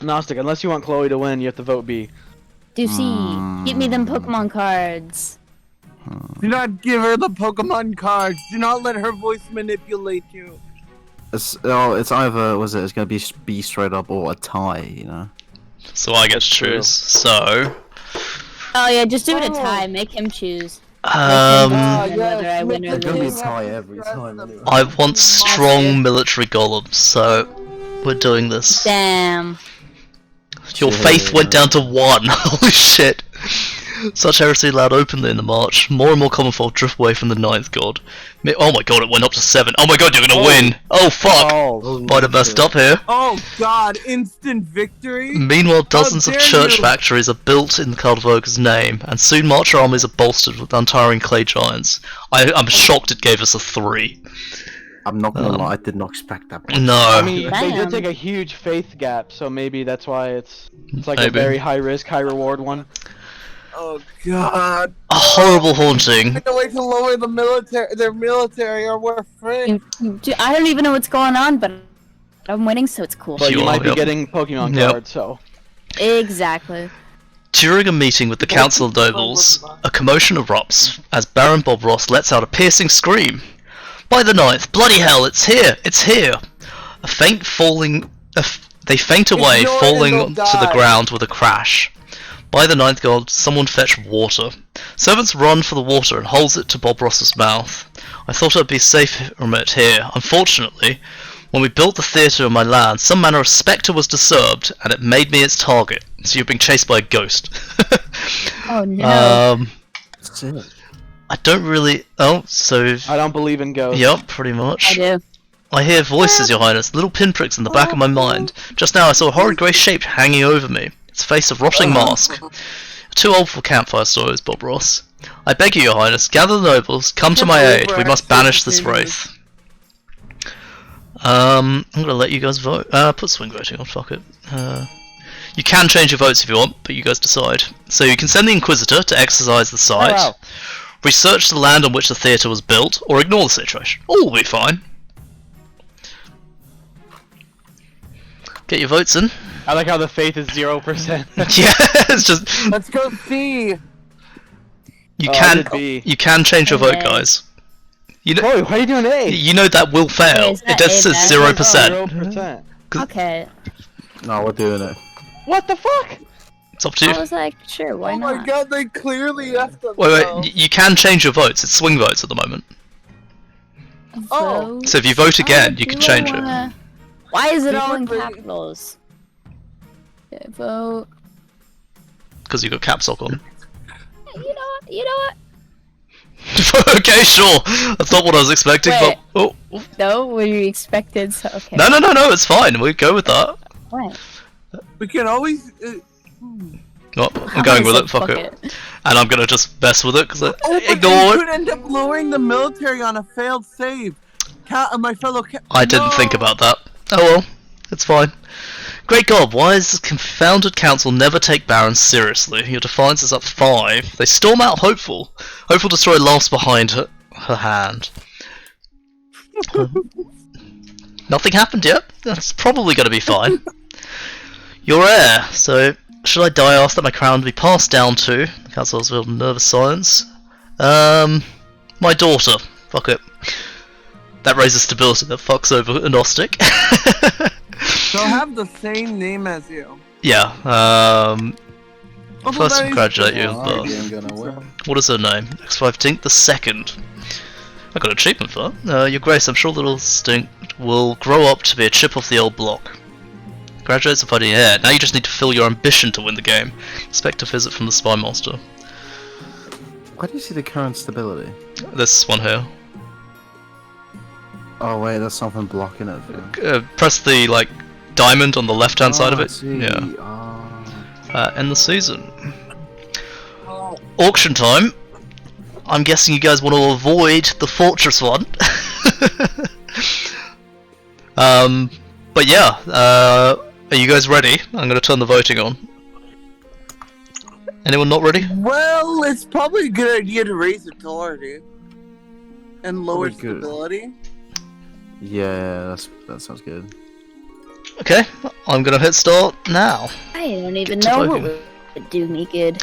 Gnostic, unless you want Chloe to win, you have to vote B. Ducey, give me them Pokemon cards. Do not give her the Pokemon cards. Do not let her voice manipulate you. It's either it's gonna be B straight up or a tie, you know. So I get to choose. So. Oh yeah, just do it a tie. Make him choose. Um. Whether I win or It's gonna be a lose. tie every time. Anyway. I want strong military golems, so we're doing this. Damn. Your faith went down to 1. Holy shit. Such heresy allowed openly in the march. More and more common folk drift away from the 9th god. Oh my god, it went up to 7. Oh my god, you're gonna win! Oh fuck! Might have messed up here. Oh god, instant victory? Meanwhile, dozens of dare church you. factories are built in Kaldavoga's name, and soon marcher armies are bolstered with untiring clay giants. I'm shocked it gave us a 3. I'm not gonna lie, I did not expect that. No. I mean, they Damn. did take a huge faith gap, so maybe that's why it's like Maybe. a very high risk, high reward one. Oh god. A horrible haunting. Can't wait to lower the military, their military, or we're free. I don't even know what's going on, but I'm winning, so it's cool. But you Sure, might be yep. getting Pokemon Yep. cards, so. Exactly. During a meeting with the Council of Nobles, a commotion erupts as Baron Bob Ross lets out a piercing scream. By the 9th, bloody hell, it's here! It's here! They faint away, Ignore it falling and they'll to the die. ground with a crash. By the 9th god, someone fetch water. Servants run for the water and holds it to Bob Ross's mouth. I thought I'd be safe from it here. Unfortunately, when we built the theatre on my land, some manner of spectre was disturbed, and it made me its target. So you're being chased by a ghost. Oh no. That's it. I don't really... Oh, so... I don't believe in ghosts. Yep, pretty much. I do. I hear voices, Your Highness, little pinpricks in the back of my mind. Just now I saw a horrid grey shape hanging over me, its face a rotting mask. Too old for campfire stories, Bob Ross. I beg you, Your Highness, gather the nobles, come to my aid, we must banish this wraith. I'm gonna let you guys vote. Put swing voting on, fuck it. You can change your votes if you want, but you guys decide. So you can send the Inquisitor to exercise the site, wow. research the land on which the theatre was built, or ignore the situation. All will be fine. Get your votes in. I like how the faith is 0%. Yeah, it's just Let's go see. you Oh, I can did B. you can change your vote, Okay. guys. You know Chloe, why are you doing A? you know that will fail. Is It that does A say bad? 0%. 0%. Okay. No, we're doing it. What the fuck? It's up to you. I was like, sure, why Oh not? my god, they clearly left them. Wait, you can change your votes. It's swing votes at the moment. Oh. So if you vote again, you can change it. Why is it all in Secretly- capitals? Okay, vote. Because you got caps lock on. You know what? You know what? Okay, sure. That's not what I was expecting, Wait. but oh, No, what you expected? So okay. no, it's fine. We go with that. What? We can always. No, I'm going with it. Fuck it. And I'm gonna just mess with it because Oh, but ignore they it. could end up lowering the military on a failed save. My fellow. I didn't think about that. Oh well, it's fine. Great God, why does the confounded council never take barons seriously? Your defiance is up 5. They storm out hopeful. Hopeful destroy laughs behind her hand. Nothing happened yet. That's probably going to be fine. Your heir. So, should I die ask that my crown be passed down to? The council has a nervous silence. My daughter. Fuck it. That raises stability. That fucks over a Gnostic. They'll have the same name as you. Yeah. First, that is congratulate you. Oh, But I'm gonna win. what is her name? X15th the second. I got an achievement for that. Your Grace, I'm sure Little Stink will grow up to be a chip off the old block. Congratulations on finding an heir. Now you just need to fill your ambition to win the game. Expect a visit from the Spy Master. Where do you see the current stability? This one here. Oh wait, there's something blocking it. Press the diamond on the left-hand side of I it. see. Yeah. Oh. End the season. Auction time. I'm guessing you guys want to avoid the fortress one. But yeah, are you guys ready? I'm going to turn the voting on. Anyone not ready? Well, it's probably a good idea to raise authority and lower Probably good. stability. Yeah, that sounds good. Okay, I'm going to hit start now. I don't even To know what voting. would do me good.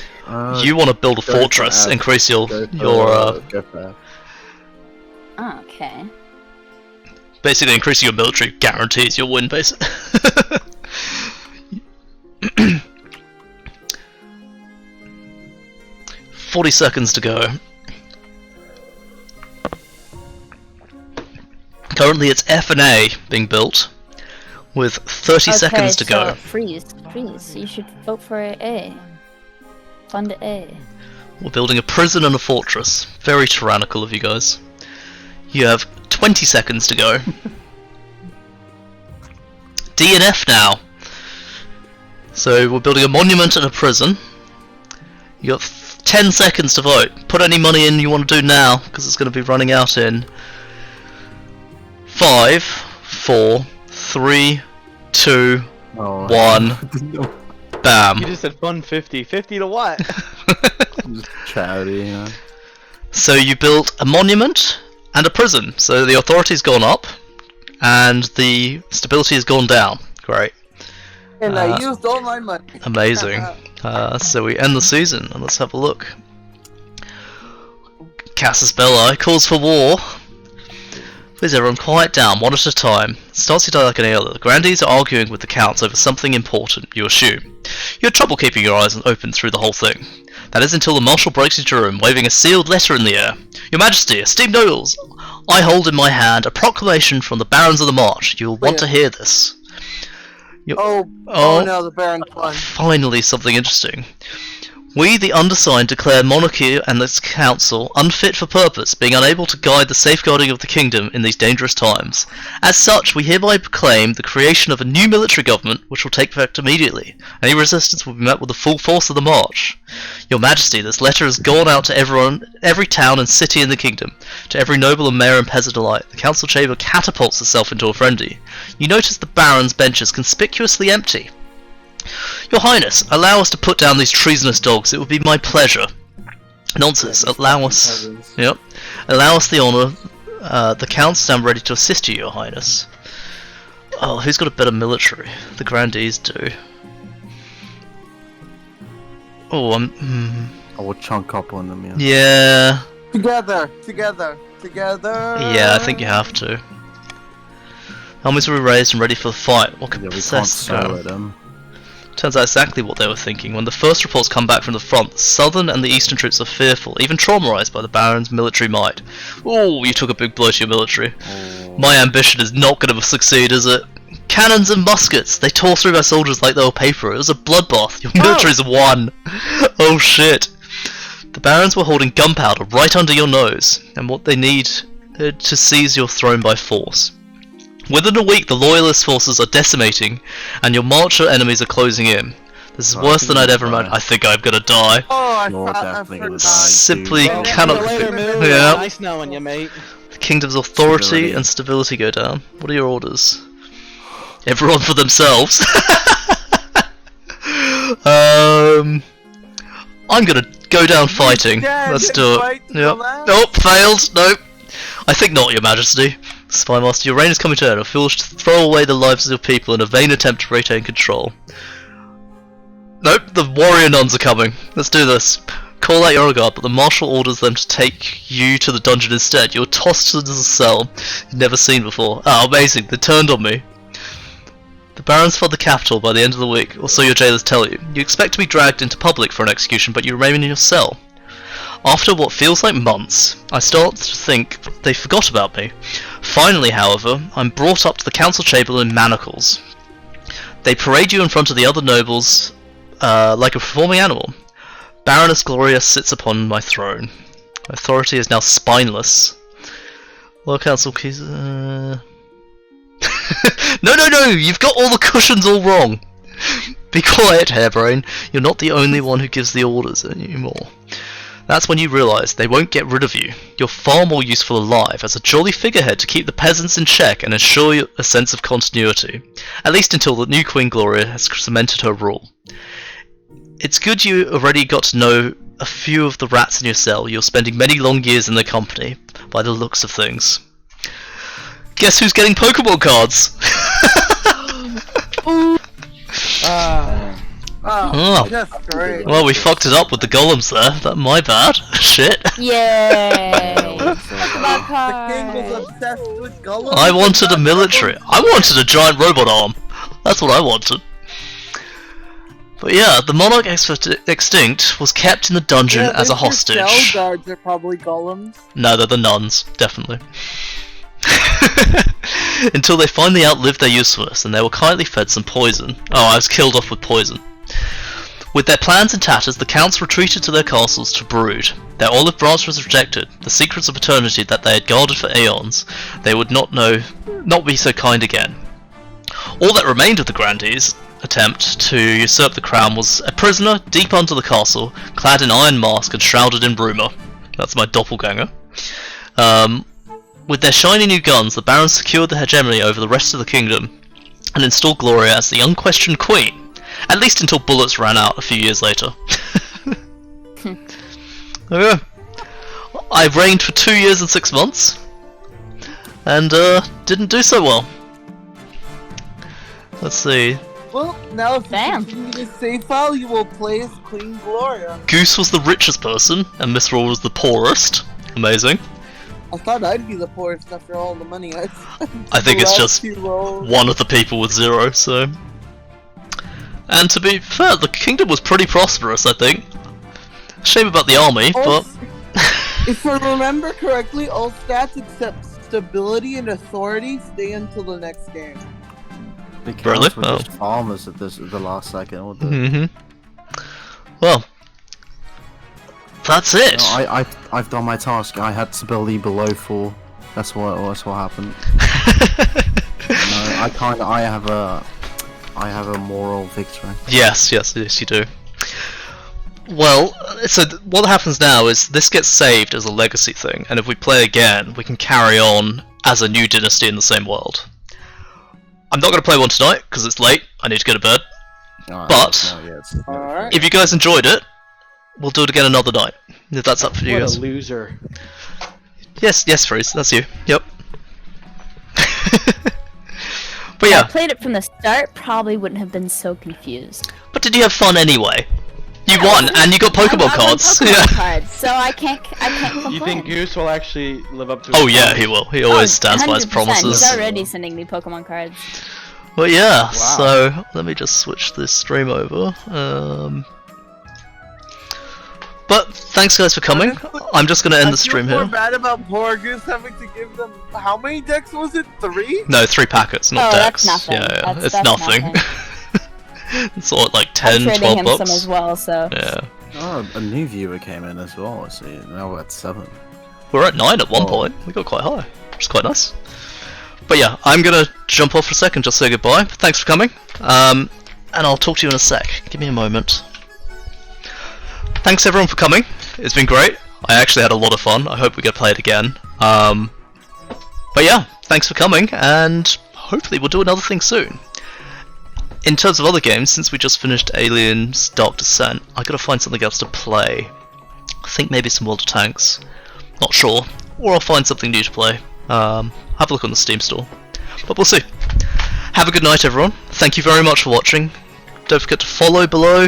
You want to build a go for fortress, ad. increase your Go for that. Okay. basically increasing your military guarantees you'll win, basically. 40 seconds to go. Currently it's F and A being built, with 30 seconds to go. Freeze. You should vote for A. Fund A. We're building a prison and a fortress. Very tyrannical of you guys. You have 20 seconds to go. D and F now. So we're building a monument and a prison. You got 10 seconds to vote. Put any money in you want to do now, because it's going to be running out in 5, 4, 3, 2, Oh, 1. You Bam. just said fun 50. 50 to what? just charity, you know. So you built a monument and a prison. So the authority's gone up, and the stability has gone down. Great. And I used all my money. Amazing. So we end the season, and let's have a look. Casus Belli calls for war. Please everyone quiet down, one at a time. Starts to die like any other. The grandees are arguing with the counts over something important, you assume. You had trouble keeping your eyes open through the whole thing. That is until the marshal breaks into your room, waving a sealed letter in the air. Your Majesty, esteemed nobles, I hold in my hand a proclamation from the Barons of the March. You will want to hear this. Oh no, the Baron won. Finally something interesting. We, the undersigned, declare monarchy and its council unfit for purpose, being unable to guide the safeguarding of the kingdom in these dangerous times. As such, we hereby proclaim the creation of a new military government, which will take effect immediately. Any resistance will be met with the full force of the march. Your Majesty, this letter has gone out to everyone, every town and city in the kingdom, to every noble and mayor and peasant alike. The council chamber catapults itself into a frenzy. You notice the barons' benches conspicuously empty. Your Highness, allow us to put down these treasonous dogs. It would be my pleasure. Nonsense. Allow us. Yep. Allow us the honour. The counts stand ready to assist you, Your Highness. Oh, who's got a better military? The grandees do. Oh, I will chunk up on them, yeah. Yeah. Together. Yeah, I think you have to. Armies will be raised and ready for the fight. What could Yeah, we can't possess sell at them. Turns out exactly what they were thinking. When the first reports come back from the front, the southern and the eastern troops are fearful, even traumatized by the Baron's military might. Oh, you took a big blow to your military. Oh. My ambition is not going to succeed, is it? Cannons and muskets! They tore through my soldiers like they were paper. It was a bloodbath. Your military's won. Oh shit. The Barons were holding gunpowder right under your nose, and what they need to seize your throne by force. Within a week, the Loyalist forces are decimating, and your marcher enemies are closing in. This is worse than I'd ever imagined. I think I'm gonna die. Oh, You're I definitely gonna forgot. die. Simply Well, cannot. see you later, Moo. Yeah. Nice knowing you, mate. The kingdom's authority Stability. and stability go down. What are your orders? Everyone for themselves. I'm gonna go down fighting. Let's do it. Yep. Nope, failed. Nope. I think not, Your Majesty. Spymaster, your reign is coming to an end. I feel to throw away the lives of your people in a vain attempt to retain control. Nope, the warrior nuns are coming. Let's do this. Call out your guard, but the marshal orders them to take you to the dungeon instead. You're tossed into a cell you've never seen before. Oh, amazing, they turned on me. The barons flood the capital by the end of the week, or so your jailers tell you. You expect to be dragged into public for an execution, but you remain in your cell. After what feels like months, I start to think they forgot about me. Finally, however, I'm brought up to the council chamber in manacles. They parade you in front of the other nobles like a performing animal. Baroness Gloria sits upon my throne. My authority is now spineless. Lord Council keys. No, you've got all the cushions all wrong. Be quiet, Hairbrain. You're not the only one who gives the orders anymore. That's when you realise they won't get rid of you. You're far more useful alive as a jolly figurehead to keep the peasants in check and ensure a sense of continuity. At least until the new Queen Gloria has cemented her rule. It's good you already got to know a few of the rats in your cell. You're spending many long years in their company, by the looks of things. Guess who's getting Pokemon cards? That's great. Well, we fucked it up with the golems there. My bad. Shit. Yay! The king was obsessed with golems. I wanted a military. I wanted a giant robot arm. That's what I wanted. But yeah, the monarch extinct was kept in the dungeon as a hostage. Cell guards are probably golems. No, they're the nuns, definitely. Until they finally outlived their usefulness and they were kindly fed some poison. Oh, I was killed off with poison. With their plans in tatters, the counts retreated to their castles to brood. Their olive branch was rejected. The secrets of eternity that they had guarded for aeons, they would not be so kind again. All that remained of the grandees' attempt to usurp the crown was a prisoner deep under the castle, clad in iron mask and shrouded in rumour. That's my doppelganger. With their shiny new guns, the barons secured the hegemony over the rest of the kingdom and installed Gloria as the unquestioned queen, at least until bullets ran out a few years later. Okay. I reigned for 2 years and 6 months, and didn't do so well. Let's see. Well, now if you continue to save file, you will play as Queen Gloria. Goose was the richest person, and Miss Roll was the poorest. Amazing. I thought I'd be the poorest after all the money I spent. I think it's just one of the people with 0, so... And to be fair, the kingdom was pretty prosperous, I think. Shame about the army, but... If I remember correctly, all stats except stability and authority stay until the next game. The counts were just farmers at the last second, weren't they? Mm-hmm. Well... That's it! No, I've done my task. I had stability below 4. That's what happened. No, I have a moral victory. Yes, you do. Well, so what happens now is this gets saved as a legacy thing, and if we play again, we can carry on as a new dynasty in the same world. I'm not going to play one tonight because it's late. I need to go to bed. But if you guys enjoyed it, we'll do it again another night. If that's up for you guys. What a loser. Yes, Freeze. That's you. Yep. But yeah. If I played it from the start, probably wouldn't have been so confused. But did you have fun anyway? You won, and you got Pokemon cards. Pokemon cards, so I can't complain. You think Goose will actually live up to? Oh yeah, he will. He always stands by his promises. He's already sending me Pokemon cards. Well, yeah. Wow. So let me just switch this stream over. But thanks guys for coming. I'm just gonna end the stream here. I feel bad about poor Goose having to give them how many decks was it? 3? No, 3 packets, not decks. That's nothing. Yeah, that's nothing. It's sort of like 10, 12 bucks. Some as well, so. Yeah. Oh, a new viewer came in as well. I see. Now we're at 7. We were at 9 at one point. We got quite high, which is quite nice. But yeah, I'm gonna jump off for a second, just say goodbye. Thanks for coming. And I'll talk to you in a sec. Give me a moment. Thanks everyone for coming. It's been great. I actually had a lot of fun. I hope we get to play it again. But yeah, thanks for coming, and hopefully we'll do another thing soon. in terms of other games, since we just finished Aliens Dark Descent, I gotta find something else to play. I think maybe some World of Tanks. Not sure. Or I'll find something new to play. Have a look on the Steam store. But we'll see. Have a good night, everyone. Thank you very much for watching. Don't forget to follow below,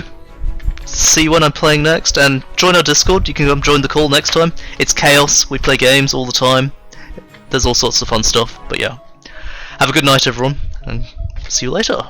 see when I'm playing next, and join our Discord. You can come join the call next time. It's chaos. We play games all the time. There's all sorts of fun stuff. But yeah. Have a good night, everyone, and see you later.